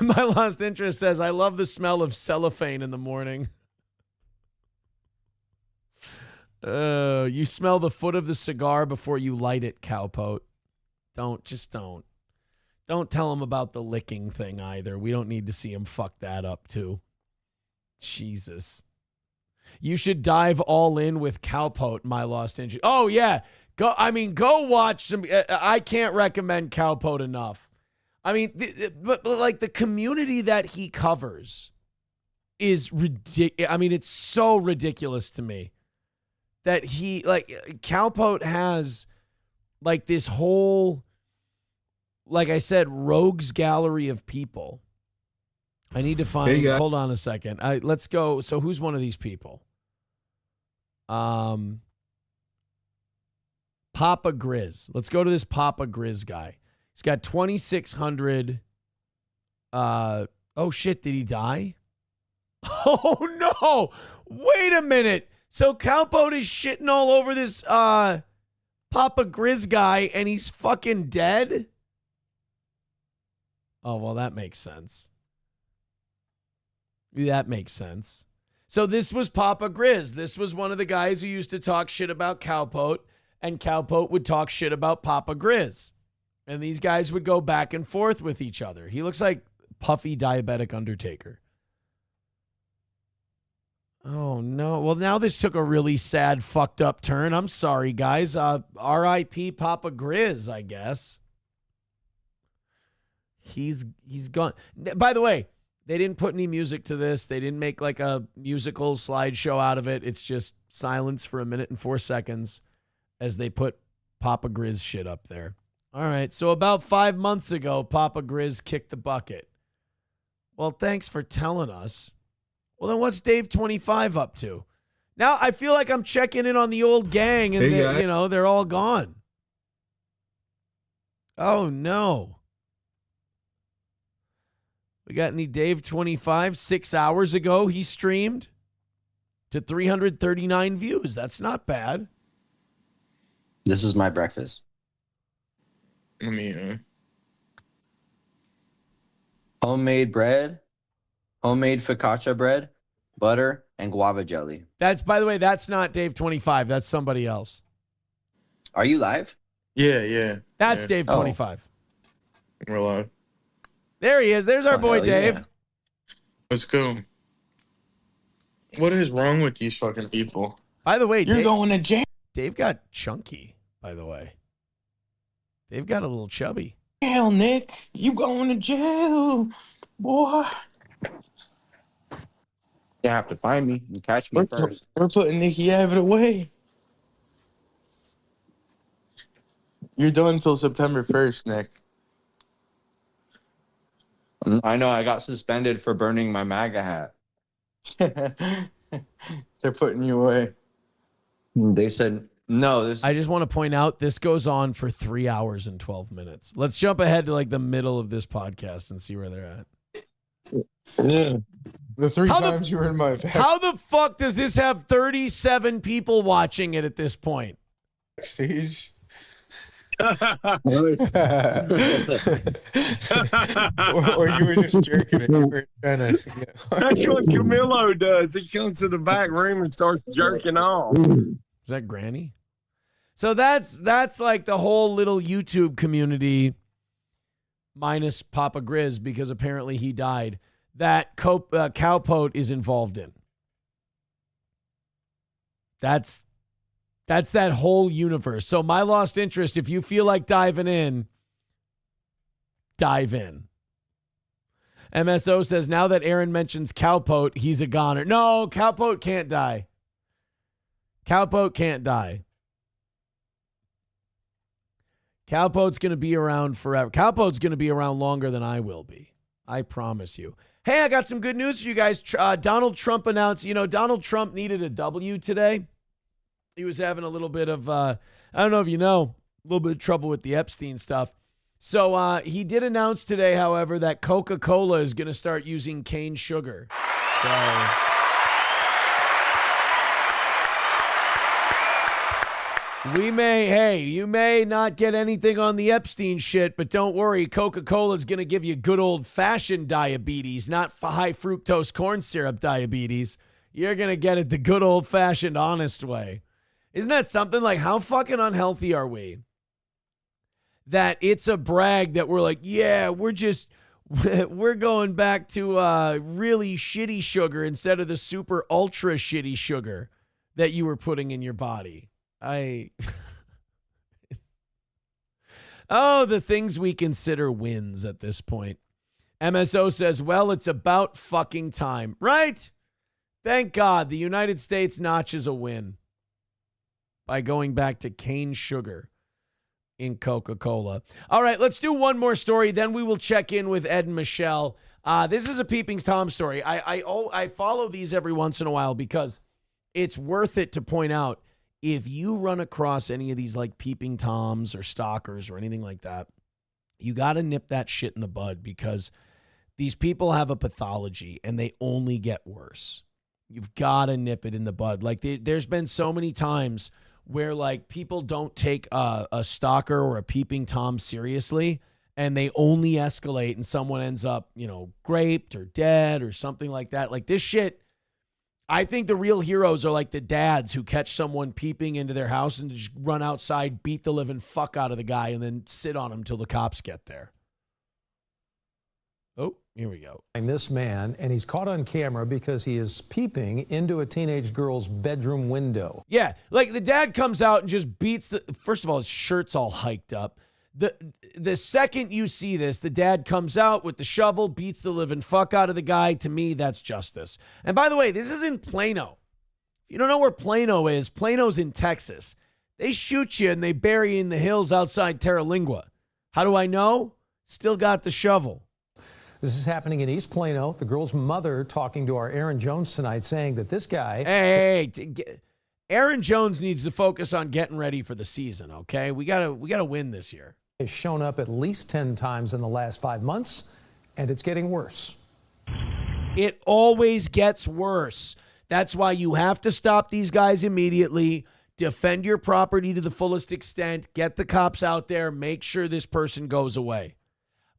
My Lost Interest says, I love the smell of cellophane in the morning. You smell the foot of the cigar before you light it, Cowpot. Don't. Don't tell him about the licking thing either. We don't need to see him fuck that up too. Jesus. You should dive all in with Cowpot, My Lost Interest. Oh, yeah. Go watch some. I can't recommend Cowpot enough. I mean, but like the community that he covers is ridiculous. I mean, it's so ridiculous to me that Cowpot has like this whole, like I said, rogues gallery of people. I need to find. Hold on a second. Let's go. So who's one of these people? Papa Grizz. Let's go to this Papa Grizz guy. He's got 2,600. Oh shit! Did he die? Oh no! Wait a minute. So Cowpot is shitting all over this Papa Grizz guy, and he's fucking dead. Oh well, that makes sense. That makes sense. So this was Papa Grizz. This was one of the guys who used to talk shit about Cowpot, and Cowpot would talk shit about Papa Grizz. And these guys would go back and forth with each other. He looks like puffy diabetic Undertaker. Oh, no. Well, now this took a really sad, fucked up turn. I'm sorry, guys. R.I.P. Papa Grizz, I guess. He's gone. By the way, they didn't put any music to this. They didn't make like a musical slideshow out of it. It's just silence for 1 minute and 4 seconds as they put Papa Grizz shit up there. All right, so about 5 months ago, Papa Grizz kicked the bucket. Well, thanks for telling us. Well, then what's Dave 25 up to? Now I feel like I'm checking in on the old gang, and they're all gone. Oh, no. We got any Dave 25? 6 hours ago, he streamed to 339 views. That's not bad. This is my breakfast. I mean, homemade bread, homemade focaccia bread, butter, and guava jelly. That's, by the way, that's not Dave 25. That's somebody else. Are you live? Yeah. That's Dave 25. We're live. There he is. There's our boy Dave. Yeah. Let's go. What is wrong with these fucking people? By the way, you're going to jail. Dave got chunky, by the way. Dave got a little chubby. Hell, Nick, you going to jail, boy. You have to find me and catch me first. We're putting Nicky Abbott away. You're done until September 1st, Nick. I know. I got suspended for burning my MAGA hat. They're putting you away. They said, no. I just want to point out this goes on for 3 hours and 12 minutes. Let's jump ahead to like the middle of this podcast and see where they're at. Yeah. The three times you were in my van. How the fuck does this have 37 people watching it at this point? Stage. or you were just jerking it. You were trying to, That's what Camilo does. He comes to the back room and starts jerking off. Is that Granny? So that's like the whole little YouTube community minus Papa Grizz, because apparently he died, that Cowpot is involved in. That's that whole universe. So my lost interest, if you feel like diving in, dive in. MSO says, now that Aaron mentions Cowpot, he's a goner. No, Cowpot can't die. Cowpot can't die. Cowpot's going to be around forever. Cowpot's going to be around longer than I will be. I promise you. Hey, I got some good news for you guys. Donald Trump announced, Donald Trump needed a W today. He was having a little bit of, I don't know if you know, a little bit of trouble with the Epstein stuff. So he did announce today, however, that Coca-Cola is going to start using cane sugar. So you may not get anything on the Epstein shit, but don't worry. Coca-Cola is going to give you good old-fashioned diabetes, not high fructose corn syrup diabetes. You're going to get it the good old-fashioned, honest way. Isn't that something? Like, how fucking unhealthy are we? That it's a brag that we're like, yeah, we're going back to really shitty sugar instead of the super ultra shitty sugar that you were putting in your body. The things we consider wins at this point. MSO says, well, it's about fucking time, right? Thank God the United States notches a win by going back to cane sugar in Coca-Cola. All right, let's do one more story. Then we will check in with Ed and Michelle. This is a Peeping Tom story. I follow these every once in a while because it's worth it to point out, if you run across any of these like Peeping Toms or stalkers or anything like that, you got to nip that shit in the bud, because these people have a pathology and they only get worse. You've got to nip it in the bud. Like there's been so many times where like people don't take a stalker or a Peeping Tom seriously, and they only escalate and someone ends up, raped or dead or something like that. Like this shit, I think the real heroes are like the dads who catch someone peeping into their house and just run outside, beat the living fuck out of the guy, and then sit on him till the cops get there. Oh, here we go. This man, and he's caught on camera because he is peeping into a teenage girl's bedroom window. Yeah, like the dad comes out and just beats first of all, his shirt's all hiked up. The second you see this, the dad comes out with the shovel, beats the living fuck out of the guy. To me, that's justice. And by the way, this is in Plano. If you don't know where Plano is, Plano's in Texas. They shoot you and they bury you in the hills outside Terralingua. How do I know? Still got the shovel. This is happening in East Plano. The girl's mother talking to our Aaron Jones tonight, saying that this guy... Hey, Aaron Jones needs to focus on getting ready for the season, okay? We gotta win this year. Has shown up at least 10 times in the last 5 months, and it's getting worse. It always gets worse. That's why you have to stop these guys immediately, defend your property to the fullest extent, get the cops out there, make sure this person goes away.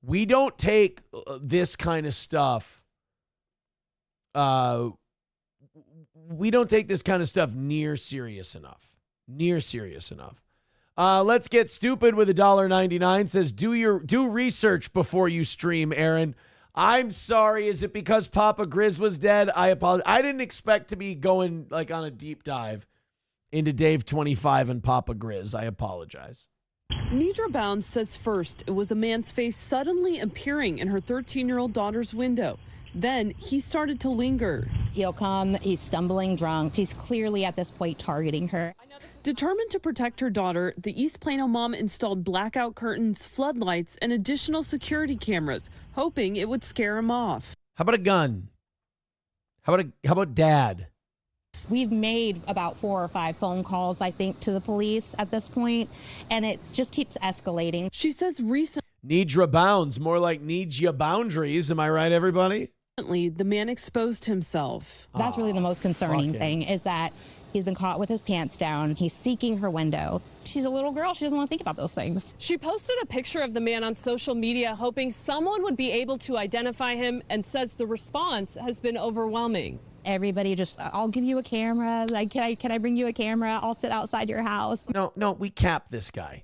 We don't take this kind of stuff. We don't take this kind of stuff near serious enough. Let's get stupid with $1.99. Says, do research before you stream, Aaron. I'm sorry. Is it because Papa Grizz was dead? I apologize. I didn't expect to be going like on a deep dive into Dave 25 and Papa Grizz. I apologize. Nidra Bounds says first it was a man's face suddenly appearing in her 13-year-old daughter's window. Then he started to linger. He'll come, he's stumbling drunk. He's clearly at this point targeting her. Determined to protect her daughter, the East Plano mom installed blackout curtains, floodlights, and additional security cameras, hoping it would scare him off. How about a gun? How about dad? We've made about 4 or 5 phone calls, I think, to the police at this point, and it just keeps escalating. She says recently... Nidra Bounds, more like needs ya boundaries. Am I right, everybody? The man exposed himself. That's really the most concerning thing, is that he's been caught with his pants down. He's seeking her window. She's a little girl. She doesn't want to think about those things. She posted a picture of the man on social media, hoping someone would be able to identify him, and says the response has been overwhelming. Everybody just, I'll give you a camera. Like, can I bring you a camera? I'll sit outside your house. No, we cap this guy.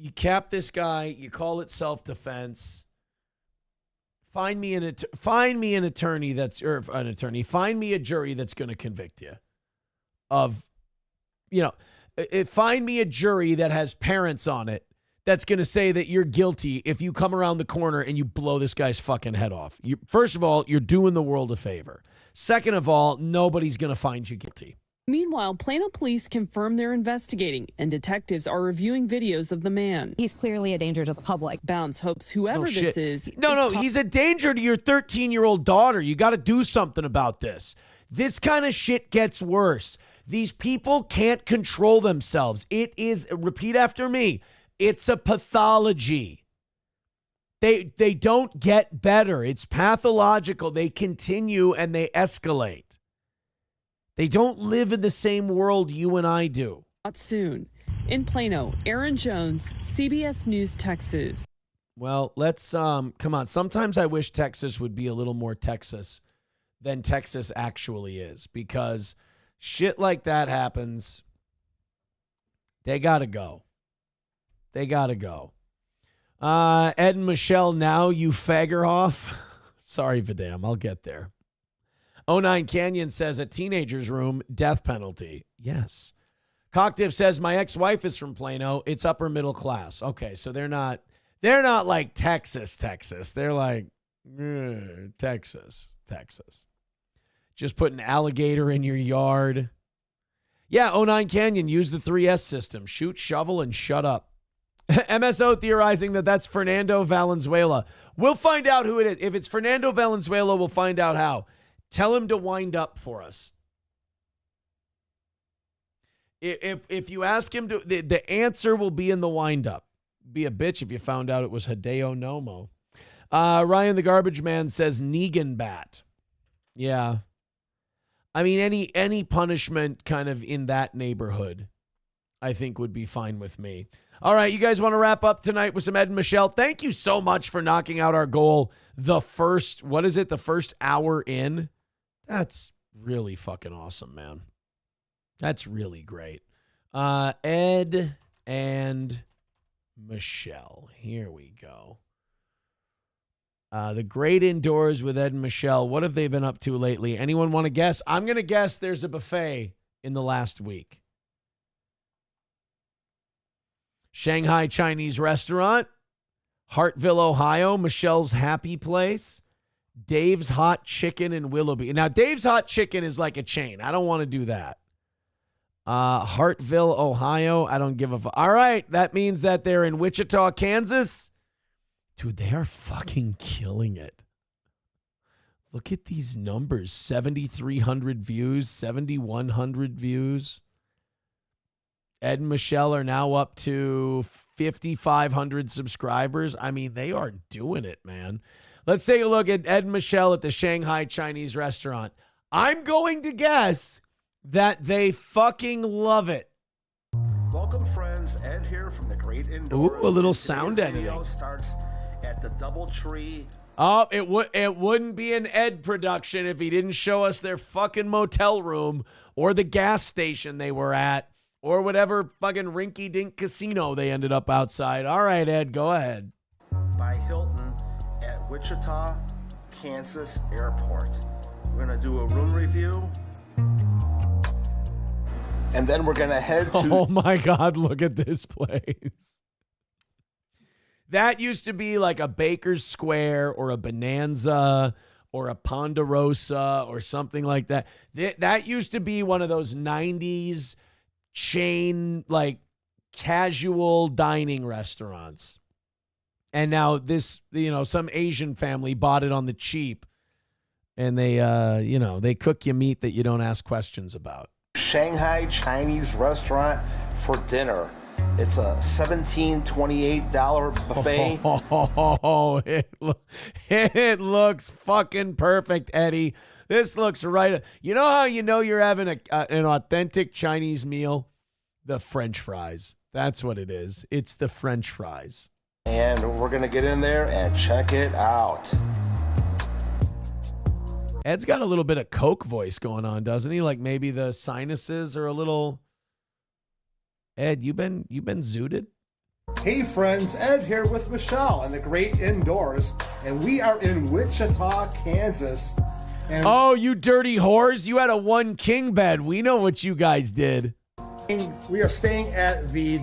You cap this guy. You call it self-defense. Find me an attorney that's, or an attorney. Find me a jury that's going to convict you of, find me a jury that has parents on it that's going to say that you're guilty if you come around the corner and you blow this guy's fucking head off. First of all, you're doing the world a favor. Second of all, nobody's going to find you guilty. Meanwhile, Plano police confirm they're investigating, and detectives are reviewing videos of the man. He's clearly a danger to the public. Bounce hopes whoever this is... He's a danger to your 13-year-old daughter. You got to do something about this. This kind of shit gets worse. These people can't control themselves. It is, repeat after me, it's a pathology. They don't get better. It's pathological. They continue and they escalate. They don't live in the same world you and I do. Not soon. In Plano, Aaron Jones, CBS News, Texas. Well, let's come on. Sometimes I wish Texas would be a little more Texas than Texas actually is, because shit like that happens. They got to go. They got to go. Ed and Michelle, now you fagger off. Sorry, Vidam. I'll get there. 09 Canyon says a teenager's room, death penalty. Yes. Cocktiff says my ex-wife is from Plano. It's upper middle class. Okay, so they're not like Texas. They're like Texas. Just put an alligator in your yard. Yeah, 09 Canyon, use the 3S system. Shoot, shovel, and shut up. MSO theorizing that that's Fernando Valenzuela. We'll find out who it is. If it's Fernando Valenzuela, we'll find out how. Tell him to wind up for us. If you ask him to, the answer will be in the wind up. Be a bitch if you found out it was Hideo Nomo. Ryan the Garbage Man says Negan bat. Yeah. I mean, any punishment kind of in that neighborhood, I think would be fine with me. All right, you guys want to wrap up tonight with some Ed and Michelle? Thank you so much for knocking out our goal the first hour in. That's really fucking awesome, man. That's really great. Ed and Michelle. Here we go. The Great Indoors with Ed and Michelle. What have they been up to lately? Anyone want to guess? I'm going to guess there's a buffet in the last week. Shanghai Chinese restaurant. Hartville, Ohio. Michelle's Happy Place. Dave's Hot Chicken in Willoughby. Now, Dave's Hot Chicken is like a chain. I don't want to do that. Hartville, Ohio. I don't give a fuck. All right. That means that they're in Wichita, Kansas. Dude, they are fucking killing it. Look at these numbers. 7,300 views, 7,100 views. Ed and Michelle are now up to 5,500 subscribers. I mean, they are doing it, man. Let's take a look at Ed and Michelle at the Shanghai Chinese restaurant. I'm going to guess that they fucking love it. Welcome, friends. Ed here from the Great Indoors. Ooh, a little sound editing. Video starts at the DoubleTree. Oh, it wouldn't be an Ed production if he didn't show us their fucking motel room or the gas station they were at or whatever fucking rinky-dink casino they ended up outside. All right, Ed, go ahead. By Hilton at Wichita, Kansas Airport. We're going to do a room review. And then we're going to head to... Oh, my God, look at this place. That used to be like a Baker's Square or a Bonanza or a Ponderosa or something like that. That used to be one of those 90s chain, like, casual dining restaurants. And now this, some Asian family bought it on the cheap. And they, they cook you meat that you don't ask questions about. Shanghai Chinese restaurant for dinner. It's a $17.28 buffet. Oh, it looks fucking perfect, Eddie. This looks right. You know how you know you're having an authentic Chinese meal? The French fries. That's what it is. It's the French fries. And we're going to get in there and check it out. Ed's got a little bit of Coke voice going on, doesn't he? Like maybe the sinuses are a little... Ed, you been zooted? Hey friends, Ed here with Michelle and the Great Indoors, and we are in Wichita, Kansas. And oh, you dirty whores. You had a one king bed. We know what you guys did. We are staying at the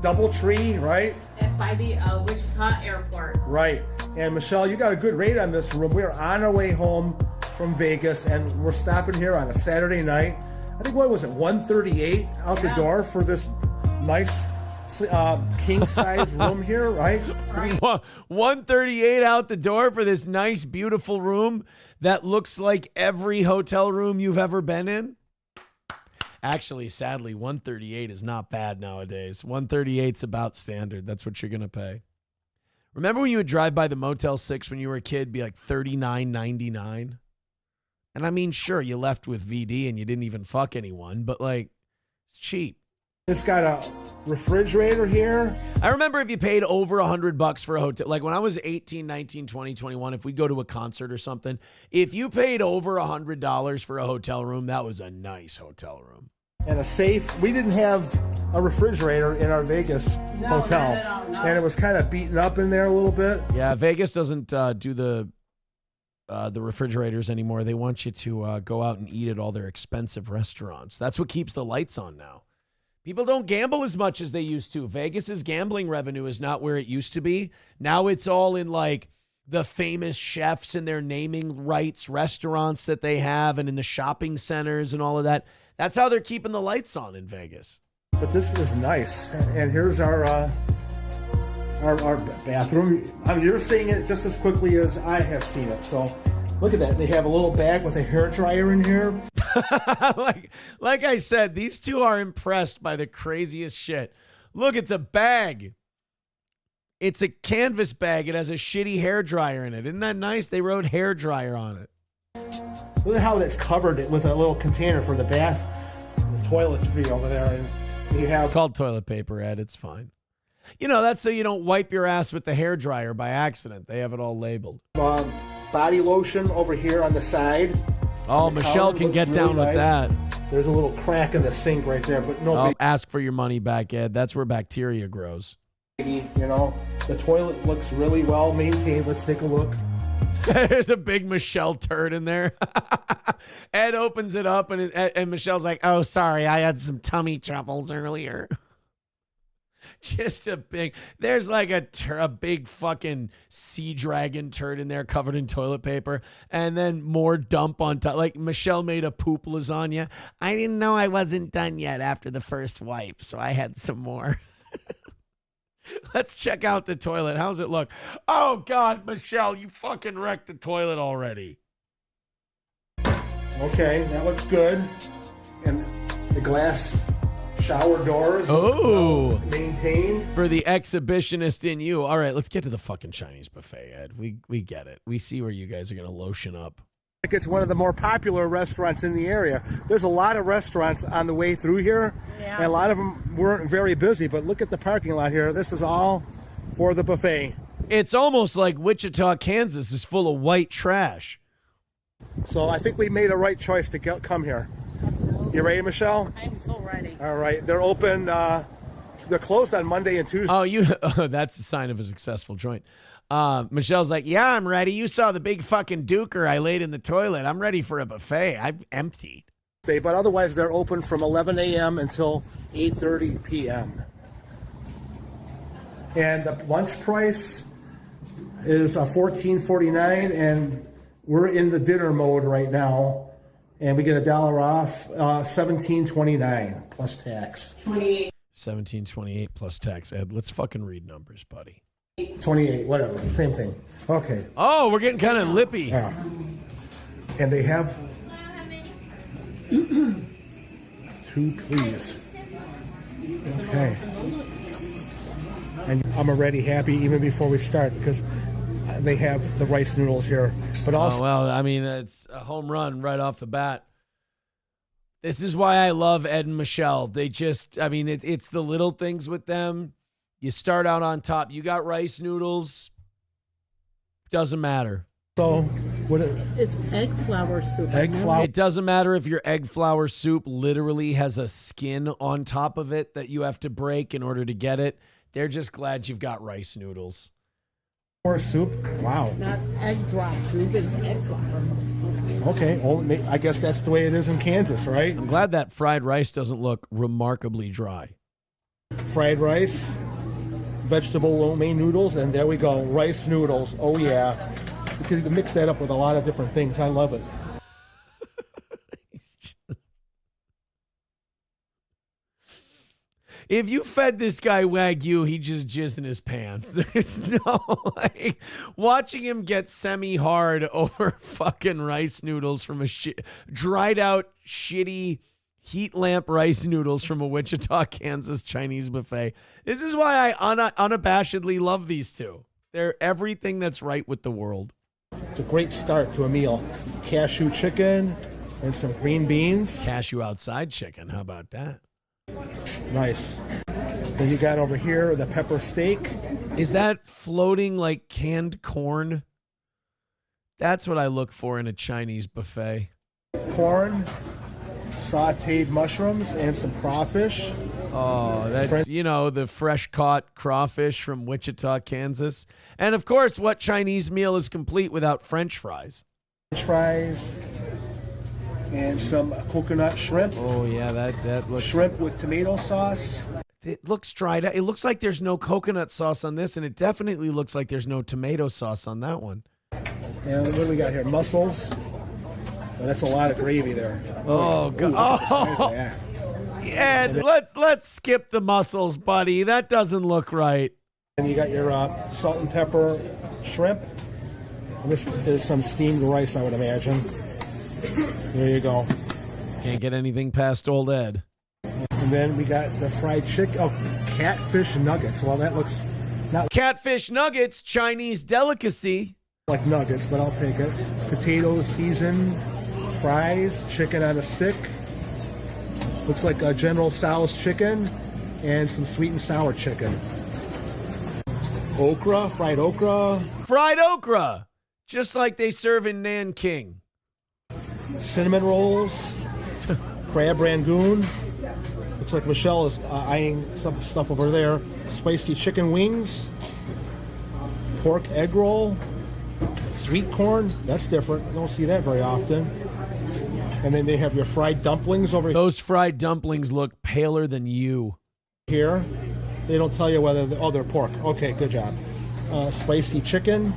Doubletree, right? By the Wichita airport. Right. And Michelle, you got a good rate on this room. We're on our way home from Vegas, and we're stopping here on a Saturday night. I think, what was it, 138 out the door for this nice king size room here, right? 138 out the door for this nice, beautiful room that looks like every hotel room you've ever been in. Actually, sadly, 138 is not bad nowadays. 138's about standard. That's what you're going to pay. Remember when you would drive by the Motel 6 when you were a kid, be like $39.99? And I mean, sure, you left with VD and you didn't even fuck anyone, but like, it's cheap. It's got a refrigerator here. I remember if you paid over $100 for a hotel, like when I was 18, 19, 20, 21, if we go to a concert or something, if you paid over $100 for a hotel room, that was a nice hotel room. And a safe. We didn't have a refrigerator in our Vegas hotel. No. And it was kind of beaten up in there a little bit. Yeah, Vegas doesn't do the refrigerators anymore. They want you to go out and eat at all their expensive restaurants. That's what keeps the lights on now. People don't gamble as much as they used to. Vegas's gambling revenue is not where it used to be. Now it's all in like the famous chefs and their naming rights restaurants that they have and in the shopping centers and all of that. That's how they're keeping the lights on in Vegas. But this was nice. And here's our bathroom. I mean, you're seeing it just as quickly as I have seen it. So look at that. They have a little bag with a hairdryer in here. like I said, these two are impressed by the craziest shit. Look, it's a bag. It's a canvas bag. It has a shitty hairdryer in it. Isn't that nice? They wrote hairdryer on it. Look at how that's covered with a little container for the bath, the toiletry over there. And you have it's called toilet paper, Ed. It's fine. You know, that's so you don't wipe your ass with the hairdryer by accident. They have it all labeled. Body lotion over here on the side. Oh, Michelle can get down with that. There's a little crack in the sink right there, but no big. Ask for your money back, Ed. That's where bacteria grows. You know, the toilet looks really well maintained. Let's take a look. There's a big Michelle turd in there. Ed opens it up, and Michelle's like, oh, sorry, I had some tummy troubles earlier. Just a big, there's like a big fucking sea dragon turd in there covered in toilet paper, and then more dump on top. Like Michelle made a poop lasagna. I didn't know I wasn't done yet after the first wipe, so I had some more. Let's check out the toilet. How's it look? Oh, God, Michelle, you fucking wrecked the toilet already. Okay, that looks good. And the glass shower doors maintained. For the exhibitionist in you. All right, let's get to the fucking Chinese buffet, Ed. We get it. We see where you guys are going to lotion up. It's one of the more popular restaurants in the area. There's a lot of restaurants on the way through here, and a lot of them weren't very busy, but look at the parking lot here. This is all for the buffet. It's almost like Wichita, Kansas is full of white trash. So I think we made a right choice to come here. Absolutely. You ready, Michelle? I'm so ready. All right. They're open. They're closed on Monday and Tuesday. Oh, that's a sign of a successful joint. Michelle's like, yeah, I'm ready. You saw the big fucking duker I laid in the toilet. I'm ready for a buffet. I've emptied. But otherwise, they're open from 11 a.m. until 8:30 p.m. And the lunch price is $14.49, and we're in the dinner mode right now, and we get $1 off, $17.29 plus tax. 28. $17.28 plus tax. Ed, let's fucking read numbers, buddy. 28, whatever, same thing. Okay. Oh, we're getting kind of lippy. Yeah. And they have 2, please. Okay. And I'm already happy even before we start because they have the rice noodles here. But also, well, I mean, it's a home run right off the bat. This is why I love Ed and Michelle. They just, I mean, it's the little things with them. You start out on top. You got rice noodles. Doesn't matter. So, it's egg flour soup. Egg flour. It doesn't matter if your egg flour soup literally has a skin on top of it that you have to break in order to get it. They're just glad you've got rice noodles. Or soup. Wow. Not egg drop soup, it's egg flour. Okay. Well, I guess that's the way it is in Kansas, right? I'm glad that fried rice doesn't look remarkably dry. Fried rice, vegetable lo mein noodles, and there we go. Rice noodles. Oh, yeah. You can mix that up with a lot of different things. I love it. If you fed this guy Wagyu, he just jizz in his pants. There's no, like, watching him get semi-hard over fucking rice noodles from a dried out, shitty heat lamp rice noodles from a Wichita, Kansas Chinese buffet. This is why I unabashedly love these two. They're everything that's right with the world. It's a great start to a meal. Cashew chicken and some green beans. Cashew outside chicken. How about that? Nice. Then you got over here the pepper steak. Is that floating like canned corn? That's what I look for in a Chinese buffet. Corn, sauteed mushrooms, and some crawfish. Oh, that's, you know, the fresh caught crawfish from Wichita, Kansas. And of course, what Chinese meal is complete without French fries? French fries. And some coconut shrimp. Oh, yeah, that looks... Shrimp with tomato sauce. It looks dried out. It looks like there's no coconut sauce on this, and it definitely looks like there's no tomato sauce on that one. And what do we got here? Mussels. Oh, that's a lot of gravy there. Oh, God. Oh, yeah. Let's skip the mussels, buddy. That doesn't look right. And you got your salt and pepper shrimp. And this is some steamed rice, I would imagine. There you go. Can't get anything past old Ed. And then we got the fried chicken. Oh, catfish nuggets. Well, that looks not catfish nuggets, Chinese delicacy. Like nuggets, but I'll take it. Potato seasoned fries, chicken on a stick. Looks like a General Tso's chicken and some sweet and sour chicken. Okra, fried okra. Fried okra, just like they serve in Nanking. Cinnamon rolls, crab rangoon. Looks like Michelle is eyeing some stuff over there. Spicy chicken wings, pork egg roll, sweet corn. That's different. I don't see that very often. And then they have your fried dumplings over here. Those fried dumplings look paler than you. Here, they don't tell you whether they're pork. Okay, good job. Spicy chicken,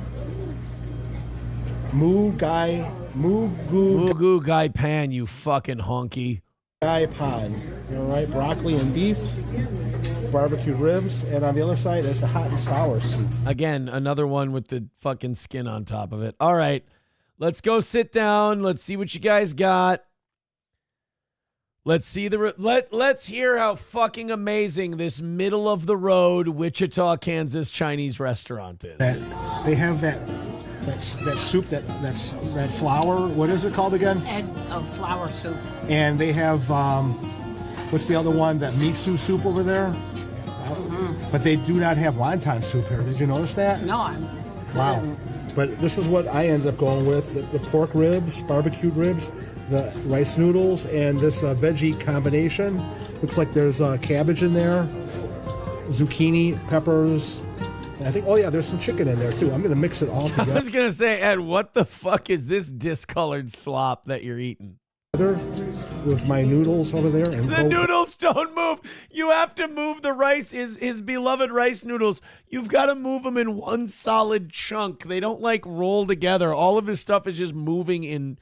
Moo Goo Gai Pan, you fucking honky. Gai Pan. All right, broccoli and beef, barbecue ribs, and on the other side is the hot and sour soup. Again, another one with the fucking skin on top of it. All right, let's go sit down. Let's see what you guys got. Let's see let's hear how fucking amazing this middle of the road Wichita, Kansas Chinese restaurant is. They have that soup that's flour. What is it called again? Egg of flour soup. And they have what's the other one? That miso soup over there. But they do not have wonton soup here. Did you notice that? No. Wow. But this is what I ended up going with: the pork ribs, barbecued ribs, the rice noodles, and this veggie combination. Looks like there's cabbage in there, zucchini, peppers. I think, oh yeah, there's some chicken in there too. I'm going to mix it all together. I was going to say, Ed, what the fuck is this discolored slop that you're eating? With my noodles over there. And the noodles don't move. You have to move the rice, his beloved rice noodles. You've got to move them in one solid chunk. They don't like roll together. All of his stuff is just moving in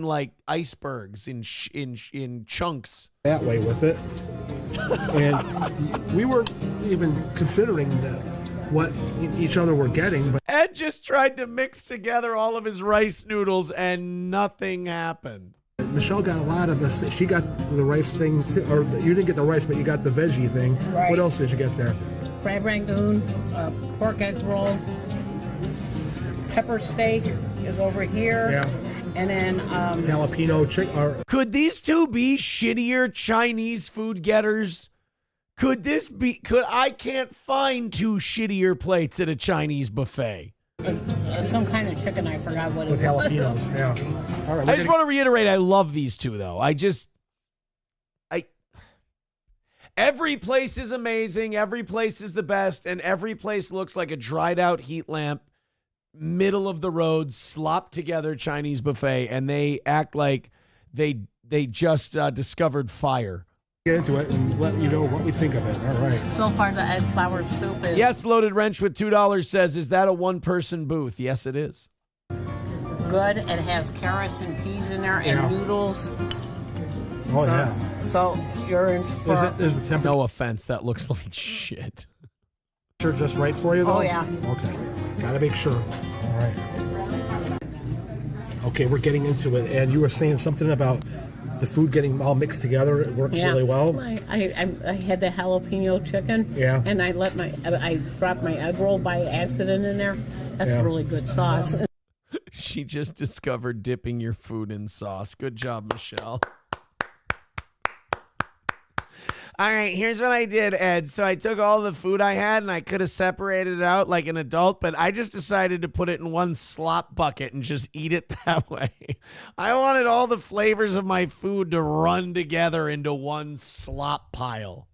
like icebergs, in chunks. That way with it. And we weren't even considering what each other were getting. But Ed just tried to mix together all of his rice noodles and nothing happened. Michelle got a lot of this. She got the rice thing, or you didn't get the rice, but you got the veggie thing. Right. What else did you get there? Crab rangoon, pork egg roll, pepper steak is over here. Yeah. And then jalapeno chicken. Could these two be shittier Chinese food getters? Could I can't find two shittier plates at a Chinese buffet. Some kind of chicken, I forgot what it was. With jalapenos, yeah. All right. I just want to reiterate, I love these two though. Every place is amazing. Every place is the best. And every place looks like a dried out heat lamp, middle of the road, slopped together Chinese buffet. And they act like they just discovered fire. Get into it and let you know what we think of it. All right. So far, the egg flour soup is Yes, Loaded Wrench with $2 says, is that a one-person booth? Yes, it is. good. It has carrots and peas in there and Yeah. noodles. Oh, so, yeah. So you're in for... Is the temperature No offense, that looks like shit. just right for you, though? Oh, yeah. Okay. Gotta make sure. All right. Okay, we're getting into it, and you were saying something about the food getting all mixed together. It works really well. I had the jalapeno chicken. Yeah. And I dropped my egg roll by accident in there. That's really good sauce. She just discovered dipping your food in sauce. Good job, Michelle. All right, here's what I did, Ed. So I took all the food I had, and I could have separated it out like an adult, but I just decided to put it in one slop bucket and just eat it that way. I wanted all the flavors of my food to run together into one slop pile.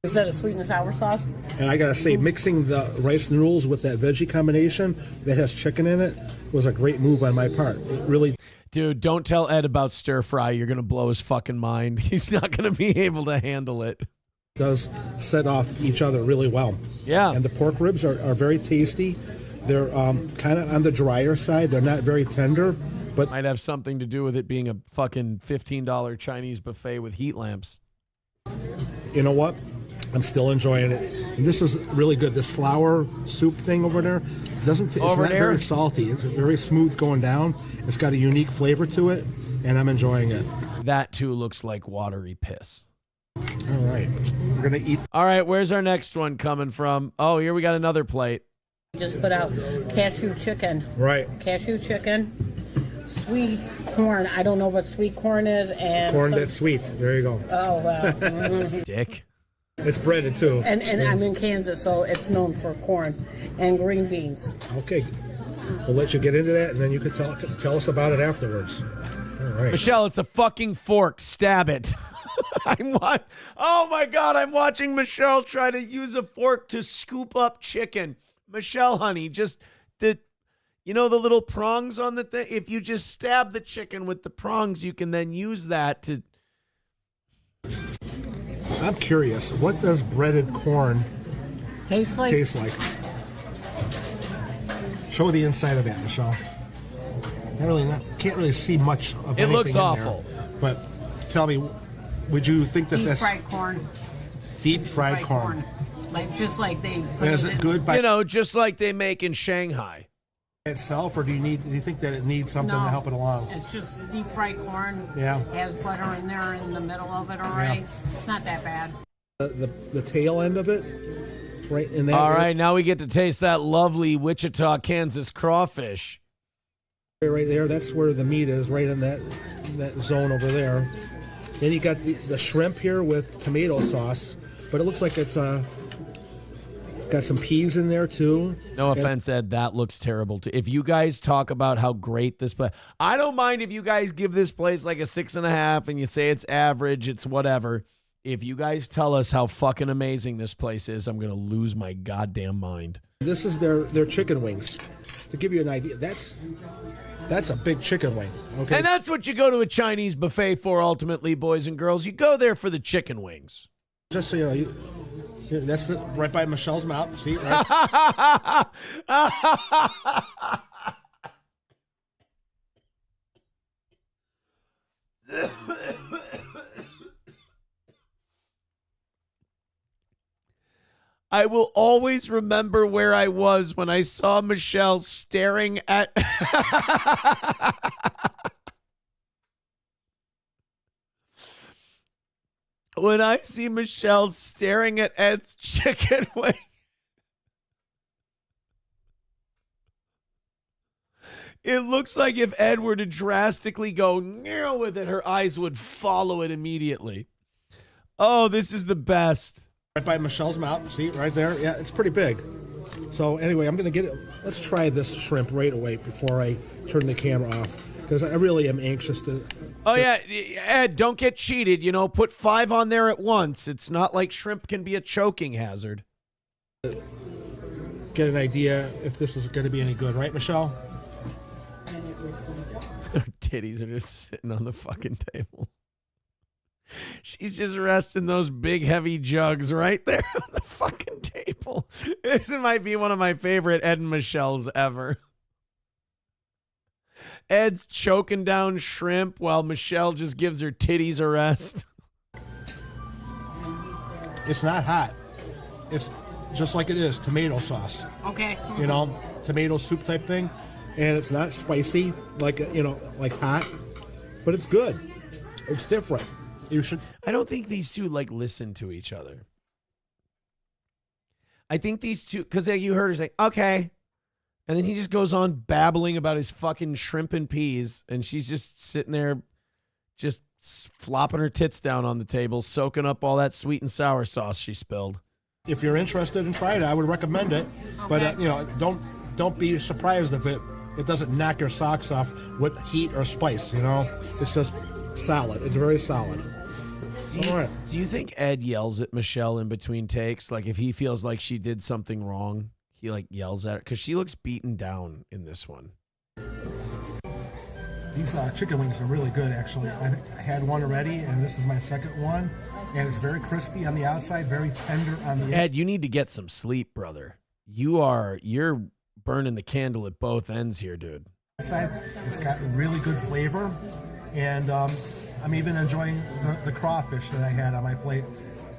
Is that a sweet and sour sauce? And I gotta say, mixing the rice noodles with that veggie combination that has chicken in it was a great move on my part. It really... Dude, don't tell Ed about stir fry. You're going to blow his fucking mind. He's not going to be able to handle it. Does set off each other really well. Yeah. And the pork ribs are very tasty. They're kind of on the drier side. They're not very tender, but... Might have something to do with it being a fucking $15 Chinese buffet with heat lamps. You know what? I'm still enjoying it. And this is really good. This flour soup thing over there it's not very salty. It's very smooth going down. It's got a unique flavor to it, and I'm enjoying it. That too looks like watery piss. All right. We're going to eat. All right, where's our next one coming from? Oh, here we got another plate. Just put out cashew chicken. Right. Cashew chicken, sweet corn. I don't know what sweet corn is. And corn that's sweet. There you go. Oh, wow. Dick. It's breaded, too. And I'm in Kansas, so it's known for corn and green beans. Okay. We'll let you get into that, and then you can tell us about it afterwards. All right. Michelle, it's a fucking fork. Stab it. Oh, my God. I'm watching Michelle try to use a fork to scoop up chicken. Michelle, honey, just the little prongs on the thing? If you just stab the chicken with the prongs, you can then use that to... I'm curious, what does breaded corn taste like? Show the inside of that, Michelle. Can't really see much of anything. It looks in awful. There, but tell me, would you think that Deep fried corn. Deep fried corn. Just like they put Is it good by just like they make in Shanghai itself, or do you think that it needs something to help it along? It's just deep fried corn. Yeah. Has butter in there in the middle of it already. Yeah. It's not that bad. The tail end of it, right in there. All right, now we get to taste that lovely Wichita, Kansas crawfish. Right there, that's where the meat is, right in that zone over there. Then you got the shrimp here with tomato sauce, but it looks like it's got some peas in there too. No offense, Ed, that looks terrible too. If you guys talk about how great this place, I don't mind if you guys give this place like a 6.5 and you say it's average, it's whatever. If you guys tell us how fucking amazing this place is, I'm gonna lose my goddamn mind. This is their chicken wings. To give you an idea, that's a big chicken wing. Okay, and that's what you go to a Chinese buffet for. Ultimately, boys and girls, you go there for the chicken wings. Just so you know, that's right by Michelle's mouth. See, right? I will always remember where I was when I saw Michelle staring at... When I see Michelle staring at Ed's chicken wing, it looks like if Ed were to drastically go near with it, her eyes would follow it immediately. Oh, this is the best. Right by Michelle's mouth. See, right there? Yeah, it's pretty big. So anyway, I'm going to get it. Let's try this shrimp right away before I turn the camera off. because I really am anxious to. Oh, yeah. Ed, don't get cheated. You know, put 5 on there at once. It's not like shrimp can be a choking hazard. Get an idea if this is going to be any good, right, Michelle? Her titties are just sitting on the fucking table. She's just resting those big, heavy jugs right there on the fucking table. This might be one of my favorite Ed and Michelle's ever. Ed's choking down shrimp while Michelle just gives her titties a rest. It's not hot. It's just like it is, tomato sauce. Okay. You know, tomato soup type thing. And it's not spicy, like, you know, like hot. But it's good. It's different. You should. I don't think these two, like, listen to each other. I think these two, because you heard her say, okay. And then he just goes on babbling about his fucking shrimp and peas. And she's just sitting there, just flopping her tits down on the table, soaking up all that sweet and sour sauce she spilled. If you're interested in trying it, I would recommend it. Okay. But, you know, don't be surprised if it doesn't knock your socks off with heat or spice, you know? It's just solid. It's very solid. Do you think Ed yells at Michelle in between takes? Like, if he feels like she did something wrong, he, like, yells at her? Because she looks beaten down in this one. These chicken wings are really good, actually. I had one already, and this is my second one. And it's very crispy on the outside, very tender on the Ed, you need to get some sleep, brother. You're burning the candle at both ends here, dude. Inside, it's got really good flavor, and I'm even enjoying the crawfish that I had on my plate.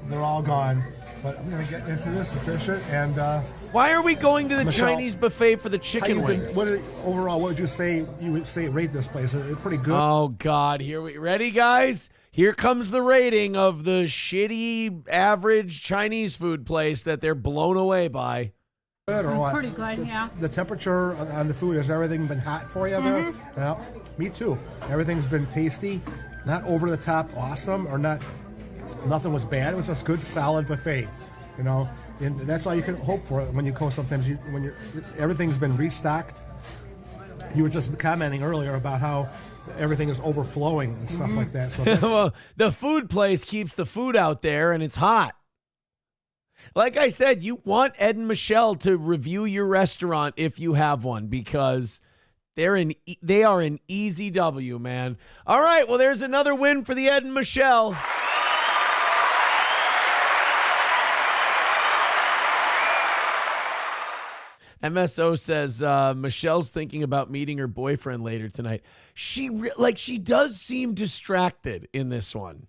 They're all gone, but I'm going to get into this and fish it. And why are we going to the Michelle, Chinese buffet for the chicken wings? Overall, what would you say? You would say rate this place? It's pretty good. Oh God, ready, guys? Here comes the rating of the shitty, average Chinese food place that they're blown away by. Good or what? Pretty good, yeah. The temperature on the food, has everything been hot for you there? Yeah, me too. Everything's been tasty, not over the top awesome, or nothing was bad. It was just good, solid buffet, you know. And that's all you can hope for when you go. Sometimes everything's been restocked. You were just commenting earlier about how everything is overflowing and stuff like that. So well, the food place keeps the food out there, and it's hot. Like I said, you want Ed and Michelle to review your restaurant if you have one, because they are an easy W, man. All right, well, there's another win for the Ed and Michelle. MSO says Michelle's thinking about meeting her boyfriend later tonight. She does seem distracted in this one.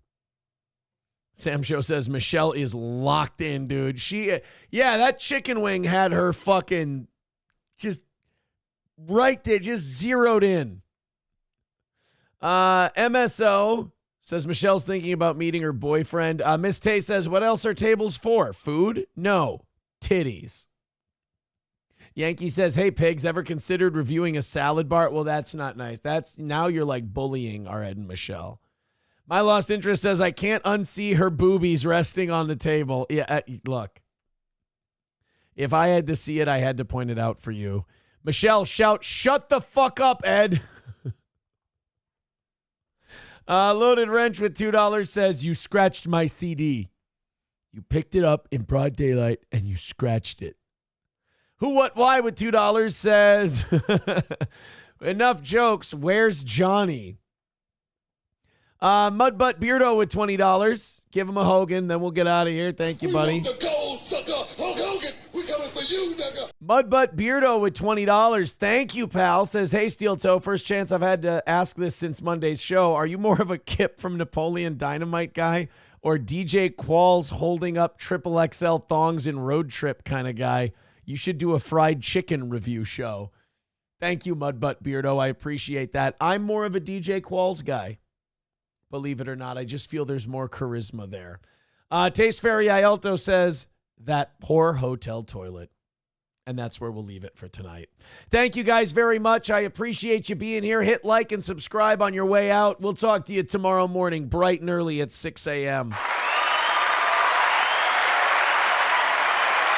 Sam Show says Michelle is locked in, dude. That chicken wing had her fucking just right there, just zeroed in. MSO says Michelle's thinking about meeting her boyfriend. Miss Tay says, what else are tables for? Food? No. Titties. Yankee says, hey, pigs, ever considered reviewing a salad bar? Well, that's not nice. Now you're like bullying our Ed and Michelle. My Lost Interest says, I can't unsee her boobies resting on the table. Yeah, look. If I had to see it, I had to point it out for you. Michelle, shout, shut the fuck up, Ed. Loaded Wrench with $2 says, you scratched my CD. You picked it up in broad daylight and you scratched it. Who, what, why with $2 says, enough jokes. Where's Johnny? Mudbutt Beardo with $20. Give him a Hogan, then we'll get out of here. Thank you, buddy. Mudbutt Beardo with $20. Thank you, pal. Says, hey, Steel Toe, first chance I've had to ask this since Monday's show. Are you more of a Kip from Napoleon Dynamite guy or DJ Qualls holding up triple XL thongs in Road Trip kind of guy? You should do a fried chicken review show. Thank you, Mudbutt Beardo. I appreciate that. I'm more of a DJ Qualls guy. Believe it or not, I just feel there's more charisma there. Taste Fairy Ialto says, that poor hotel toilet. And that's where we'll leave it for tonight. Thank you guys very much. I appreciate you being here. Hit like and subscribe on your way out. We'll talk to you tomorrow morning, bright and early at 6 a.m.